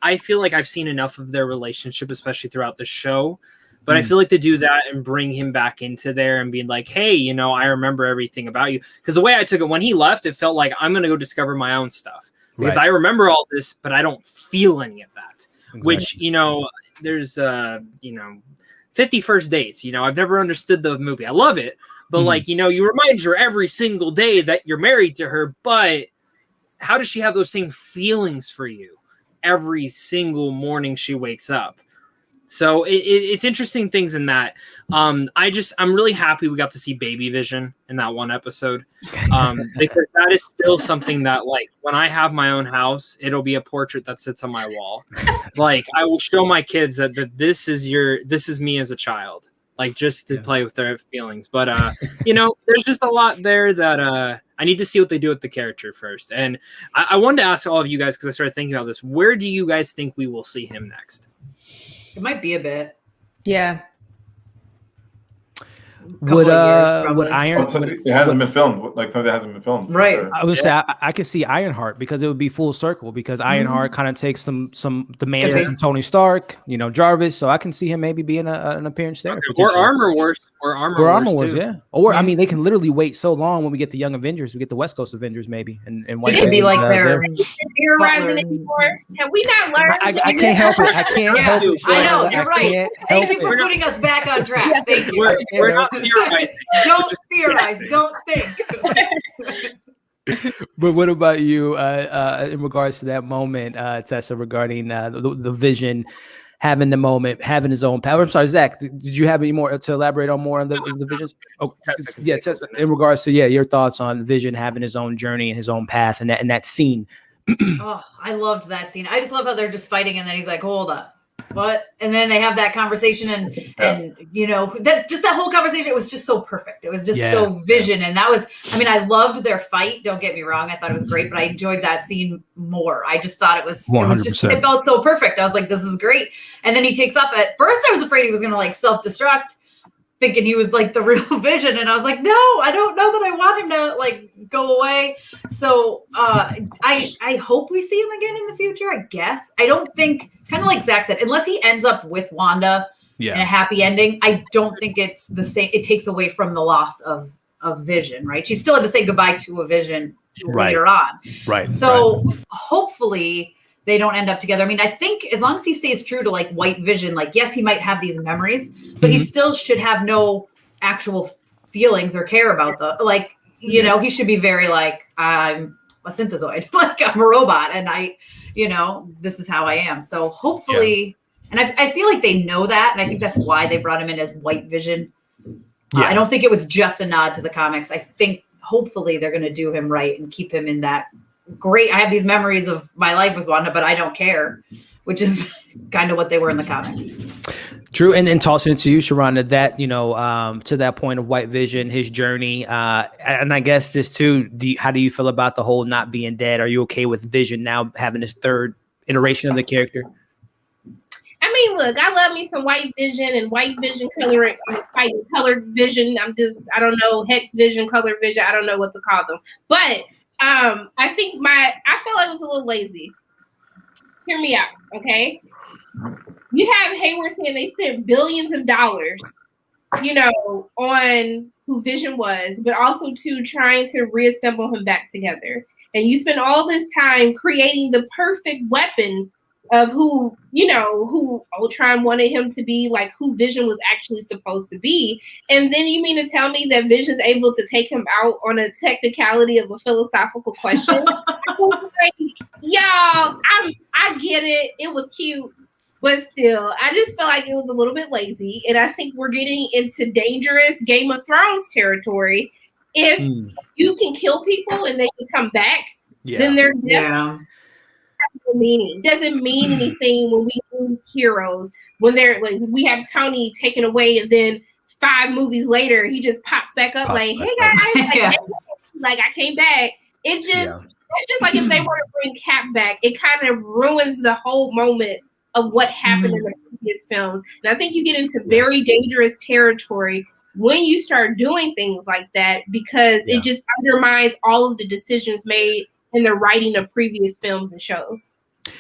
I feel like I've seen enough of their relationship, especially throughout the show. But I feel like to do that and bring him back into there and being like, hey, I remember everything about you. Because the way I took it, when he left, it felt like I'm going to go discover my own stuff. Because I remember all this, but I don't feel any of that. Exactly. Which, there's, 50 First Dates. I've never understood the movie. I love it. But you remind her every single day that you're married to her. But how does she have those same feelings for you every single morning she wakes up? So it's interesting things in that. I'm really happy we got to see Baby Vision in that one episode, because that is still something that, like, when I have my own house, it'll be a portrait that sits on my wall. Like, I will show my kids that this is me as a child, like, just to play with their feelings. But there's just a lot there that I need to see what they do with the character first. And I wanted to ask all of you guys, because I started thinking about this. Where do you guys think we will see him next? It might be a bit. Yeah. Would Iron? It hasn't been filmed. Like, something that hasn't been filmed. Right. Sure. I would say I could see Ironheart, because it would be full circle, because Ironheart kind of takes some the mantle from Tony Stark, Jarvis. So I can see him maybe being an appearance there. Or Armor Wars. Yeah. Or I mean, they can literally wait so long when we get the Young Avengers, we get the West Coast Avengers maybe, and it could be like they're theorizing anymore. Have we not learned? I can't help it. I can't help it. I know, you're right. Thank you for putting us back on track. Thank you. We're not theorizing. Don't theorize. Don't think. But what about you in regards to that moment, Tessa, regarding the Vision having the moment, having his own power? I'm sorry, Zach, did you have any more to elaborate on more on the Visions? Oh, yeah, Tessa, in regards to your thoughts on Vision having his own journey and his own path and that scene. Oh, I loved that scene. I just love how they're just fighting and then he's like, hold up. What? And then they have that conversation and you know, that whole conversation, it was just so perfect. It was just so Vision. And that was, I mean, I loved their fight. Don't get me wrong. I thought it was great, but I enjoyed that scene more. I just thought it was 100%. It felt so perfect. I was like, this is great. And then he takes off. At first I was afraid he was going to like self-destruct, thinking he was like the real Vision. And I was like, no, I don't know that I want him to like go away. So I hope we see him again in the future, I guess. I don't think, kind of like Zach said, unless he ends up with Wanda in a happy ending, I don't think it's the same. It takes away from the loss of Vision, right? She still had to say goodbye to a Vision later on. Right. So hopefully they don't end up together. I mean, I think as long as he stays true to like White Vision, like, yes, he might have these memories, but he still should have no actual feelings or care about the, you know, he should be very like, I'm a synthezoid, like I'm a robot and this is how I am. So hopefully, and I feel like they know that. And I think that's why they brought him in as White Vision. I don't think it was just a nod to the comics. I think hopefully they're going to do him right and keep him in that great. I have these memories of my life with Wanda, but I don't care, which is kind of what they were in the comics. True. And tossing it to you, Sharonda, that, to that point of White Vision, his journey. And I guess this too, how do you feel about the whole not being dead? Are you okay with Vision now having his third iteration of the character? I mean, look, I love me some White Vision and White Vision colored Vision. I don't know, Hex Vision, Color Vision. I don't know what to call them. But I think I felt like it was a little lazy. Hear me out, okay? You have Hayward saying they spent billions of dollars, on who Vision was, but also to trying to reassemble him back together. And you spend all this time creating the perfect weapon of who Ultron wanted him to be, like who Vision was actually supposed to be. And then you mean to tell me that Vision's able to take him out on a technicality of a philosophical question? I was like, y'all, I get it. It was cute. But still, I just felt like it was a little bit lazy. And I think we're getting into dangerous Game of Thrones territory. If you can kill people and they can come back, then they're death meaning. It doesn't mean anything when we lose heroes. When they're like, we have Tony taken away and then 5 movies later, he just pops back up hey guys, like I came back. It's just like if they were to bring Cap back, it kind of ruins the whole moment of what happened in the previous films. And I think you get into very dangerous territory when you start doing things like that, because it just undermines all of the decisions made in the writing of previous films and shows.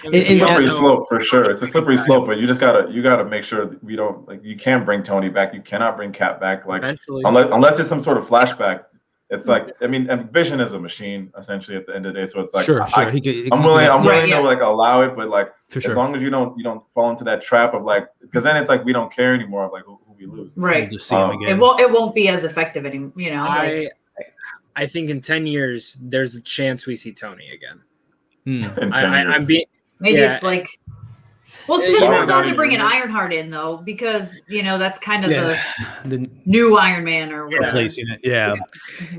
It's a slippery slope for sure. It's a slippery slope, but you gotta make sure that we don't, like, you can't bring Tony back. You cannot bring Cap back, like unless it's some sort of flashback. It's like, I mean, and Vision is a machine essentially at the end of the day. So it's like, I'm willing to like allow it, but like as long as you don't fall into that trap of like, because then it's like we don't care anymore of like who we lose. Right. Just see him again. It won't be as effective anymore. I think in 10 years there's a chance we see Tony again. Maybe it's like, well, it's not going to bring an Ironheart in though, because that's kind of the new Iron Man or whatever. Replacing it,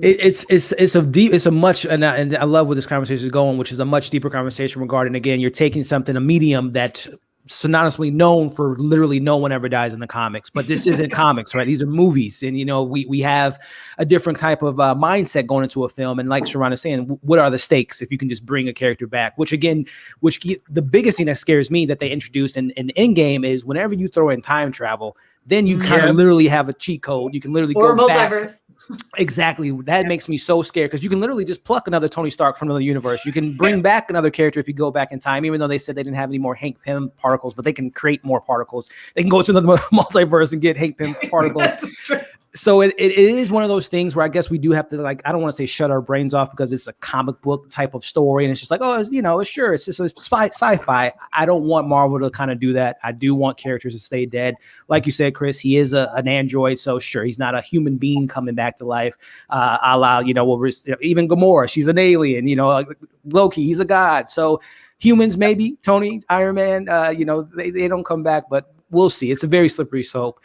It's a much, and I love where this conversation is going, which is a much deeper conversation regarding, again, you're taking something, a medium that synonymously known for literally no one ever dies in the comics, but this isn't comics, right? These are movies, and we have a different type of mindset going into a film. And like Sharon is saying, what are the stakes if you can just bring a character back? Which the biggest thing that scares me that they introduced in Endgame is whenever you throw in time travel, then you kind of literally have a cheat code. You can literally go back. Exactly. That makes me so scared, because you can literally just pluck another Tony Stark from another universe. You can bring back another character if you go back in time, even though they said they didn't have any more Hank Pym particles, but they can create more particles. They can go to another multiverse and get Hank Pym particles. So it is one of those things where I guess we do have to, like, I don't want to say shut our brains off because it's a comic book type of story and it's just like, oh, you know, sure, it's just a sci-fi. I don't want Marvel to kind of do that. I do want characters to stay dead. Like you said, Chris, he is an android, so sure, he's not a human being coming back to life. A la, you know, even Gamora, she's an alien. You know, like Loki, he's a god. So humans, maybe Tony, Iron Man, you know, they don't come back, but we'll see. It's a very slippery slope.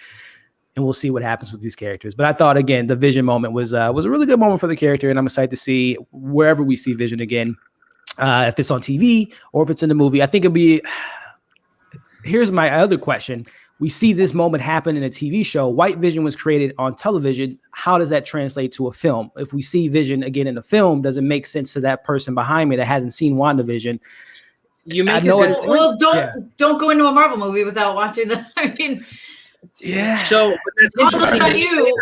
And we'll see what happens with these characters. But I thought, again, the Vision moment was a really good moment for the character, and I'm excited to see wherever we see Vision again, if it's on TV or if it's in the movie. I think it'll be. Here's my other question: we see this moment happen in a TV show. White Vision was created on television. How does that translate to a film? If we see Vision again in a film, does it make sense to that person behind me that hasn't seen WandaVision? You make well, don't go into a Marvel movie without watching the. I mean. Yeah. So that's interesting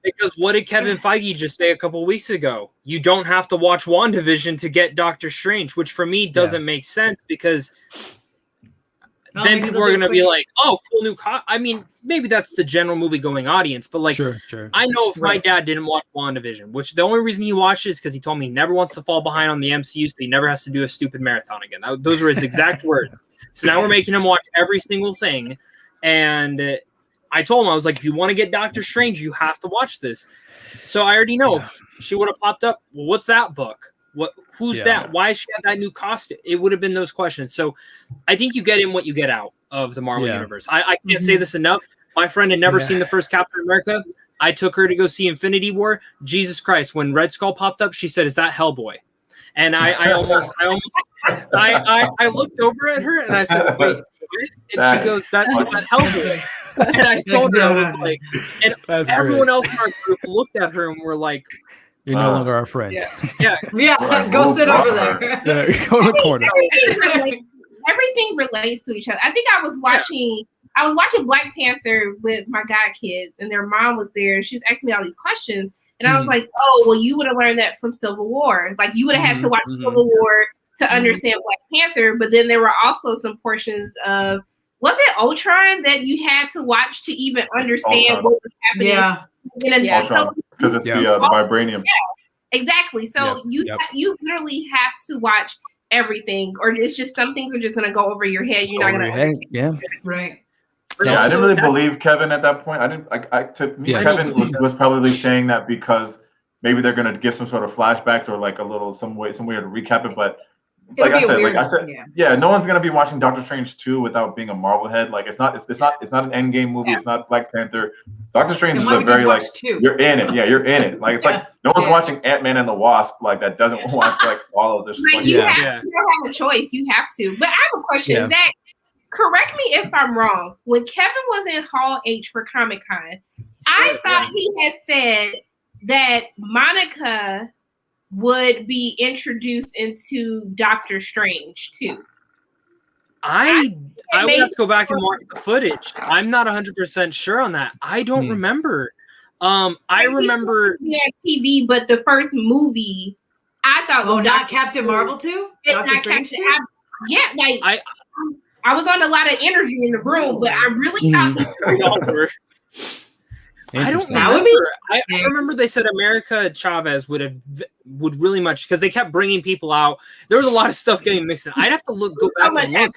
because what did Kevin Feige just say a couple weeks ago? You don't have to watch WandaVision to get Doctor Strange, which for me doesn't make sense because then people are going to be like, "Oh, cool new." I mean, maybe that's the general movie going audience, but like, sure. I know if my dad didn't watch WandaVision, which the only reason he watched it is because he told me he never wants to fall behind on the MCU, so he never has to do a stupid marathon again. Those were his exact words. So now we're making him watch every single thing, and I told him, I was like, if you want to get Doctor Strange, you have to watch this. So I already know if she would have popped up, well, what's that book? Who's that? Why does she have that new costume? It would have been those questions. So I think you get in what you get out of the Marvel Universe. I can't say this enough. My friend had never seen the first Captain America. I took her to go see Infinity War. Jesus Christ, when Red Skull popped up, she said, is that Hellboy? And I looked over at her and I said, wait. And she goes, that's Hellboy. And I told her, I was like, and that's everyone else in our group looked at her and were like, you're no longer our friend. Yeah. Go sit over there. Go in the corner. Everything relates to each other. I think I was watching Black Panther with my god kids, and their mom was there, and she was asking me all these questions. And I was like, oh, well, you would have learned that from Civil War. Like, you would have had to watch Civil War to understand Black Panther. But then there were also some portions of, was it Ultron that you had to watch to even understand what was happening? Because it's the vibranium. Yeah, exactly. So you literally have to watch everything, or it's just some things are just going to go over your head. You're not going to. Yeah. Right. Yeah, I didn't really believe Kevin at that point. Kevin was probably saying that because maybe they're going to give some sort of flashbacks or like some way to recap it. But like I said, no one's going to be watching Doctor Strange 2 without being a Marvel head. Like it's not an Endgame movie. It's not Black Panther. Doctor Strange is a very like you're in it. Yeah, you're in it. Like it's like no one's watching Ant-Man and the Wasp like that doesn't watch like all of this. Like, you don't have a choice. You have to. But I have a question, Zach. Correct me if I'm wrong. When Kevin was in Hall H for Comic-Con, I thought he had said that Monica would be introduced into Doctor Strange too. I would have to go back and watch the footage. I'm not 100% sure on that. I don't remember. I remember TV, but the first movie I thought was not Captain Marvel 2? Doctor Strange 2? Yeah, like I was on a lot of energy in the room, but I really thought I don't remember. I remember they said America Chavez would really much because they kept bringing people out. There was a lot of stuff getting mixed in. I'd have to go back and look.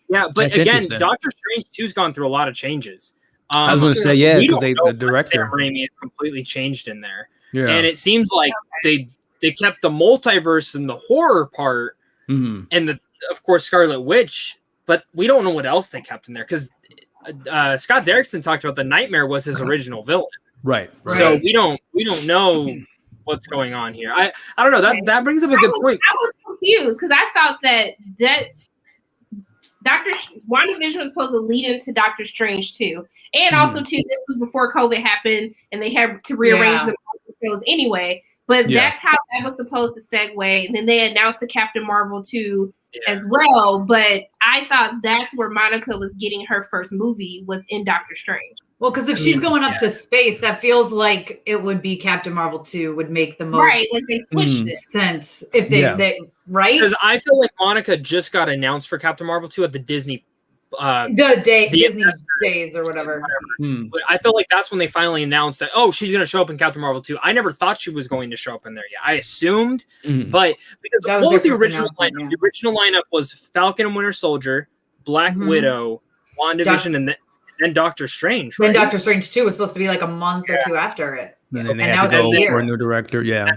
Yeah, but that's again, Doctor Strange 2's gone through a lot of changes. I was going to say, because the director Sam Raimi has completely changed in there, and it seems like they kept the multiverse and the horror part, and of course Scarlet Witch. But we don't know what else they kept in there because Scott Derrickson talked about the Nightmare was his original villain. Right. So we don't know what's going on here. I don't know. That brings up a good point. I was confused because I thought that WandaVision was supposed to lead into Doctor Strange too, and also too this was before COVID happened and they had to rearrange the shows anyway. But that's how that was supposed to segue. And then they announced the Captain Marvel 2 as well. But I thought that's where Monica was getting her first movie was in Doctor Strange. Well, because if she's going up to space, that feels like it would be Captain Marvel 2 would make the most like they switched sense. If they right? Because I feel like Monica just got announced for Captain Marvel 2 at the Disney Disney days or whatever. But I feel like that's when they finally announced that, oh, she's going to show up in Captain Marvel 2. I never thought she was going to show up in there yet. I assumed, but because what was the original lineup? Yeah. The original lineup was Falcon and Winter Soldier, Black Widow, WandaVision, and then Doctor Strange. Right? Then Doctor Strange 2 was supposed to be like a month or two after it. And then they had to go for a new director. Yeah.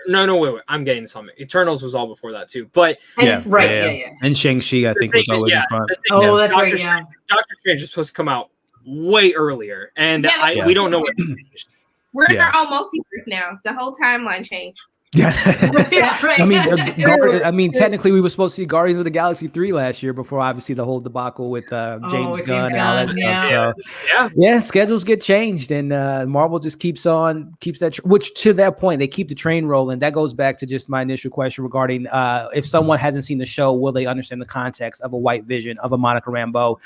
No, wait. I'm getting this on me. Eternals was all before that too. But And Shang-Chi, I think, was always in front. That's right. Yeah. Doctor Strange is supposed to come out way earlier, and we don't know what changed. We're in our own multiverse now. The whole timeline changed. Right. I mean, technically, we were supposed to see Guardians of the Galaxy 3 last year before, obviously, the whole debacle with James Gunn and all that stuff. So, schedules get changed, and Marvel just keeps that. Which, to that point, they keep the train rolling. That goes back to just my initial question regarding if someone hasn't seen the show, will they understand the context of a White Vision, of a Monica Rambeau?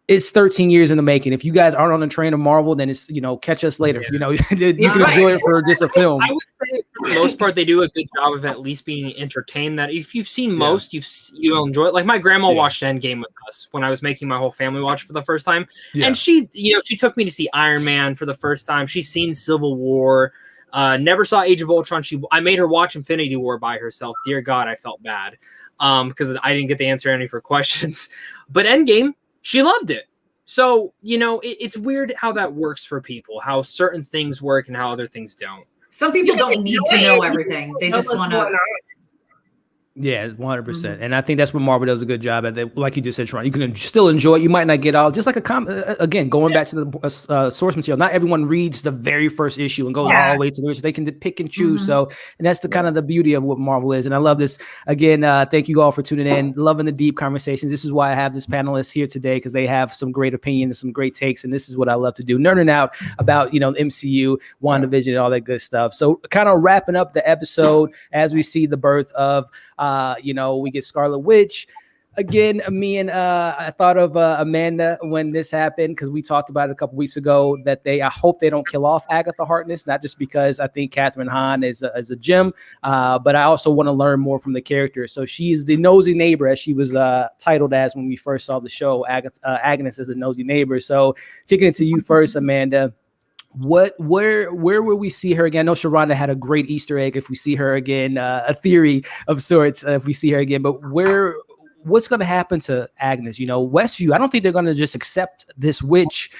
It's 13 years in the making. If you guys aren't on the train of Marvel, then it's, catch us later. You can enjoy it for just a film. I would say for the most part, they do a good job of at least being entertained. That if you've seen most, you'll enjoy it. Like my grandma watched Endgame with us when I was making my whole family watch for the first time. And she took me to see Iron Man for the first time. She's seen Civil War. Never saw Age of Ultron. I made her watch Infinity War by herself. Dear God, I felt bad because I didn't get to answer any of her questions. But Endgame, she loved it. So, it's weird how that works for people, how certain things work and how other things don't. Some people don't need to know everything. They just want to. Yeah, 100%. And I think that's what Marvel does a good job at. Like you just said, Sharon, you can still enjoy it. You might not get all, just like again, going back to the source material, not everyone reads the very first issue and goes all the way to the issue. They can pick and choose. So, and that's the kind of the beauty of what Marvel is. And I love this. Again, thank you all for tuning in, loving the deep conversations. This is why I have this panelist here today, because they have some great opinions, some great takes. And this is what I love to do, nerding out about, MCU, WandaVision, and all that good stuff. So kind of wrapping up the episode as we see the birth of, we get Scarlet Witch. Again, me and I thought of Amanda when this happened, because we talked about it a couple weeks ago that I hope they don't kill off Agatha Harkness, not just because I think Catherine Hahn is a gem, but I also want to learn more from the character. So she is the nosy neighbor, as she was titled as when we first saw the show. Agnes is a nosy neighbor. So kicking it to you first, Amanda. Where will we see her again? I know Sharonda had a great Easter egg if we see her again, a theory of sorts if we see her again, but what's going to happen to Agnes? Westview, I don't think they're going to just accept this witch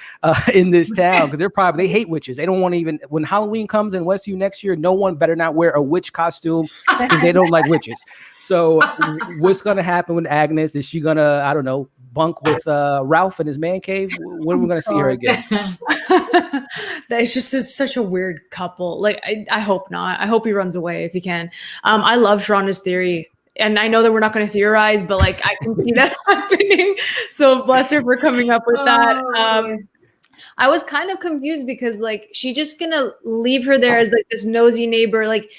in this town, because they hate witches. They don't want to even, when Halloween comes in Westview next year, no one better not wear a witch costume because they don't like witches. So what's going to happen with Agnes? Is she going to, I don't know, bunk with Ralph in his man cave? When are we going to see her again? That's just such a weird couple. Like, I hope not. I hope he runs away if he can. I love Sharonda's theory. And I know that we're not going to theorize, but like I can see that happening. So bless her for coming up with that. I was kind of confused because like she just gonna leave her there as like this nosy neighbor. Like,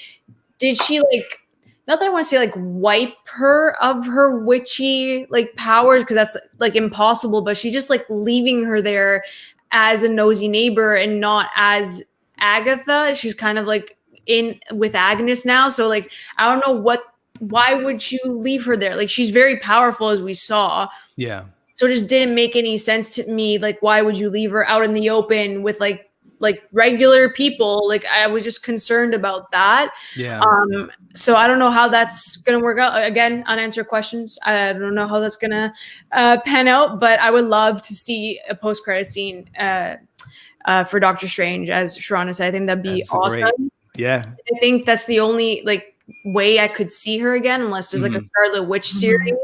did she like? Not that I want to say like wipe her of her witchy like powers, because that's like impossible. But she just like leaving her there as a nosy neighbor and not as Agatha. She's kind of like in with Agnes now. So like I don't know why would you leave her there? Like, she's very powerful, as we saw. Yeah. So it just didn't make any sense to me. Like, why would you leave her out in the open with like regular people? Like, I was just concerned about that. Yeah. So I don't know how that's going to work out. Again, unanswered questions. I don't know how that's going to pan out, but I would love to see a post-credit scene for Doctor Strange, as Sharana said. I think that'd be awesome. Yeah. I think that's the only way I could see her again, unless there's like a Scarlet Witch series,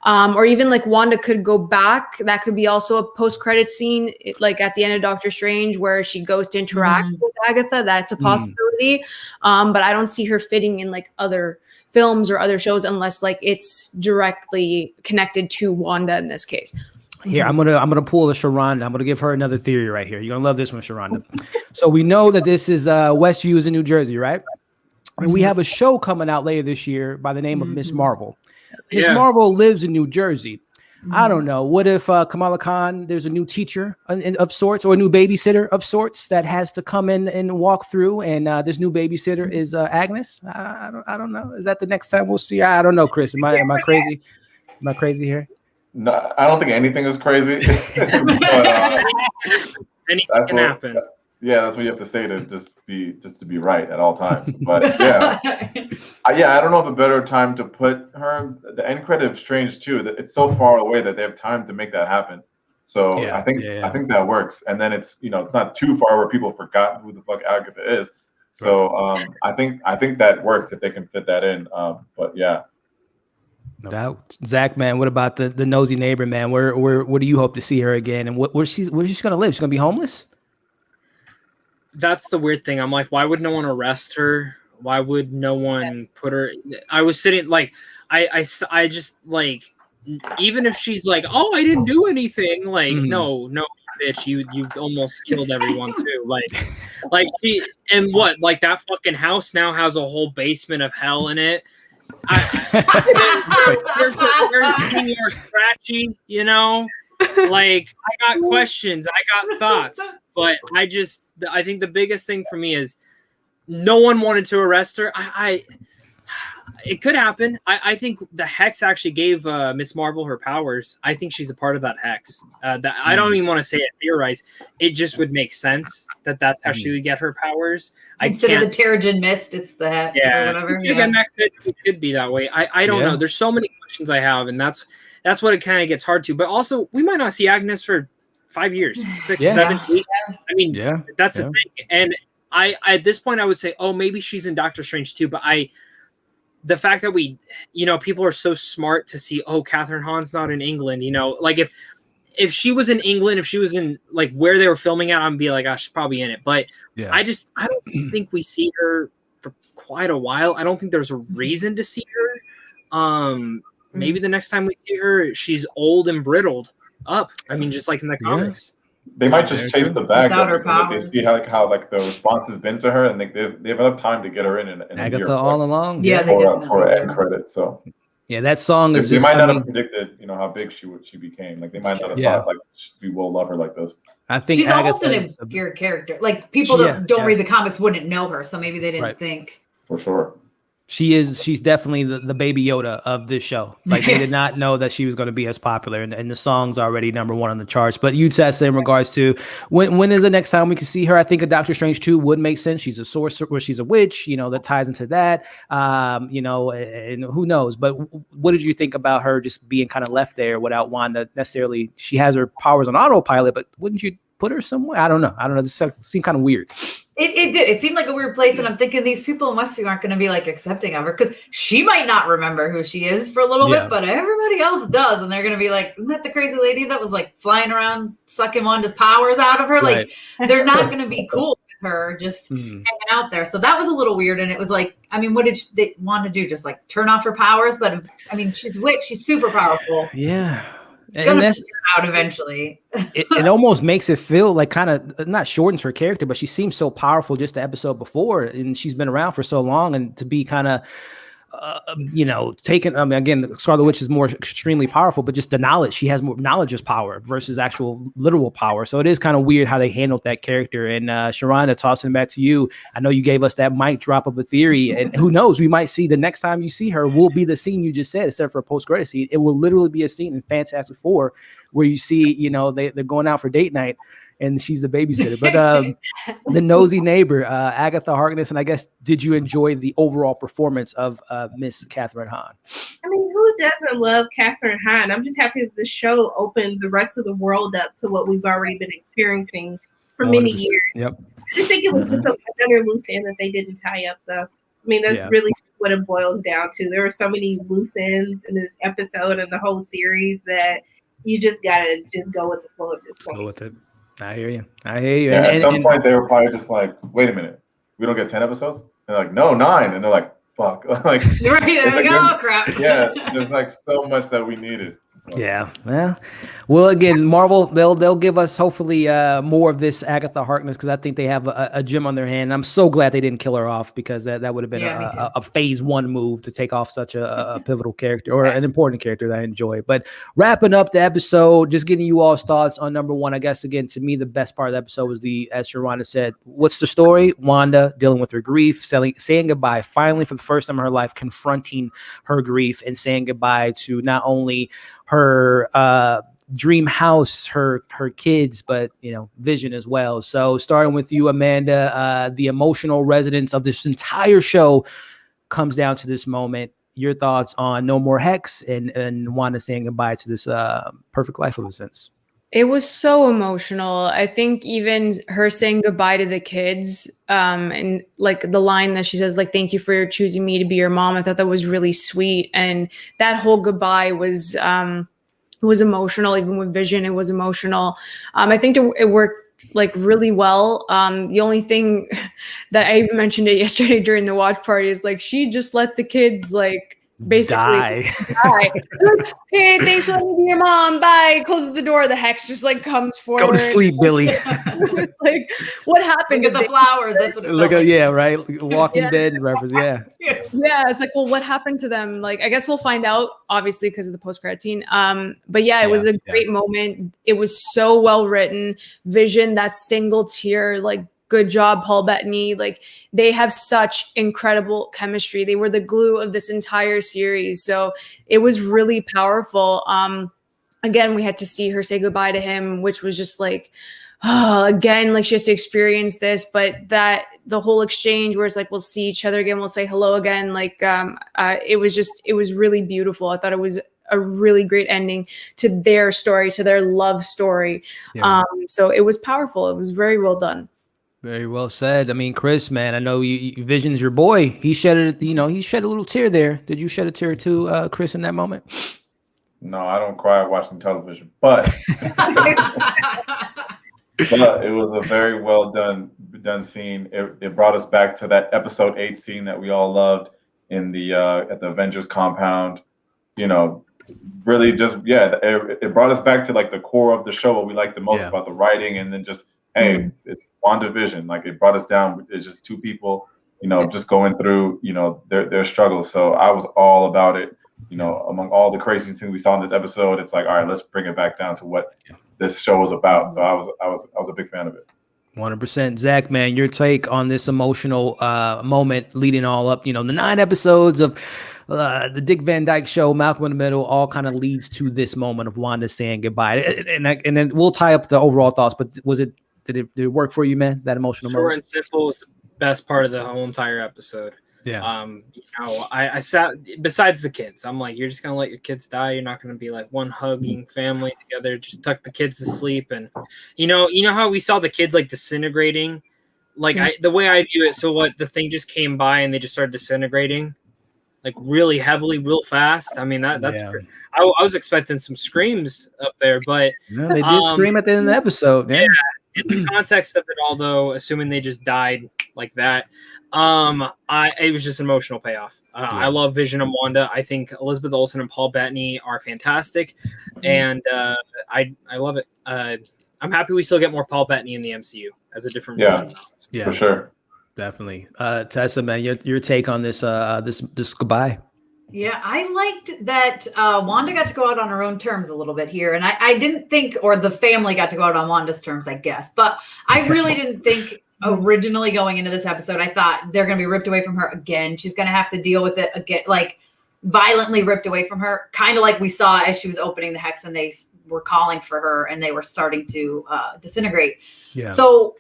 or even like Wanda could go back. That could be also a post-credit scene, like at the end of Doctor Strange, where she goes to interact with Agatha. That's a possibility, but I don't see her fitting in like other films or other shows unless like it's directly connected to Wanda in this case. Here, I'm gonna pull a Sharonda. I'm gonna give her another theory right here. You're gonna love this one, Sharonda. So we know that this is Westview is in New Jersey, right? And we have a show coming out later this year by the name of Miss Marvel. Miss Marvel lives in New Jersey. I don't know. What if Kamala Khan, there's a new teacher of sorts, or a new babysitter of sorts that has to come in and walk through, and this new babysitter is Agnes? I don't know. Is that the next time we'll see her? I don't know, Chris. Am I crazy? Am I crazy here? No, I don't think anything is crazy. But, anything can happen. Yeah, that's what you have to say to just to be right at all times. But yeah, I don't know of a better time to put her. The end credit of Strange too. That it's so far away that they have time to make that happen. So I think that works. And then it's it's not too far where people forgot who the fuck Agatha is. So I think that works if they can fit that in. But yeah. No doubt. Zach, man, what about the nosy neighbor, man? Where do you hope to see her again? And where's she gonna live? She's gonna be homeless? That's the weird thing. I'm like, why would no one arrest her? Why would no one put her? I was sitting like, I just like, even if she's like, oh, I didn't do anything. Like, no, bitch, you almost killed everyone too. Like she, and what? Like that fucking house now has a whole basement of hell in it. There's being more scratchy, like I got questions, I got thoughts, but I think the biggest thing for me is no one wanted to arrest her. It could happen. I think the hex actually gave Miss Marvel her powers. I think she's a part of that hex. I don't even want to say it, theorize. It just would make sense that that's how she would get her powers. Instead of the Terrigen Mist, it's the hex or whatever. Yeah, it could be that way. I don't know. There's so many questions I have, and that's what it kind of gets hard to. But also, we might not see Agnes for 5 years, 6, 7, 8. I mean, that's the thing. And I at this point, I would say, oh, maybe she's in Doctor Strange too. But the fact that people are so smart to see, oh, Catherine Hahn's not in England, like if she was in England, if she was in like where they were filming at, I'd be like, she's probably in it. But I don't think we see her for quite a while. I don't think there's a reason to see her. Maybe the next time we see her, she's old and brittled up. I mean, just like in the comics. They might just chase the bag up they see how the response has been to her, and they have enough time to get her in Agatha all along. For end credit. So that song is. They might not have predicted, how big she became. Like they might not have thought like we will love her like this. I think she's almost an obscure character. Like people that don't read the comics wouldn't know her, so maybe they didn't think. For sure. She's definitely the baby Yoda of this show. Like they did not know that she was going to be as popular, and the song's already #1 on the charts. But you said in regards to when is the next time we can see her? I think a Doctor Strange 2 would make sense. She's a sorcerer, or she's a witch. That ties into that. And who knows? But what did you think about her just being kind of left there without Wanda necessarily? She has her powers on autopilot, but wouldn't you put her somewhere? I don't know. This seemed kind of weird. It did. It seemed like a weird place, and I'm thinking these people in Westview aren't going to be like accepting of her because she might not remember who she is for a little bit, but everybody else does, and they're going to be like, "Isn't that the crazy lady that was like flying around sucking Wanda's powers out of her?" Like they're not going to be cool with her just hanging out there. So that was a little weird, and it was like, I mean, what did they want to do? Just like turn off her powers? But I mean, she's witch. She's super powerful. Yeah. And that's out eventually. it almost makes it feel like kind of not shortens her character, but she seems so powerful just the episode before, and she's been around for so long, and to be kind of taken. I mean, again, Scarlet Witch is more extremely powerful, but just the knowledge, she has more knowledge as power versus actual literal power. So it is kind of weird how they handled that character. And Sharonda, tossing back to you, I know you gave us that mic drop of a theory, and who knows, we might see the next time you see her will be the scene you just said, instead for a post-credit scene. It will literally be a scene in Fantastic Four where you see, they're going out for date night, and she's the babysitter. But the nosy neighbor, Agatha Harkness, and I guess, did you enjoy the overall performance of Miss Catherine Hahn? I mean, who doesn't love Catherine Hahn? I'm just happy that the show opened the rest of the world up to what we've already been experiencing for 100%. Many years. Yep. I just think it was just another loose end that they didn't tie up, though. I mean, that's really what it boils down to. There were so many loose ends in this episode and the whole series that you just gotta just go with the flow at this point. Go with it. I hear you. Yeah, at some point they were probably just like, wait a minute, we don't get 10 episodes? And they're like, no, 9. And they're like, fuck. Like, right there we go, crap. Yeah, there's like so much that we needed. Yeah. Well, again, Marvel, they'll give us hopefully more of this Agatha Harkness, because I think they have a gem on their hand. I'm so glad they didn't kill her off, because that would have been a phase 1 move to take off such a pivotal character, or an important character that I enjoy. But wrapping up the episode, just getting you all's thoughts on #1. I guess, again, to me, the best part of the episode was as Sharonda said, what's the story? Wanda dealing with her grief, saying goodbye, finally for the first time in her life, confronting her grief and saying goodbye to not only her her dream house, her kids, but Vision as well. So starting with you, Amanda, the emotional resonance of this entire show comes down to this moment. Your thoughts on No More Hex and Wanda saying goodbye to this perfect life of a sense. It was so emotional. I think even her saying goodbye to the kids, and like the line that she says, like, "Thank you for choosing me to be your mom." I thought that was really sweet. And that whole goodbye was emotional. Even with Vision, it was emotional. I think it worked like really well. The only thing that I even mentioned it yesterday during the watch party is like, she just let the kids like basically die. Okay, thanks for letting me be your mom. Bye. Closes the door. The hex just like comes forward. Go to sleep, Billy. It's like, what happened? Look at the flowers. That's what it felt like. Yeah, right. Walking Dead reference. Yeah. It's like, well, what happened to them? Like, I guess we'll find out, obviously, because of the post-credit scene. But yeah, it was a great moment. It was so well written. Vision, that single tear, like, good job, Paul Bettany. Like, they have such incredible chemistry. They were the glue of this entire series. So it was really powerful. Again, we had to see her say goodbye to him, which was just like, again, like she has to experience this, but that the whole exchange where it's like, we'll see each other again, we'll say hello again. Like, it was really beautiful. I thought it was a really great ending to their story, to their love story. Yeah. So it was powerful. It was very well done. Very well said. I mean, Chris, man, I know Vision's your boy. He shed a little tear there. Did you shed a tear too, Chris, in that moment? No, I don't cry watching television, but but it was a very well done scene. It brought us back to that episode 8 scene that we all loved in the at the Avengers compound. Really just it brought us back to like the core of the show, what we liked the most about the writing, and then just it's WandaVision. Like, it brought us down. It's just two people, just going through, their struggles. So I was all about it. Among all the crazy things we saw in this episode, it's like, all right, let's bring it back down to what this show was about. So I was a big fan of it. 100%. Zach, man, your take on this emotional moment leading all up, the 9 episodes of the Dick Van Dyke Show, Malcolm in the Middle, all kind of leads to this moment of Wanda saying goodbye. And then we'll tie up the overall thoughts, but did it work for you, man? That emotional moment? Short and simple was the best part of the whole entire episode. Yeah. I sat besides the kids. I'm like, you're just gonna let your kids die. You're not gonna be like one hugging family together. Just tuck the kids to sleep. And you know how we saw the kids like disintegrating, like the way I view it. So what, the thing just came by and they just started disintegrating, like really heavily, real fast. I mean that's. I was expecting some screams up there, but they did scream at the end of the episode. Yeah. In the context of it all, though, assuming they just died like that, it was just an emotional payoff. I love Vision and Wanda. I think Elizabeth Olsen and Paul Bettany are fantastic, and I love it. I'm happy we still get more Paul Bettany in the MCU as a different version. Yeah, for sure, definitely. Tessa, man, your take on this this goodbye? Yeah, I liked that Wanda got to go out on her own terms a little bit here. And I didn't think, or the family got to go out on Wanda's terms, I guess. But I really didn't think originally going into this episode, I thought they're going to be ripped away from her again. She's going to have to deal with it again, like violently ripped away from her. Kind of like we saw as she was opening the hex and they were calling for her and they were starting to disintegrate. Yeah. So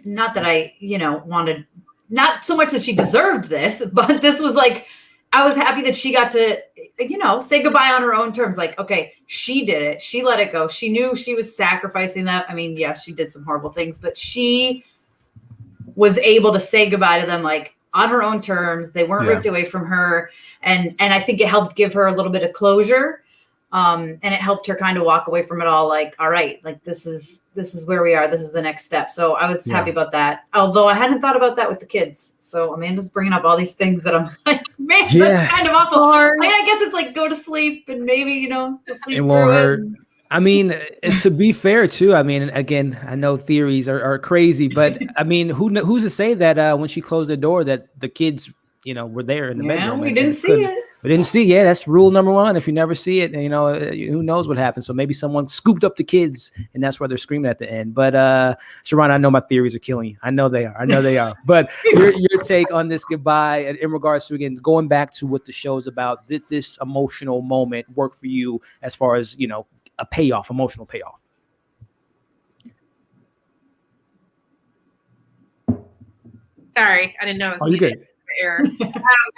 not that I, wanted, not so much that she deserved this, but this was like, I was happy that she got to, say goodbye on her own terms. Like, okay, she did it. She let it go. She knew she was sacrificing that. I mean, yes, she did some horrible things, but she was able to say goodbye to them, like on her own terms. They weren't ripped away from her. And I think it helped give her a little bit of closure. And it helped her kind of walk away from it all. Like, all right, like this is where we are. This is the next step. So I was happy about that. Although I hadn't thought about that with the kids. So Amanda's bringing up all these things that I'm like, man, that's kind of awful. I mean, I guess it's like go to sleep and maybe, to sleep. It won't hurt. I mean, to be fair too, I mean, again, I know theories are crazy, but I mean, who's to say that when she closed the door that the kids, were there in the bedroom? We didn't see it. We didn't see. Yeah, that's rule number one. If you never see it, you know, who knows what happens. So maybe someone scooped up the kids, and that's why they're screaming at the end. But Sharon, I know my theories are killing you. I know they are. But your take on this goodbye, and in regards to, again, going back to what the show's about, did this emotional moment work for you as far as, you know, a payoff, emotional payoff? Sorry, I didn't know. Oh, you're good. Error.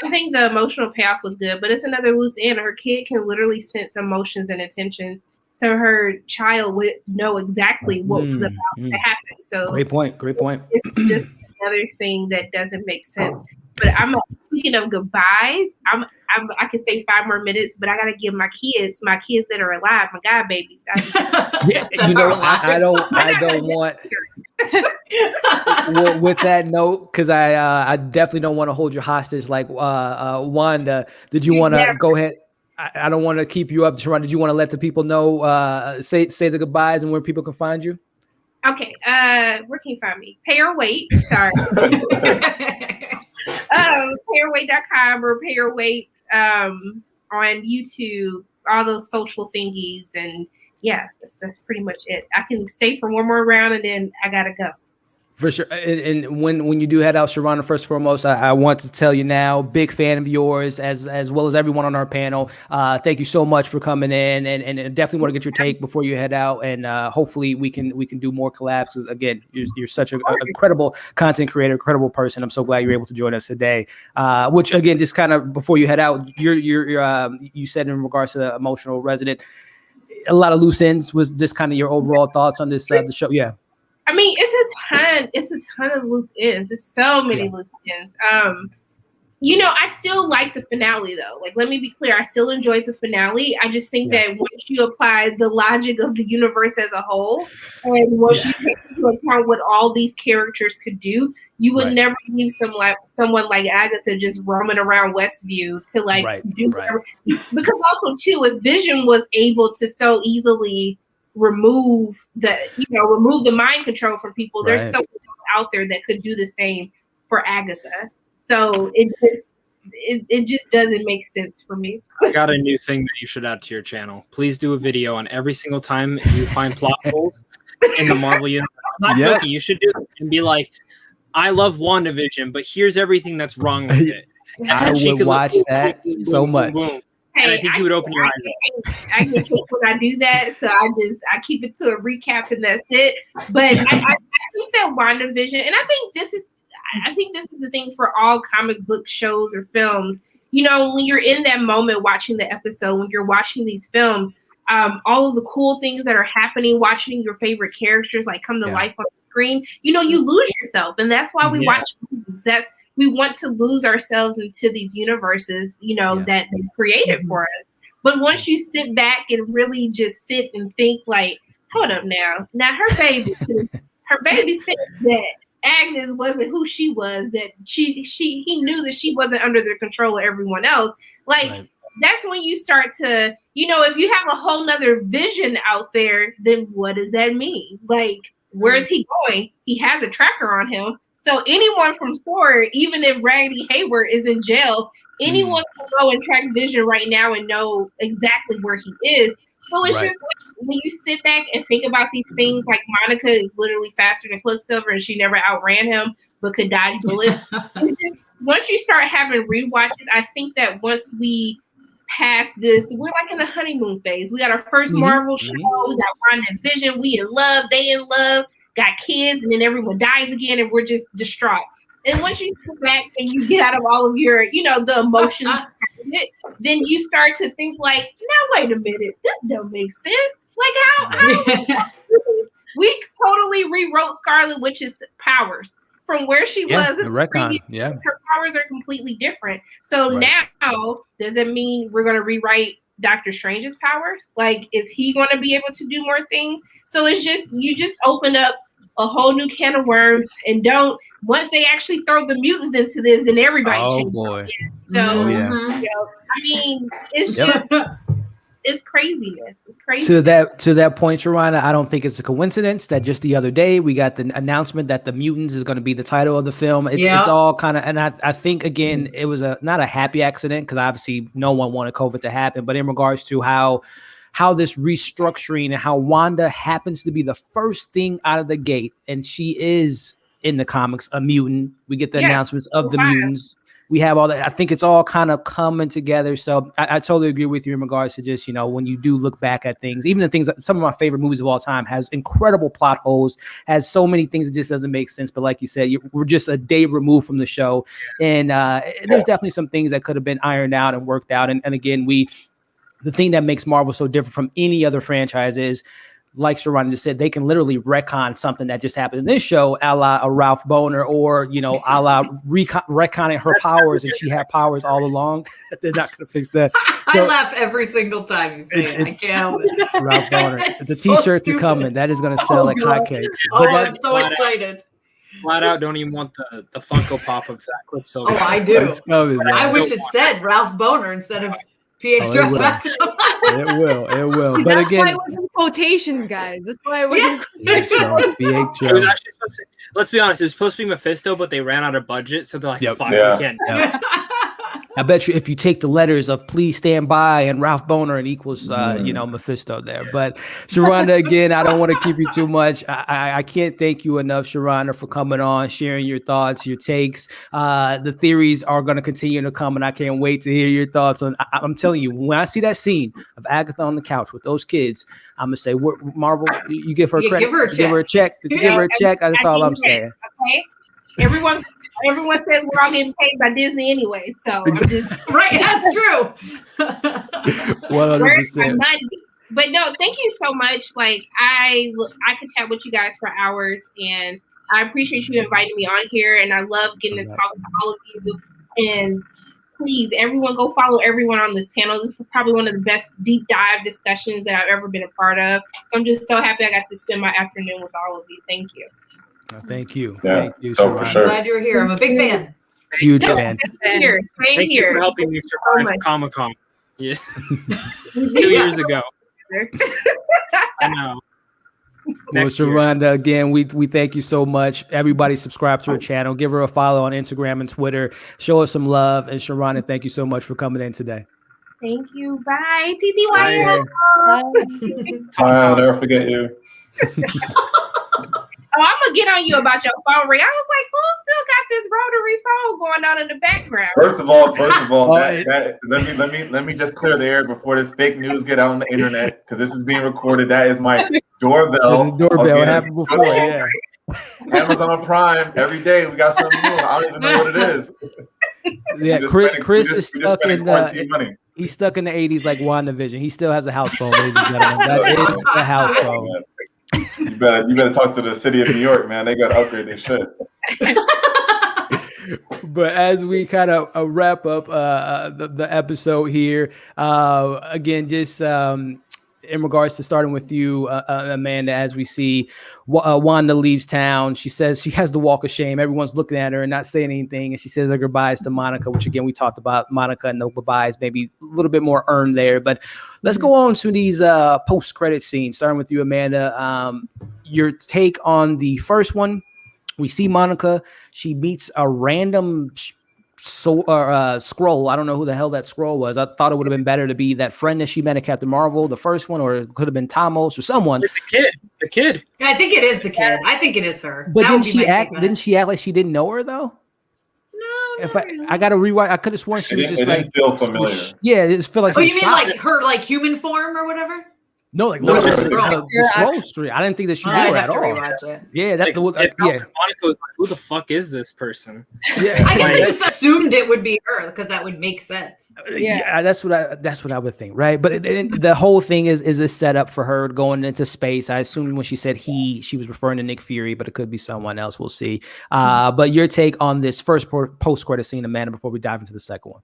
I think the emotional payoff was good, but it's another loose end. Her kid can literally sense emotions and intentions, so her child would know exactly what was about to happen. So great point. It's just another thing that doesn't make sense. But speaking of goodbyes, I can stay 5 more minutes, but I gotta give my kids that are alive, my god babies. Yeah, you know, I don't want. Well, with that note, because I definitely don't want to hold you hostage like Wanda. Did you want to go ahead? I don't want to keep you up, Sharon. Did you want to let the people know, say the goodbyes and where people can find you? Okay, where can you find me? Pay or Wait. Sorry. Payerweight.com or Pay or Wait on YouTube, all those social thingies, and yeah, that's pretty much it. I can stay for one more round and then I gotta go. For sure. And when you do head out, Sharon, first and foremost, I want to tell you now, big fan of yours, as well as everyone on our panel. Thank you so much for coming in, and definitely want to get your take before you head out. And hopefully we can do more collabs. Because again, you're such a incredible content creator, incredible person. I'm so glad you're able to join us today. Which again, just kind of before you head out, you said in regards to the emotional resident, a lot of loose ends. Was just kind of your overall thoughts on this the show? Yeah. I mean, it's a ton of loose ends. It's so many loose ends. You know, I still like the finale though. Like, let me be clear, I still enjoyed the finale. I just think that once you apply the logic of the universe as a whole, and once you take into account what all these characters could do, you would never leave someone like Agatha just roaming around Westview to do whatever. Because also too, if Vision was able to so easily remove the mind control from people, there's someone out there that could do the same for Agatha. So it just doesn't make sense for me. I got a new thing that you should add to your channel. Please do a video on every single time you find plot holes in the Marvel universe. I'm not joking. You should do it and be like, I love WandaVision, but here's everything that's wrong with it. I would watch that so much. Hey, and I think you would open your eyes. I get kicked when I do that, so I keep it to a recap and that's it. But I think that WandaVision, and I think this is the thing for all comic book shows or films. You know, when you're in that moment watching the episode, when you're watching these films, all of the cool things that are happening, watching your favorite characters like come to life on the screen, you know, you lose yourself, and that's why we watch movies. We want to lose ourselves into these universes, you know, that they created for us. But once you sit back and really just sit and think, like, hold up now her baby said that Agnes wasn't who she was, that he knew that she wasn't under the control of everyone else. Like, that's when you start to, you know, if you have a whole nother Vision out there, then what does that mean? Like, where is he going? He has a tracker on him. So anyone from SWORD, even if Raggedy Hayward is in jail, anyone can go and track Vision right now and know exactly where he is. So it's just like, when you sit back and think about these things, like Monica is literally faster than Quicksilver and she never outran him but could dodge bullets. Once you start having rewatches, I think that once we pass this, we're like in the honeymoon phase. We got our first Marvel show, we got WandaVision, we in love, they in love, got kids, and then everyone dies again and we're just distraught. And once you sit back and you get out of all of your, you know, the emotions, then you start to think like, now wait a minute, this don't make sense. Like how we totally rewrote Scarlet Witch's powers from where she was. The retcon. Her powers are completely different. So now, does it mean we're going to rewrite Doctor Strange's powers? Like, is he going to be able to do more things? So it's just, you just open up a whole new can of worms, and once they actually throw the mutants into this, then everybody changes. Boy. So, you know, I mean, it's just, it's craziness. It's crazy. To that point, Sharana, I don't think it's a coincidence that just the other day we got the announcement that The Mutants is going to be the title of the film. It's all kind of, and I think again it was not a happy accident because obviously no one wanted COVID to happen, but in regards to how this restructuring and how Wanda happens to be the first thing out of the gate, and she is in the comics a mutant. We get the announcements of the mutants. We have all that. I think it's all kind of coming together. So I totally agree with you in regards to just, when you do look back at things, even the things that some of my favorite movies of all time has incredible plot holes, has so many things that just doesn't make sense. But like you said, we're just a day removed from the show. And there's definitely some things that could have been ironed out and worked out. And again, the thing that makes Marvel so different from any other franchise is, like Sharana just said, they can literally retcon something that just happened in this show, a la a Ralph Bohner, or a la retconning her powers, and she had powers all along. They're not going to fix that. I laugh every single time you say it. I can't help it. Ralph Bohner. The T-shirts are coming. That is going to sell like hotcakes. I'm so excited. Flat out, don't even want the Funko Pop of that Quicksilver. Oh, I do. Coming, I wish it said Ralph Bohner instead of Pietro. It will. But that's again, why it was in quotations, guys. That's why it was in Pietro. It was actually supposed to, let's be honest, it was supposed to be Mephisto, but they ran out of budget, so they're like, fuck, we can't. I bet you if you take the letters of "Please Stand By" and Ralph Bohner, it equals Mephisto there. But Sharana, again, I don't want to keep you too much. I can't thank you enough, Sharana, for coming on, sharing your thoughts, your takes. The theories are going to continue to come, and I can't wait to hear your thoughts on. I'm telling you, when I see that scene of Agatha on the couch with those kids, I'm gonna say, Marvel, you give her credit. Give her a check. Did you give her a check? That's all I'm saying. Okay. Everyone says we're all getting paid by Disney anyway, so I'm just right. That's true. 100%. But no, thank you so much. Like I could chat with you guys for hours, and I appreciate you inviting me on here, and I love getting to talk to all of you. And please, everyone, go follow everyone on this panel. This is probably one of the best deep dive discussions that I've ever been a part of. So I'm just so happy I got to spend my afternoon with all of you. Thank you. Thank you. Yeah, thank you, so for sure. Glad you're here. I'm a big fan. Huge fan. Same here. Thank you for helping me survive Comic-Con. Yeah. 2 years ago. I know. Well, Sharana, again, we thank you so much. Everybody subscribe to her channel. Give her a follow on Instagram and Twitter. Show her some love. And Sharana, thank you so much for coming in today. Thank you. Bye. TTY. I'll never forget you. Oh, I'm gonna get on you about your phone ring. I was like, who still got this rotary phone going on in the background? First of all, let me just clear the air before this fake news get out on the internet, because this is being recorded. That is my doorbell. This is doorbell. It happened before. Yeah. Amazon Prime every day. We got something new. I don't even know what it is. Yeah, Chris is stuck in the. He's stuck in the 80s like WandaVision. He still has a house phone, ladies and gentlemen. That is a house phone. You better talk to the city of New York, man. They got to upgrade their shit. But as we kind of wrap up the episode here, again, just in regards to starting with you, Amanda, as we see Wanda leaves town, she says she has the walk of shame. Everyone's looking at her and not saying anything. And she says her goodbyes to Monica, which again, we talked about Monica and the goodbyes, maybe a little bit more earned there. But let's go on to these post-credit scenes, starting with you, Amanda. Your take on the first one. We see Monica. She meets a random scroll. I don't know who the hell that scroll was. I thought it would have been better to be that friend that she met at Captain Marvel, the first one, or it could have been Thomas or someone. It's the kid. Yeah, I think it is the kid. I think it is her. But didn't she act like she didn't know her though? No. If I got to rewrite, I could have sworn she was just like. Feel familiar. Yeah, it just feel like. Oh, you mean like her like human form or whatever? No, like the scroll street. I didn't think that she knew her at all. Yeah, Monica was like, "Who the fuck is this person?" Yeah, I guess I just assumed it would be her because that would make sense. Yeah, that's what I would think, right? But the whole thing is a setup for her going into space. I assume when she said she was referring to Nick Fury, but it could be someone else. We'll see. But your take on this first post-credit scene, Amanda, before we dive into the second one.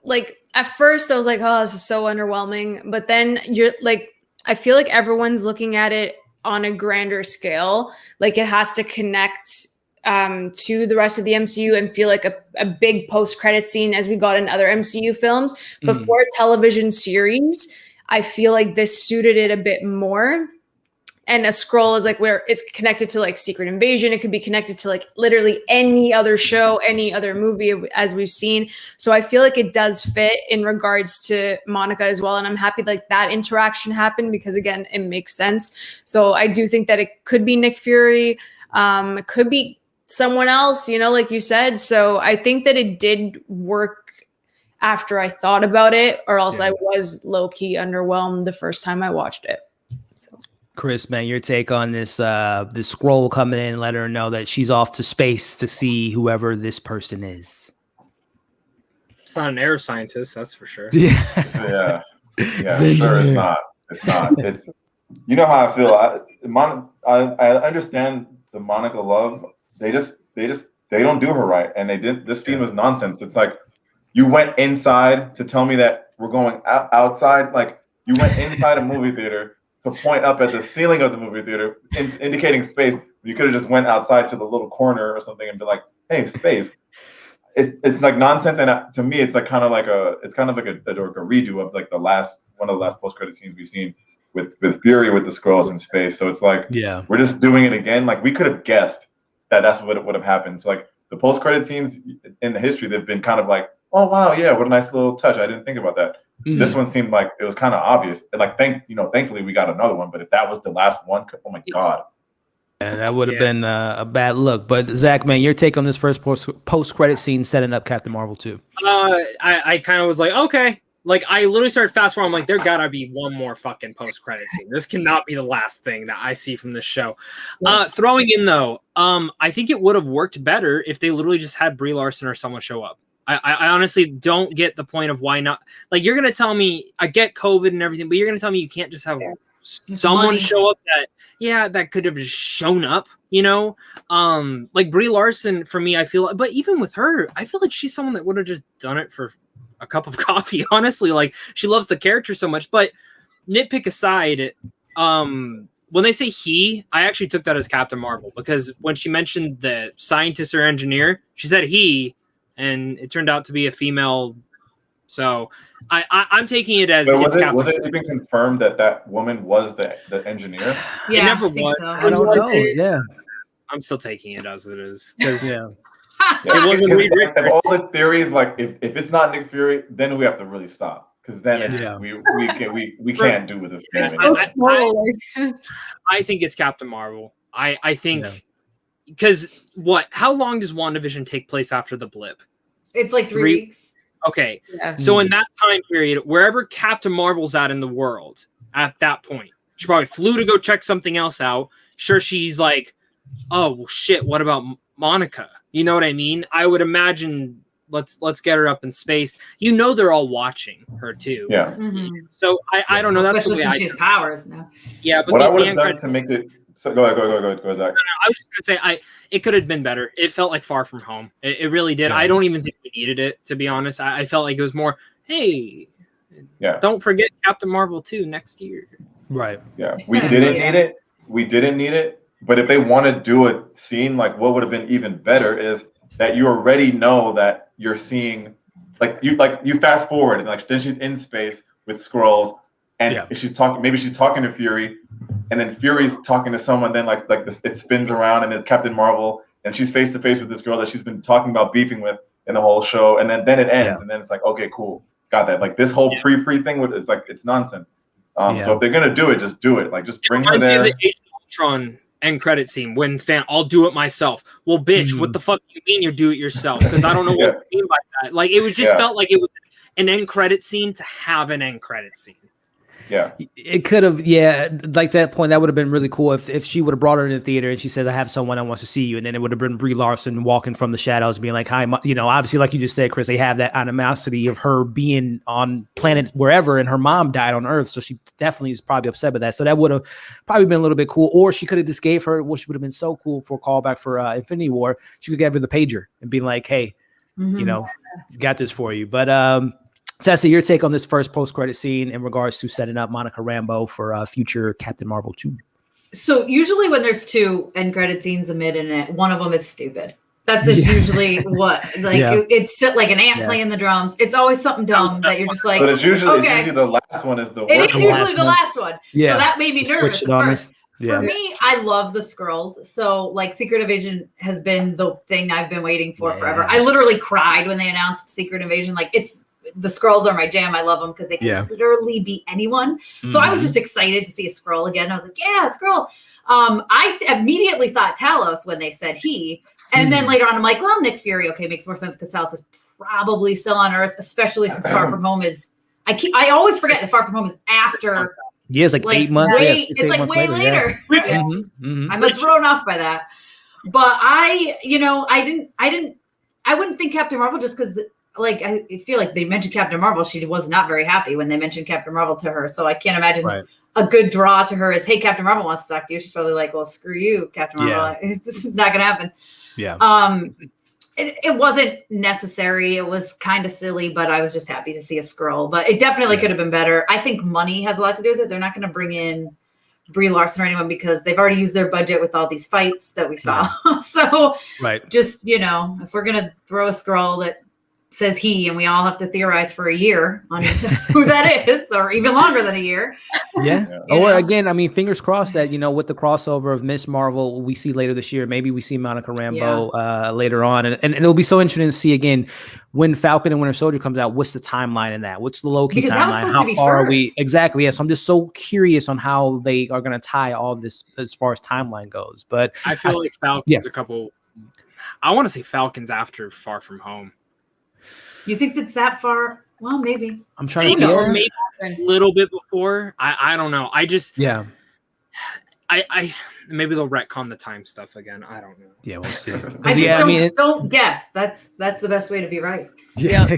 Like at first I was like, oh, this is so underwhelming. But then you're like, I feel like everyone's looking at it on a grander scale. Like it has to connect to the rest of the MCU and feel like a big post-credit scene as we got in other MCU films. But for a television series, I feel like this suited it a bit more. And a scroll is like where it's connected to like Secret Invasion. It could be connected to like literally any other show, any other movie as we've seen. So I feel like it does fit in regards to Monica as well. And I'm happy like that interaction happened because again, it makes sense. So I do think that it could be Nick Fury. It could be someone else, you know, like you said. So I think that it did work after I thought about it, or else I was low-key underwhelmed the first time I watched it. So. Chris, man, your take on this this scroll coming in and let her know that she's off to space to see whoever this person is. It's not an air scientist, that's for sure. Yeah, sure it's not. It's not. It's, you know how I feel. I understand the Monica love. They don't do her right, and this scene was nonsense. It's like you went inside to tell me that we're going outside. Like you went inside a movie theater to point up at the ceiling of the movie theater, indicating space. You could have just went outside to the little corner or something and be like, "Hey, space." It's like nonsense, and to me, it's like kind of like a redo of like one of the last post credit scenes we've seen with Fury with the Skrulls in space. So it's like we're just doing it again. Like we could have guessed that's what would have happened. So like the post credit scenes in the history, they've been kind of like, oh wow, yeah, what a nice little touch. I didn't think about that. This one seemed like it was kind of obvious. And like thankfully we got another one. But if that was the last one, oh my god. And that would have been a bad look. But Zach, man, your take on this first post-credit scene setting up Captain Marvel 2? I kind of was like, okay. Like, I literally started fast forward. I'm like, there gotta be one more fucking post-credit scene. This cannot be the last thing that I see from this show. Throwing in, though, I think it would have worked better if they literally just had Brie Larson or someone show up. I honestly don't get the point of why not. Like, you're going to tell me, I get COVID and everything, but you're going to tell me you can't just have someone show up that could have just shown up, you know? Like Brie Larson, for me, I feel, but even with her, I feel like she's someone that would have just done it for a cup of coffee, honestly. Like, she loves the character so much. But nitpick aside, when they say he, I actually took that as Captain Marvel, because when she mentioned the scientist or engineer, she said he, and it turned out to be a female. So I'm taking it as was it even confirmed that woman was the engineer? Yeah, it never I think was. so. I don't know. Yeah, I'm still taking it as it is, because yeah. It wasn't If all the theories, like if it's not Nick Fury, then we have to really stop, because then we can't do with this. I think it's Captain Marvel. I think because how long does WandaVision take place after the blip? It's like 3 weeks. Okay. Yeah. So in that time period, wherever Captain Marvel's at in the world at that point, she probably flew to go check something else out. Sure, she's like, oh well, shit, what about Monica? You know what I mean? I would imagine let's get her up in space. You know, they're all watching her too. Yeah. So I don't know. That's especially the way since she has powers now. Yeah, but what I would have done to make it. So go ahead, Zach. I was just gonna say it could have been better. It felt like Far From Home. It really did. Yeah. I don't even think we needed it, to be honest. I felt like it was more, hey, don't forget Captain Marvel 2 next year. Right. Yeah. We didn't need it. We didn't need it. But if they want to do a scene, like what would have been even better is that you already know that you're seeing, you fast forward and like then she's in space with Skrulls, and she's talking. Maybe she's talking to Fury. And then Fury's talking to someone, then like this, it spins around and it's Captain Marvel, and she's face to face with this girl that she's been talking about beefing with in the whole show, and then it ends, and then it's like, okay, cool, got that. Like this whole pre thing with it's nonsense. So if they're gonna do it, just do it. Like just bring her there. The Age of Ultron end credit scene when I'll do it myself. Well, bitch, what the fuck do you mean you do it yourself? Because I don't know what you mean by that. Like it was just felt like it was an end credit scene to have an end credit scene. Yeah, it could have. Like that point, that would have been really cool if she would have brought her in the theater and she said, "I have someone that wants to see you," and then it would have been Brie Larson walking from the shadows, being like, "Hi," obviously, like you just said, Chris, they have that animosity of her being on planet wherever, and her mom died on Earth, so she definitely is probably upset with that. So that would have probably been a little bit cool, or she could have just gave her, which would have been so cool for a callback for Infinity War. She could give her the pager and be like, "Hey, got this for you," but Tessa, your take on this first post-credit scene in regards to setting up Monica Rambeau for future Captain Marvel 2? So usually when there's two end credit scenes amid in it, one of them is stupid. That's just usually what, like, it's like an ant playing the drums. It's always something dumb that you're just like, but it's usually the last one is the worst. It is usually the last one. Yeah. So that made me nervous at first. Yeah. For me, I love the Skrulls. So like Secret Invasion has been the thing I've been waiting for forever. I literally cried when they announced Secret Invasion. Like the Skrulls are my jam. I love them because they can literally be anyone. So I was just excited to see a Skrull again. I was like, yeah, Skrull. I immediately thought Talos when they said he. And then later on, I'm like, well, Nick Fury. Okay, makes more sense because Talos is probably still on Earth, especially since Far From Home is. I always forget that Far From Home is after. Yeah, it's like 8 months. It's like way later. Yeah. I'm thrown off by that. But I wouldn't think Captain Marvel just because, like, I feel like they mentioned Captain Marvel. She was not very happy when they mentioned Captain Marvel to her. So I can't imagine a good draw to her is, hey, Captain Marvel wants to talk to you. She's probably like, well, screw you, Captain Marvel. It's just not going to happen. Yeah. It wasn't necessary. It was kind of silly, but I was just happy to see a Skrull. But it definitely could have been better. I think money has a lot to do with it. They're not going to bring in Brie Larson or anyone because they've already used their budget with all these fights that we saw. So just, if we're going to throw a Skrull that says he, and we all have to theorize for a year on who that is, or even longer than a year. Again, I mean, fingers crossed that, with the crossover of Miss Marvel we see later this year, maybe we see Monica Rambeau later on. And it'll be so interesting to see again when Falcon and Winter Soldier comes out, what's the timeline in that? What's the low-key timeline? How far are we? Exactly. Yeah. So I'm just so curious on how they are going to tie all this as far as timeline goes. But I feel like Falcon's I want to say Falcon's after Far From Home. You think that's that far? Well, maybe. I'm trying to maybe a little bit before. I don't know. I just I maybe they'll retcon the time stuff again. I don't know. Yeah, we'll see. Don't guess. That's the best way to be right. Yeah. I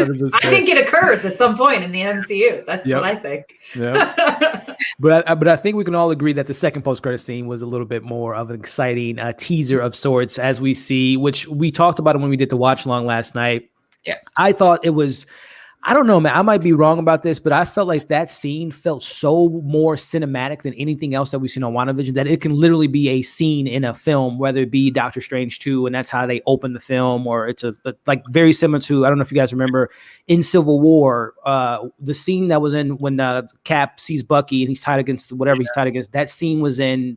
think it occurs at some point in the MCU. That's what I think. Yeah. But I think we can all agree that the second post-credit scene was a little bit more of an exciting teaser of sorts, as we see, which we talked about it when we did the watch along last night. Yeah. I thought it was, I don't know, man, I might be wrong about this, but I felt like that scene felt so more cinematic than anything else that we've seen on WandaVision that it can literally be a scene in a film, whether it be Doctor Strange 2, and that's how they open the film, or it's like very similar to, I don't know if you guys remember in Civil War, the scene that was in when Cap sees Bucky and he's tied against whatever he's tied against. That scene was in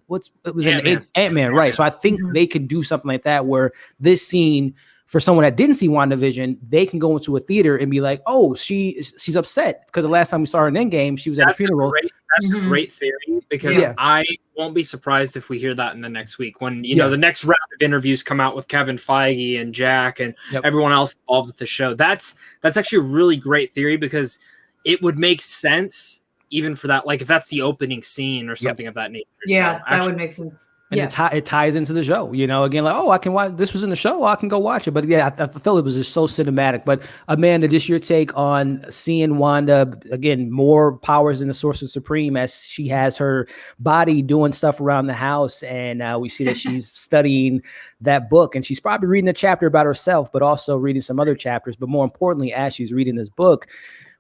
Ant-Man, right? So I think they could do something like that where this scene, for someone that didn't see WandaVision, they can go into a theater and be like, "Oh, she's upset because the last time we saw her in Endgame, she was at a funeral." That's a great theory because I won't be surprised if we hear that in the next week when the next round of interviews come out with Kevin Feige and Jack and everyone else involved with the show. That's actually a really great theory because it would make sense even for that, like if that's the opening scene or something of that nature. Yeah, that would make sense. And it ties into the show, again, like, oh, I can watch, this was in the show, I can go watch it. But yeah, I felt it was just so cinematic. But Amanda, just your take on seeing Wanda, again, more powers in the Sorcerer Supreme as she has her body doing stuff around the house. And we see that she's studying that book, and she's probably reading a chapter about herself, but also reading some other chapters. But more importantly, as she's reading this book,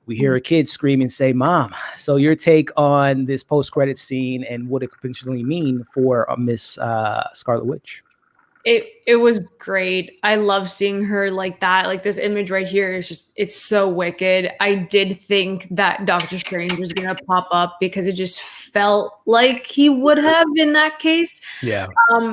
we hear a kid scream and say, "Mom." So your take on this post-credit scene and what it could potentially mean for Miss Scarlet Witch? It was great. I love seeing her like that. Like this image right here is just, it's so wicked. I did think that Doctor Strange was going to pop up because it just felt like he would have in that case. Yeah.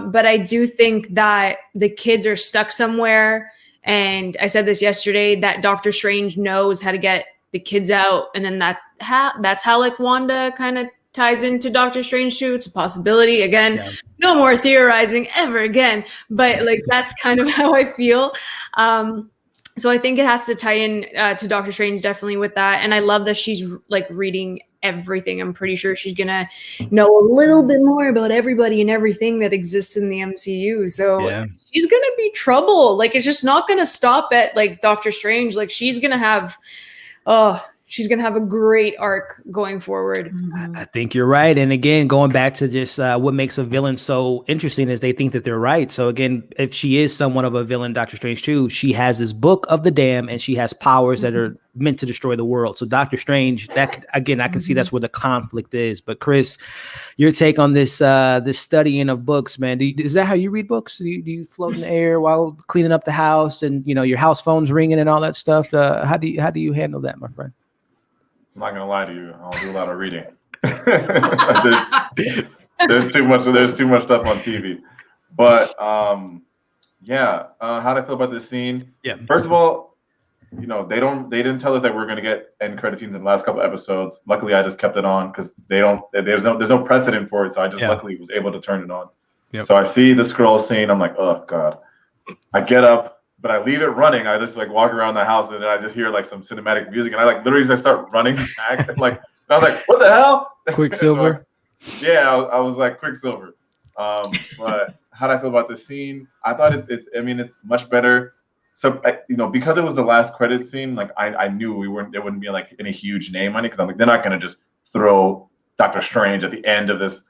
But I do think that the kids are stuck somewhere. And I said this yesterday, that Doctor Strange knows how to get the kids out, and then that's how like Wanda kind of ties into Doctor Strange too. It's a possibility. Again, no more theorizing ever again, but like that's kind of how I feel. So I think it has to tie in to Doctor Strange definitely with that, and I love that she's like reading everything. I'm pretty sure she's gonna know a little bit more about everybody and everything that exists in the MCU. So she's gonna be trouble. Like it's just not gonna stop at like Doctor Strange. Like she's gonna have she's going to have a great arc going forward. I think you're right. And again, going back to just what makes a villain so interesting is they think that they're right. So again, if she is somewhat of a villain, Doctor Strange too, she has this book of the Damned and she has powers that are meant to destroy the world. So Doctor Strange, that again, I can see that's where the conflict is. But Chris, your take on this this studying of books, man. Is that how you read books? Do you float in the air while cleaning up the house and your house phone's ringing and all that stuff? How do you handle that, my friend? I'm not gonna lie to you. I don't do a lot of reading. there's too much stuff on TV. But how do I feel about this scene? Yeah. First of all, they didn't tell us that we're gonna get end credit scenes in the last couple episodes. Luckily, I just kept it on because there's no precedent for it. So I just luckily was able to turn it on. Yep. So I see the scroll scene. I'm like, oh god. I get up. But I leave it running. I just walk around the house and then I just hear some cinematic music and I literally just start running back. I was like, what the hell? Quicksilver. Yeah, I was like Quicksilver. But how do I feel about this scene? I thought it's much better. So because it was the last credit scene, I knew there wouldn't be any huge name on it because I'm like, they're not gonna just throw Doctor Strange at the end of this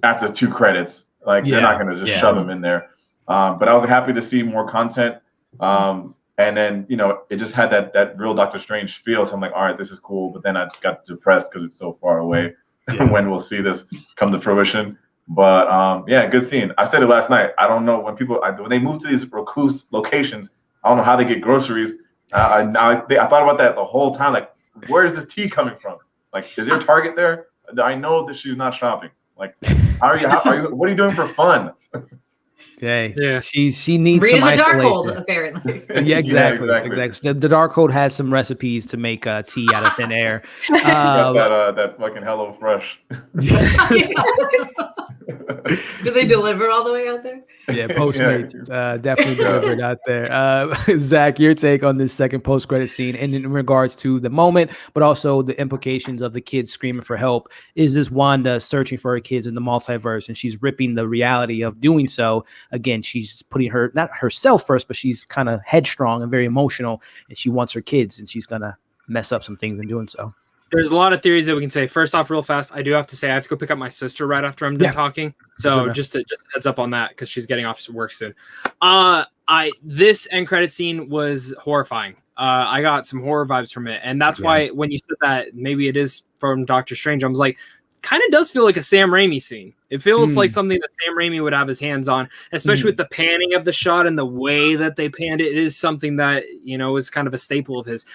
after 2 credits. They're not gonna just shove him in there. But I was happy to see more content. And then it just had that real Doctor Strange feel. So I'm like, all right, this is cool. But then I got depressed because it's so far away when we'll see this come to fruition. But good scene. I said it last night. I don't know when they move to these recluse locations, I don't know how they get groceries. I thought about that the whole time. Where is this tea coming from? Is there a Target there? I know that she's not shopping. How are you? What are you doing for fun? Yeah, she needs some isolation. Darkhold, apparently. Yeah, exactly. The Darkhold has some recipes to make tea out of thin air. That fucking Hello Fresh. Do they deliver all the way out there? Yeah, Postmates definitely delivered out there. Zach, your take on this second post-credit scene and in regards to the moment, but also the implications of the kids screaming for help. Is this Wanda searching for her kids in the multiverse and she's ripping the reality of doing so? Again, she's putting not herself first, but she's kind of headstrong and very emotional and she wants her kids and she's going to mess up some things in doing so. There's a lot of theories that we can say. First off, real fast, I do have to say I have to go pick up my sister right after I'm done talking. So just a heads up on that because she's getting off work soon. This end credit scene was horrifying. I got some horror vibes from it, and that's why when you said that maybe it is from Doctor Strange, I was like, kind of does feel like a Sam Raimi scene. It feels like something that Sam Raimi would have his hands on, especially with the panning of the shot and the way that they panned it. It is something that is kind of a staple of his.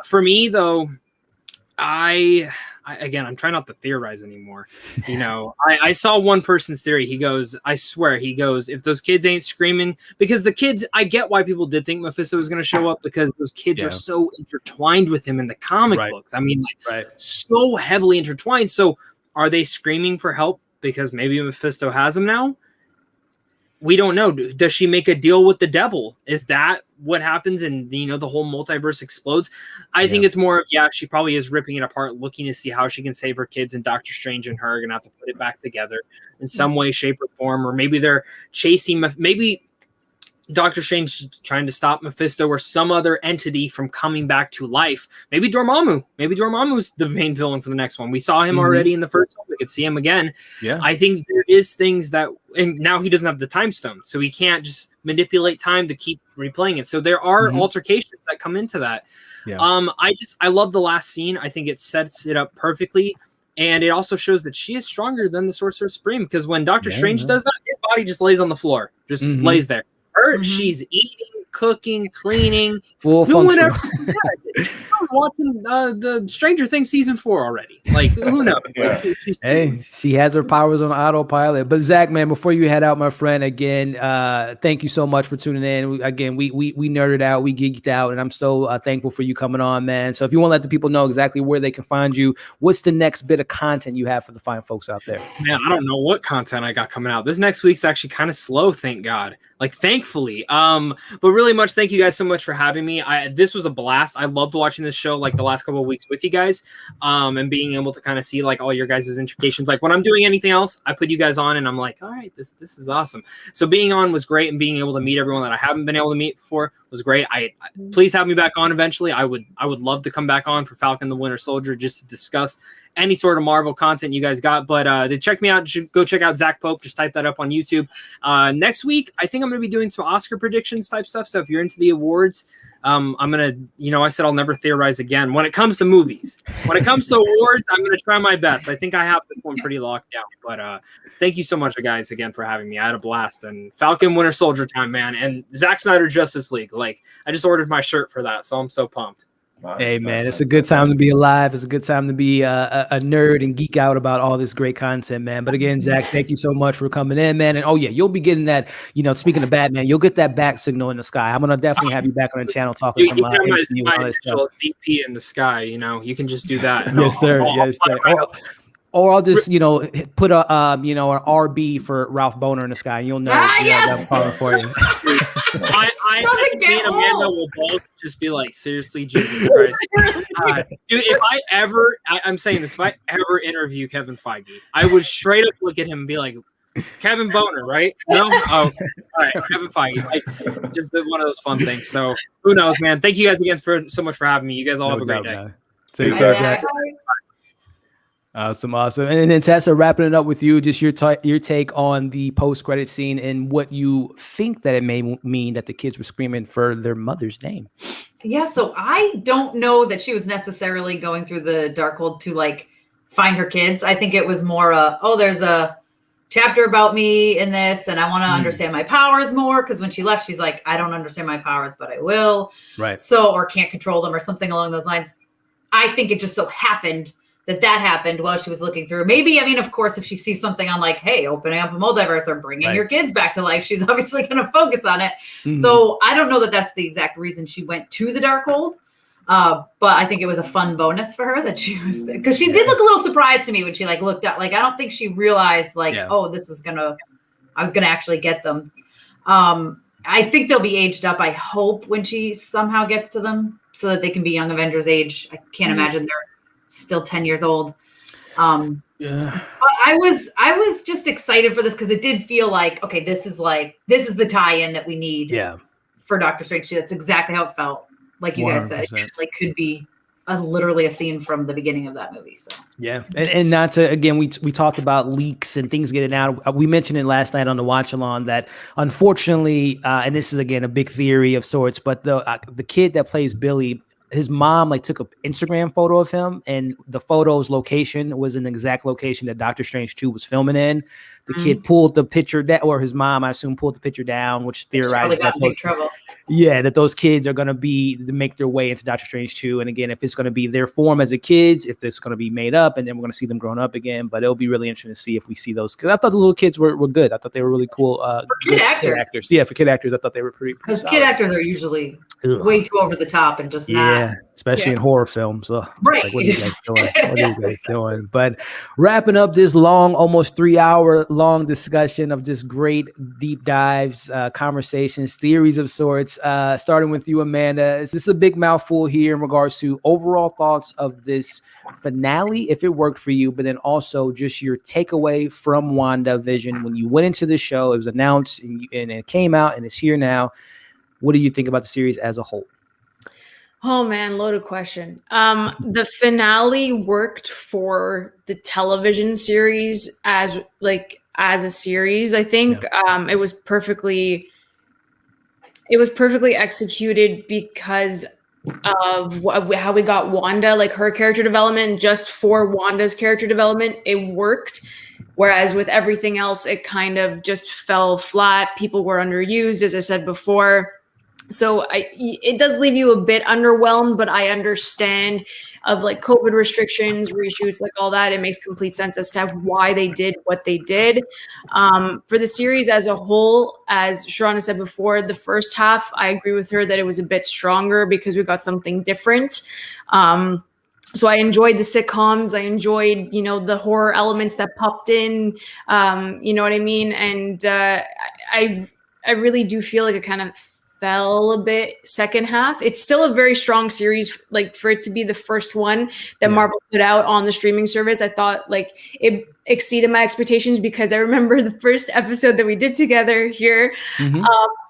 For me though. I'm trying not to theorize anymore. I saw one person's theory. He goes, if those kids ain't screaming, because the kids, I get why people did think Mephisto was going to show up because those kids are so intertwined with him in the comic books. I mean, so heavily intertwined. So are they screaming for help because maybe Mephisto has them now? We don't know. Does she make a deal with the devil? Is that what happens and the whole multiverse explodes? I think it's more of she probably is ripping it apart, looking to see how she can save her kids, and Doctor Strange and her are gonna have to put it back together in some way, shape, or form. Or maybe they're chasing maybe Doctor Strange is trying to stop Mephisto or some other entity from coming back to life. Maybe Dormammu. Maybe Dormammu's the main villain for the next one. We saw him already in the first one. We could see him again. Yeah. I think there is things that, and now he doesn't have the time stone, so he can't just manipulate time to keep replaying it. So there are altercations that come into that. Yeah. I love the last scene. I think it sets it up perfectly. And it also shows that she is stronger than the Sorcerer Supreme, because when Doctor Strange does that, his body just lays on the floor, just lays there. She's eating, cooking, cleaning, full doing whatever. functional. I'm watching the Stranger Things season 4 already. Who knows? Hey, she has her powers on autopilot. But Zach, man, before you head out, my friend, again, thank you so much for tuning in. We nerded out, we geeked out, and I'm so thankful for you coming on, man. So if you want to let the people know exactly where they can find you, what's the next bit of content you have for the fine folks out there? Man, I don't know what content I got coming out. This next week's actually kind of slow, thank God. Thankfully. But really much thank you guys so much for having me. This was a blast. I loved watching this show the last couple of weeks with you guys, and being able to kind of see all your guys' implications. When I'm doing anything else, I put you guys on and I'm like, all right, this is awesome. So being on was great, and being able to meet everyone that I haven't been able to meet before was great. Please have me back on eventually. I would love to come back on for Falcon the Winter Soldier just to discuss any sort of Marvel content you guys got. But to check me out, go check out Zach Pope. Just type that up on YouTube. Next week, I think I'm going to be doing some Oscar predictions type stuff. So if you're into the awards, I'm going to, I said I'll never theorize again. When it comes to movies, when it comes to awards, I'm going to try my best. I think I have this one pretty locked down. But thank you so much, guys, again for having me. I had a blast. And Falcon Winter Soldier time, man. And Zack Snyder Justice League. Like, I just ordered my shirt for that. So I'm so pumped. Hey, man, it's a good time to be alive. It's a good time to be a nerd and geek out about all this great content, man. But again, Zach, thank you so much for coming in, man. And oh, yeah, you'll be getting that, speaking of Batman, you'll get that back signal in the sky. I'm going to definitely have you back on the channel talking some MCU and all this stuff. CP in the sky, you can just do that. Yes, sir. Yes, sir. Or I'll just, put a, an RB for Ralph Bohner in the sky, and you'll know that's problem for you. I think Amanda will both just be like, seriously, Jesus Christ. Dude, if I ever, I'm saying this, if I ever interview Kevin Feige, I would straight up look at him and be like, Kevin Bohner, right? No? Oh, all right, Kevin Feige. Like, just one of those fun things. So who knows, man. Thank you guys again so much for having me. You guys all have a great day. Man. Take care, Zach. Awesome. And then Tessa, wrapping it up with you, just your take on the post-credit scene and what you think that it may mean that the kids were screaming for their mother's name. Yeah, so I don't know that she was necessarily going through the Darkhold to like find her kids. I think it was more there's a chapter about me in this and I want to understand my powers more, because when she left, she's like, I don't understand my powers, but I will. Right. So, or can't control them or something along those lines. I think it just so happened that happened while she was looking through. Maybe, of course, if she sees something on like, hey, opening up a multiverse or bringing your kids back to life, she's obviously going to focus on it. Mm-hmm. So I don't know that that's the exact reason she went to the Darkhold. But I think it was a fun bonus for her that she was, because she did look a little surprised to me when she like looked up. Like, I don't think she realized like, I was going to actually get them. I think they'll be aged up, I hope, when she somehow gets to them so that they can be Young Avengers age. I can't imagine they're still 10 years old. But I was just excited for this because it did feel like, okay, this is the tie-in that we need for Doctor Strange. That's exactly how it felt. Like you 100%. Guys said, it like could be literally a scene from the beginning of that movie. So and not to, again, we talked about leaks and things getting out. We mentioned it last night on the watch along that unfortunately, and this is again a big theory of sorts, but the kid that plays Billy, his mom like took an Instagram photo of him, and the photo's location was an exact location that Doctor Strange 2 was filming in. The kid pulled the picture down, or his mom, I assume, pulled the picture down, which theorized that those kids are going to make their way into Doctor Strange 2. And again, if it's going to be their form as a kids, if it's going to be made up, and then we're going to see them grown up again. But it'll be really interesting to see if we see those. Because I thought the little kids were good. I thought they were really cool. For kid actors. Yeah, for kid actors, I thought they were pretty because kid actors are usually way too over the top and just not. Especially in horror films. Right. Like, what are you guys doing? What are you guys doing? But wrapping up this long, almost 3-hour long discussion of just great deep dives, conversations, theories of sorts, starting with you, Amanda. Is this a big mouthful here in regards to overall thoughts of this finale, if it worked for you, but then also just your takeaway from WandaVision when you went into the show? It was announced and it came out and it's here now. What do you think about the series as a whole? Oh man, loaded question. The finale worked for the television series as a series. I think it was perfectly executed because of how we got Wanda, like her character development. Just for Wanda's character development, it worked. Whereas with everything else, it kind of just fell flat. People were underused, as I said before. So it does leave you a bit underwhelmed, but I understand of like COVID restrictions, reshoots, like all that. It makes complete sense as to why they did what they did. For the series as a whole, as Sharana said before, the first half, I agree with her that it was a bit stronger because we got something different. So I enjoyed the sitcoms. I enjoyed, the horror elements that popped in, you know what I mean? And I really do feel like it kind of fell a bit second half. It's still a very strong series, like for it to be the first one that Marvel put out on the streaming service. I thought like it exceeded my expectations because I remember the first episode that we did together here.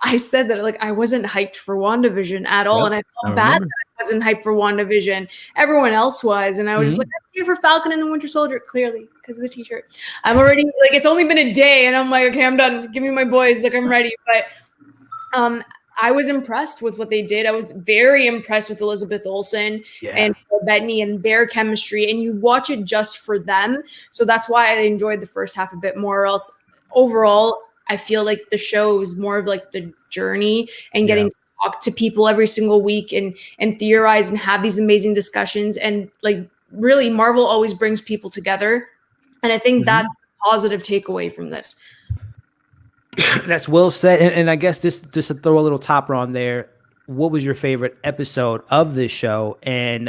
I said that like I wasn't hyped for WandaVision at all, and I felt bad that I wasn't hyped for WandaVision. Everyone else was, and I was just like, I'm here for Falcon and the Winter Soldier, clearly because of the T-shirt. I'm already like, it's only been a day, and I'm like, okay, I'm done. Give me my boys, like I'm ready. But I was impressed with what they did. I was very impressed with Elizabeth Olsen and Bettany and their chemistry. And you watch it just for them. So that's why I enjoyed the first half a bit more. Or else overall, I feel like the show is more of like the journey and getting to talk to people every single week and theorize and have these amazing discussions. And like really, Marvel always brings people together. And I think that's the positive takeaway from this. That's well said. And I guess just to throw a little topper on there, what was your favorite episode of this show? And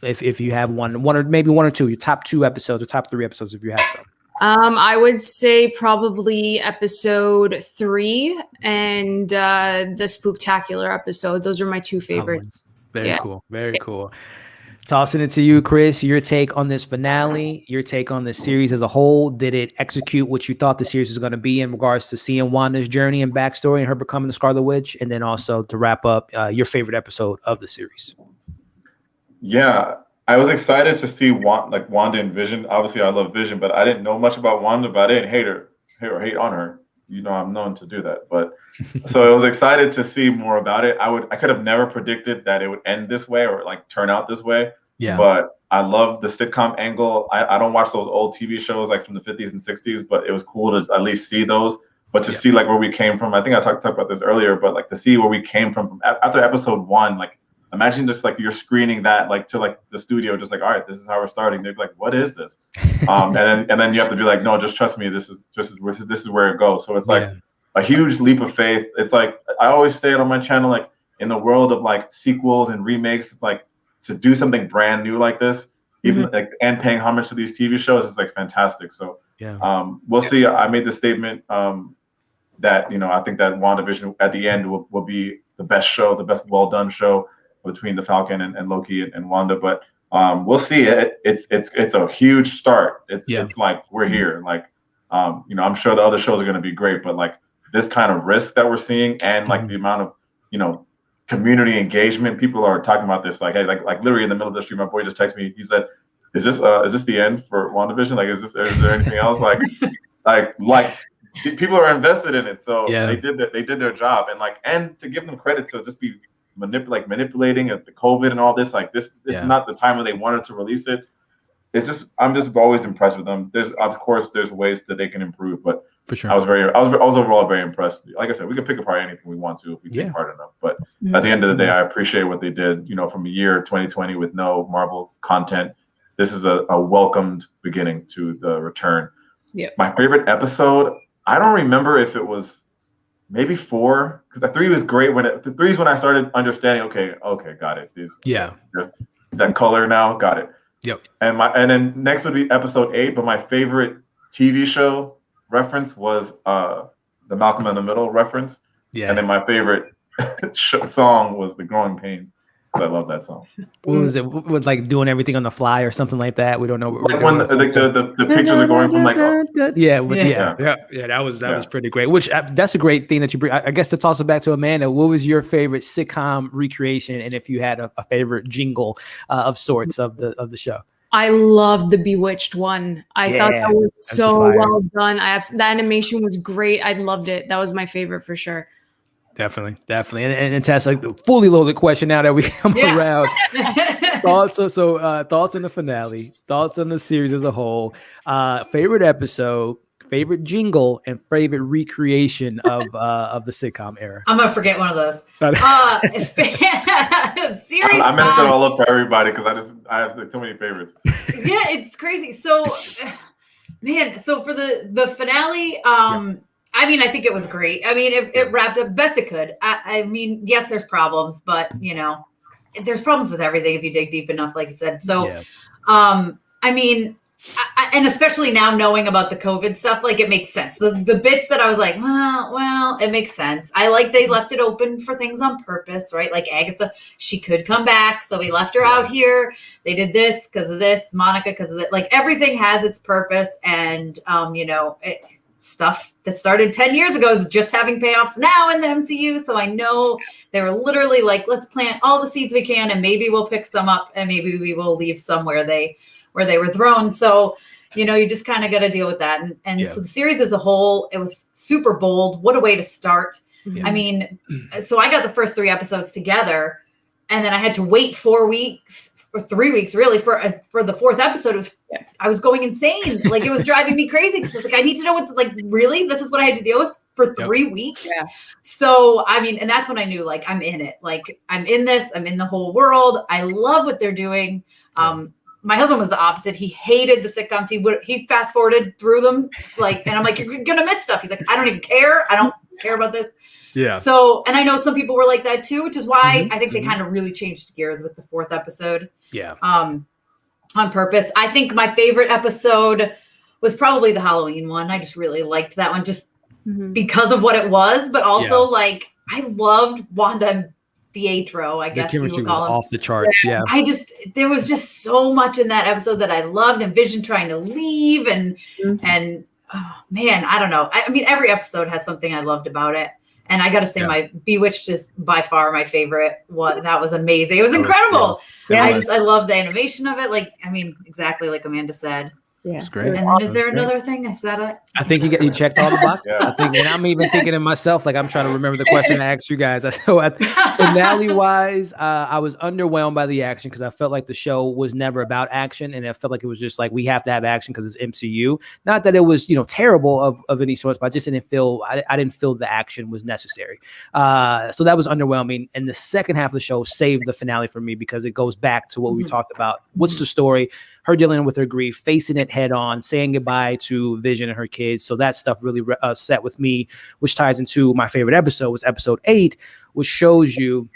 if you have one or maybe one or two, your top 2 episodes or top 3 episodes, if you have some. I would say probably episode 3 and the Spooktacular episode. Those are my 2 favorites. Very cool. Very cool. Tossing it to you, Chris, your take on this finale, your take on this series as a whole. Did it execute what you thought the series was going to be in regards to seeing Wanda's journey and backstory and her becoming the Scarlet Witch? And then also to wrap up your favorite episode of the series. Yeah, I was excited to see Wanda and Vision. Obviously, I love Vision, but I didn't know much about Wanda, but I didn't hate on her. You know, I'm known to do that. But so I was excited to see more about it. I could have never predicted that it would end this way or like turn out this way. Yeah. But I love the sitcom angle. I don't watch those old TV shows like from the 50s and 60s, but it was cool to at least see those. But to see like where we came from, I think I talked about this earlier, but like to see where we came from after episode 1, like imagine just like you're screening that like to like the studio, just like, all right, this is how we're starting. They're like, what is this? And then you have to be like, no, just trust me. This is where it goes. So it's like a huge leap of faith. It's like I always say it on my channel, like in the world of like sequels and remakes, it's like to do something brand new like this, even like and paying homage to these TV shows is like fantastic. So we'll see. I made the statement that I think that WandaVision at the end will be the best show, the best well done show between the Falcon and Loki and Wanda, but we'll see. It's a huge start. It's like we're here. Like I'm sure the other shows are going to be great, but like this kind of risk that we're seeing and like the amount of community engagement, people are talking about this. Like hey, like literally in the middle of the stream, my boy just texted me. He said, "Is this the end for WandaVision? Like is there anything else?" like people are invested in it, so they did their job, and to give them credit to just be manipulating the COVID and all this, like this is not the time when they wanted to release it. It's just I'm just always impressed with them. There's ways that they can improve, but for sure I was overall very impressed. Like I said, we can pick apart anything we want to if we take hard enough. But at the end of the day, I appreciate what they did. From a year 2020 with no Marvel content, this is a welcomed beginning to the return. Yeah. My favorite episode, I don't remember if it was maybe 4, because the 3 was great. The 3 is when I started understanding. Okay, got it. Is that color now? Got it. Yep. And then next would be episode 8. But my favorite TV show reference was the Malcolm in the Middle reference. Yeah. And then my favorite song was The Growing Pains. I love that song. What was it? Was like doing everything on the fly or something like that? We don't know what we're doing. The pictures are going from like that was pretty great. Which that's a great thing that you bring. I guess to toss it back to Amanda, what was your favorite sitcom recreation, and if you had a favorite jingle of sorts of the show? I loved the Bewitched one. I thought that was so well done. The animation was great. I loved it. That was my favorite for sure. Definitely. And Tess, like the fully loaded question now that we come around. Thoughts on the finale, thoughts on the series as a whole, favorite episode, favorite jingle, and favorite recreation of the sitcom era. I'm gonna forget one of those. Series. I messed it all up for everybody because I have like, too many favorites. Yeah, it's crazy. So, man, for the finale, I mean, I think it was great. I mean, it wrapped up best it could. I mean, yes, there's problems, but there's problems with everything if you dig deep enough, like you said. So, I mean, And especially now knowing about the COVID stuff, like it makes sense. The bits that I was like, well, it makes sense. I like they left it open for things on purpose, right? Like Agatha, she could come back, so we left her out here. They did this because of this, Monica because of that. Like everything has its purpose, and stuff that started 10 years ago is just having payoffs now in the MCU. So I know they were literally like, let's plant all the seeds we can, and maybe we'll pick some up, and maybe we will leave some where they were thrown. So, you just kind of got to deal with that. And so the series as a whole, it was super bold. What a way to start. I mean, so I got the first 3 episodes together, and then I had to wait 4 weeks or 3 weeks really for the 4th episode. I was going insane. Like it was driving me crazy because I was like, I need to know really, this is what I had to deal with for 3 weeks. Yeah. So, I mean, and that's when I knew like, I'm in it. Like I'm in this, I'm in the whole world. I love what they're doing. My husband was the opposite. He hated the sitcoms. He fast forwarded through them. And I'm like, you're going to miss stuff. He's like, I don't even care. I don't care about this. Yeah. So, and I know some people were like that too, which is why I think they kind of really changed gears with the 4th episode. Yeah. On purpose. I think my favorite episode was probably the Halloween one. I just really liked that one just because of what it was, but also I loved Wanda Pietro, I guess you would call him. Off the charts. Yeah. There was just so much in that episode that I loved, and Vision trying to leave and oh man, I don't know. I mean, every episode has something I loved about it. And I got to say my Bewitched is by far my favorite one. That was amazing. It was incredible. Yeah. I love the animation of it. Like, I mean, exactly like Amanda said. Yeah, it's great. And then is there another thing? Is that it? I think you checked all the boxes. I think, and I'm even thinking to myself, like I'm trying to remember the question I asked you guys. Finale wise, I was underwhelmed by the action because I felt like the show was never about action, and I felt like it was just like we have to have action because it's MCU. Not that it was terrible of any sort, but I just didn't feel I didn't feel the action was necessary. So that was underwhelming. And the second half of the show saved the finale for me because it goes back to what we talked about. What's the story? Her dealing with her grief, facing it head on, saying goodbye to Vision and her kids. So that stuff really set with me, which ties into my favorite episode, was episode 8, which shows you,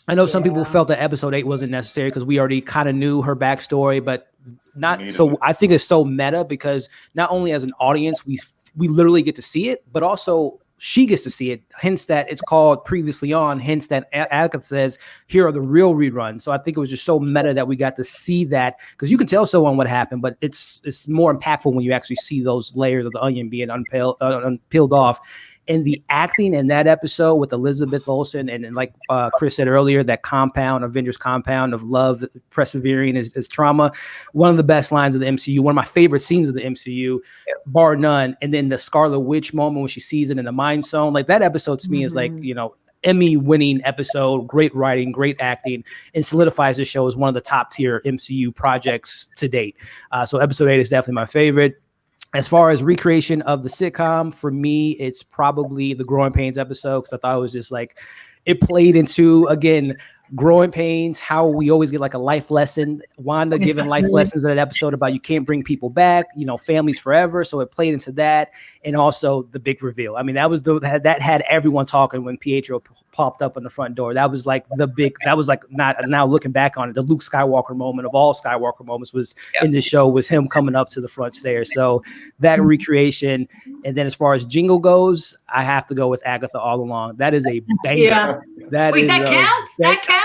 I know some people felt that episode 8 wasn't necessary because we already kind of knew her backstory, but not so. I think it's so meta because not only as an audience, we literally get to see it, but also she gets to see it, hence that it's called Previously On, hence that Agatha says, here are the real reruns. So I think it was just so meta that we got to see that, because you can tell someone what happened, but it's more impactful when you actually see those layers of the onion being peeled off. And the acting in that episode with Elizabeth Olsen and like Chris said earlier, that Avengers compound of love, persevering is trauma. One of the best lines of the MCU, one of my favorite scenes of the MCU, bar none. And then the Scarlet Witch moment when she sees it in the Mind Zone, like that episode to me is like, Emmy-winning episode, great writing, great acting, and solidifies the show as one of the top tier MCU projects to date. So episode 8 is definitely my favorite. As far as recreation of the sitcom, for me, it's probably the Growing Pains episode because I thought it was just like it played into, again, growing pains, how we always get like a life lesson. Wanda giving life lessons in that episode about you can't bring people back, families forever. So it played into that. And also the big reveal. I mean, that had everyone talking when Pietro popped up on the front door. That was like not now looking back on it, the Luke Skywalker moment of all Skywalker moments was in the show was him coming up to the front stairs. So that recreation. And then as far as jingle goes, I have to go with Agatha All Along. That is a banger. Yeah. That counts. That counts.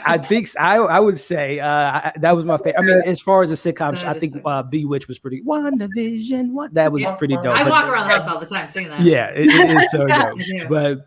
I think I would say that was my favorite. I mean, as far as a sitcom, I think Bewitched was pretty. WandaVision, that was pretty dope. I walk around the house all the time singing that. Yeah, it is so dope. But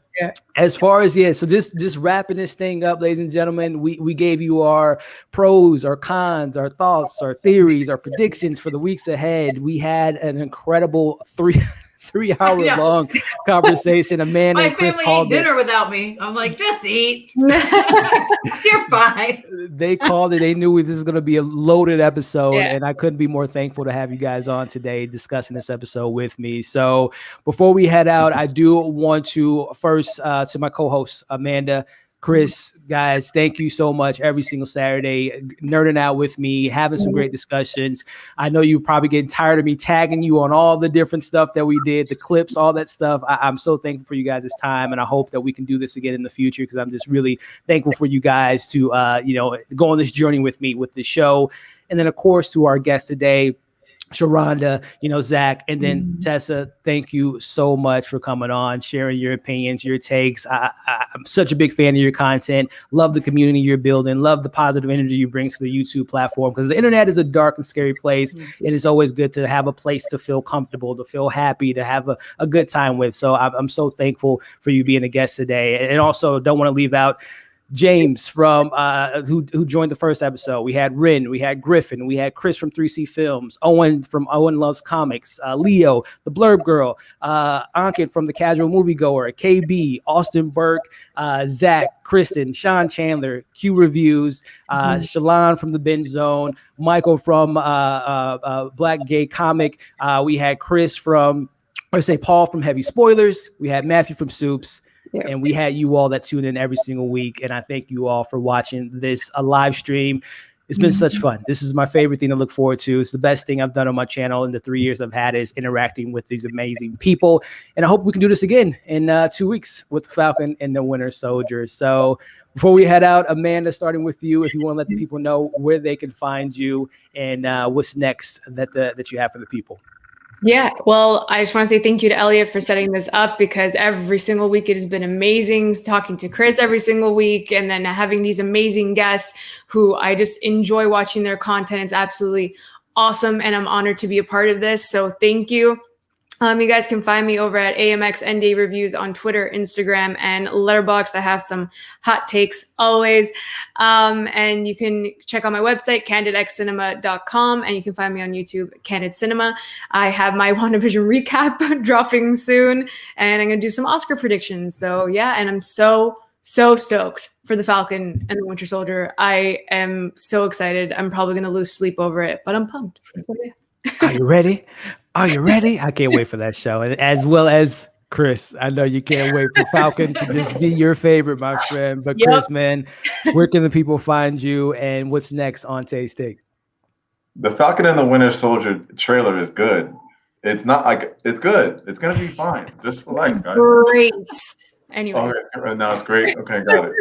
as far as so just wrapping this thing up, ladies and gentlemen, we gave you our pros, our cons, our thoughts, our theories, our predictions for the weeks ahead. We had an incredible 3-hour long conversation. Amanda and Chris called dinner without me. I'm like, just eat. You're fine. They called it. They knew this was going to be a loaded episode, and I couldn't be more thankful to have you guys on today discussing this episode with me. So before we head out, I do want to first to my co-hosts, Amanda, Chris, guys, thank you so much every single Saturday, nerding out with me, having some great discussions. I know you're probably getting tired of me tagging you on all the different stuff that we did, the clips, all that stuff. I'm so thankful for you guys' time, and I hope that we can do this again in the future because I'm just really thankful for you guys to, go on this journey with me with the show. And then, of course, to our guest today, Sharonda, Zach, and then Tessa, thank you so much for coming on, sharing your opinions, your takes. I'm such a big fan of your content. Love the community you're building. Love the positive energy you bring to the YouTube platform, because the internet is a dark and scary place. It is always good to have a place to feel comfortable, to feel happy, to have a good time with. So I'm so thankful for you being a guest today. And also don't want to leave out James from who joined the first episode. We had Rin, we had Griffin, we had Chris from 3C Films, Owen from Owen Loves Comics, Leo, the Blurb Girl, Ankit from the Casual Moviegoer, KB, Austin Burke, Zach, Kristen, Sean Chandler, Q Reviews, Shalon from the Binge Zone, Michael from Black Gay Comic. We had Chris from, Paul from Heavy Spoilers. We had Matthew from Soups. Yeah. And we had you all that tune in every single week. And I thank you all for watching this live stream. It's been such fun. This is my favorite thing to look forward to. It's the best thing I've done on my channel in the 3 years I've had, is interacting with these amazing people. And I hope we can do this again in 2 weeks with the Falcon and the Winter Soldier. So before we head out, Amanda, starting with you, if you want to let the people know where they can find you and what's next that you have for the people. Yeah, well, I just want to say thank you to Elliot for setting this up, because every single week it has been amazing talking to Chris every single week, and then having these amazing guests who I just enjoy watching their content. It's absolutely awesome, and I'm honored to be a part of this. So thank you. You guys can find me over at AMX NDA Reviews on Twitter, Instagram, and Letterboxd. I have some hot takes always. And you can check out my website, candidcinema.com, and you can find me on YouTube, Candid Cinema. I have my WandaVision recap dropping soon, and I'm going to do some Oscar predictions. So yeah, and I'm so stoked for the Falcon and the Winter Soldier. I am so excited. I'm probably going to lose sleep over it, but I'm pumped. So, yeah. Are you ready? Are you ready? I can't wait for that show. And as well as Chris, I know you can't wait for Falcon to just be your favorite, my friend. But Chris, man, where can the people find you, and what's next on Taste Take? The Falcon and the Winter Soldier trailer is good. It's not like it's good. It's gonna be fine. Just relax, guys. Great. Anyway. Okay, now it's great. Okay, got it.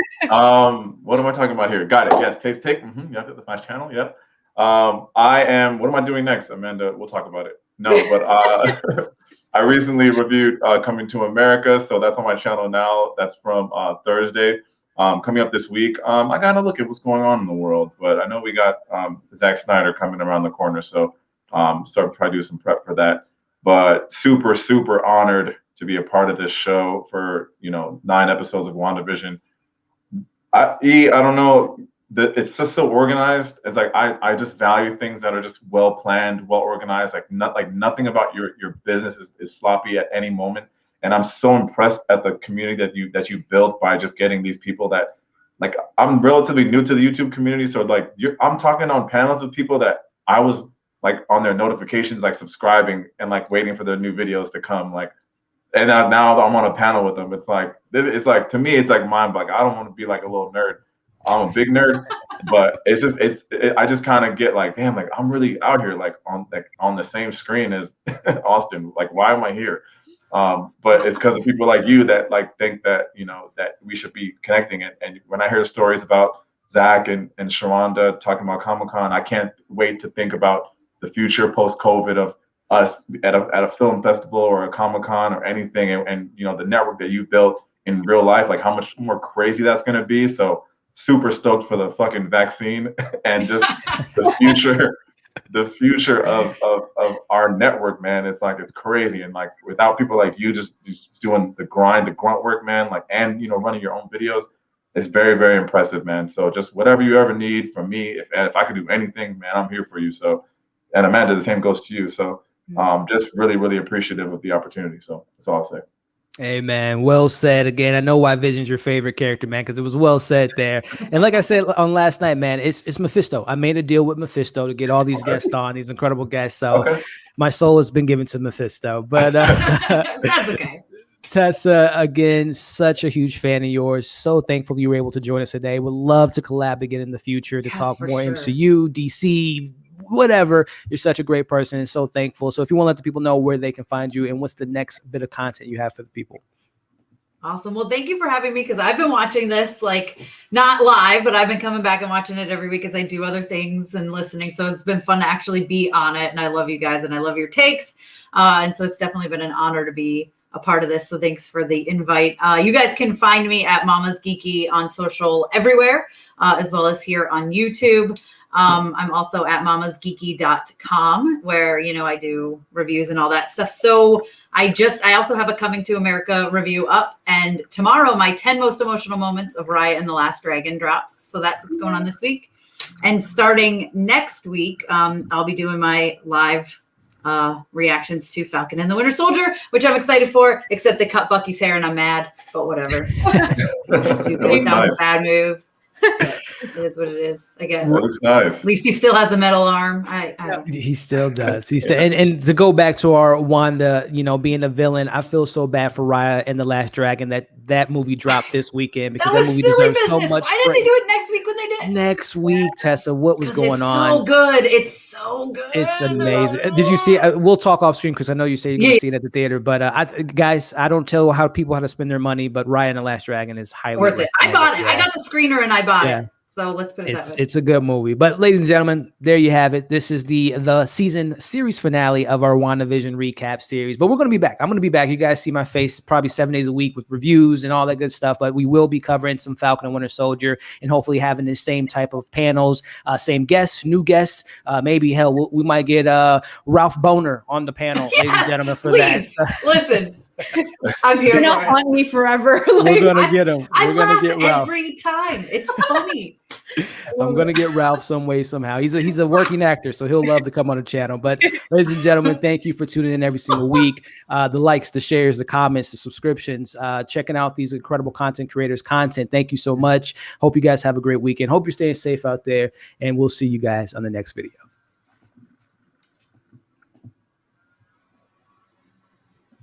What am I talking about here? Got it. Yes, Taste Take. Yep, that's my channel. Yep. I am. What am I doing next, Amanda? We'll talk about it. No, but I recently reviewed Coming to America, so that's on my channel now. That's from Thursday. Coming up this week, I gotta look at what's going on in the world, but I know we got Zack Snyder coming around the corner, so start try to do some prep for that. But super honored to be a part of this show for 9 episodes of WandaVision. I don't know. It's just so organized. It's like I just value things that are just well planned, well organized. Like nothing about your business is sloppy at any moment. And I'm so impressed at the community that you built by just getting these people that, like, I'm relatively new to the YouTube community, so like I'm talking on panels of people that I was like on their notifications, like subscribing and like waiting for their new videos to come, like. And now I'm on a panel with them. It's like to me, it's like mind blowing. I don't want to be like a little nerd. I'm a big nerd, but I just kind of get like, damn, like I'm really out here like on the same screen as Austin. Like, why am I here? But it's because of people like you that like think that that we should be connecting it. And when I hear stories about Zach and Sharonda talking about Comic-Con, I can't wait to think about the future post-COVID of us at a film festival or a Comic-Con or anything, and the network that you built in real life, like how much more crazy that's going to be. So super stoked for the fucking vaccine and just the future of our network, man. It's like, it's crazy. And like, without people like you just doing the grunt work, man, like, and running your own videos, it's very, very impressive, man. So just whatever you ever need from me, if I could do anything, man, I'm here for you. So, and Amanda, the same goes to you. So just really, really appreciative of the opportunity. So that's all I'll say. Hey, man, well said. Again, I know why Vision's your favorite character, man, because it was well said there. And like I said on last night, man, it's Mephisto. I made a deal with Mephisto to get all these guests on, these incredible guests. So my soul has been given to Mephisto. But that's okay. Tessa, again, such a huge fan of yours. So thankful you were able to join us today. Would love to collab again in the future to talk more MCU, DC, whatever. You're such a great person and so thankful. So if you want to let the people know where they can find you and what's the next bit of content you have for the people. Awesome. Well, thank you for having me because I've been watching this, like, not live, but I've been coming back and watching it every week as I do other things and listening. So it's been fun to actually be on it. And I love you guys and I love your takes. And so it's definitely been an honor to be a part of this. So thanks for the invite. You guys can find me at Mama's Geeky on social everywhere, as well as here on YouTube. I'm also at mamasgeeky.com where, you know, I do reviews and all that stuff. So I also have a Coming to America review up, and tomorrow my 10 most emotional moments of Raya and the Last Dragon drops. So that's what's going on this week. And starting next week, I'll be doing my live reactions to Falcon and the Winter Soldier, which I'm excited for, except they cut Bucky's hair and I'm mad, but whatever. It's too big. That was a bad move. It is what it is, I guess. Looks nice. At least he still has the metal arm. He still does. He still, and to go back to our Wanda, you know, being a villain, I feel so bad for Raya and the Last Dragon that movie dropped this weekend because that movie deserves so much. Why didn't they do it next week when they did? Next week, Tessa, what was going on? So good. It's so good. It's amazing. Did you see it? We'll talk off screen because I know you say you're going to see it at the theater. But guys, I don't tell people how to spend their money, but Raya and the Last Dragon is highly worth it. I bought it. I got the screener and I bought it. So let's put it that way. It's a good movie. But ladies and gentlemen, there you have it. This is the season series finale of our WandaVision recap series. But we're going to be back. I'm going to be back. You guys see my face probably 7 days a week with reviews and all that good stuff. But we will be covering some Falcon and Winter Soldier and hopefully having the same type of panels, same guests, new guests. Maybe, hell, we might get Ralph Bohner on the panel, ladies and gentlemen, for that. Listen. I'm here. You're not on me forever. We're gonna get him. I We're gonna get Ralph every time. It's funny. I'm gonna get Ralph some way somehow. He's a working actor, so he'll love to come on the channel. But ladies and gentlemen, thank you for tuning in every single week. The likes, the shares, the comments, the subscriptions, checking out these incredible content creators' content. Thank you so much. Hope you guys have a great weekend. Hope you're staying safe out there, and we'll see you guys on the next video.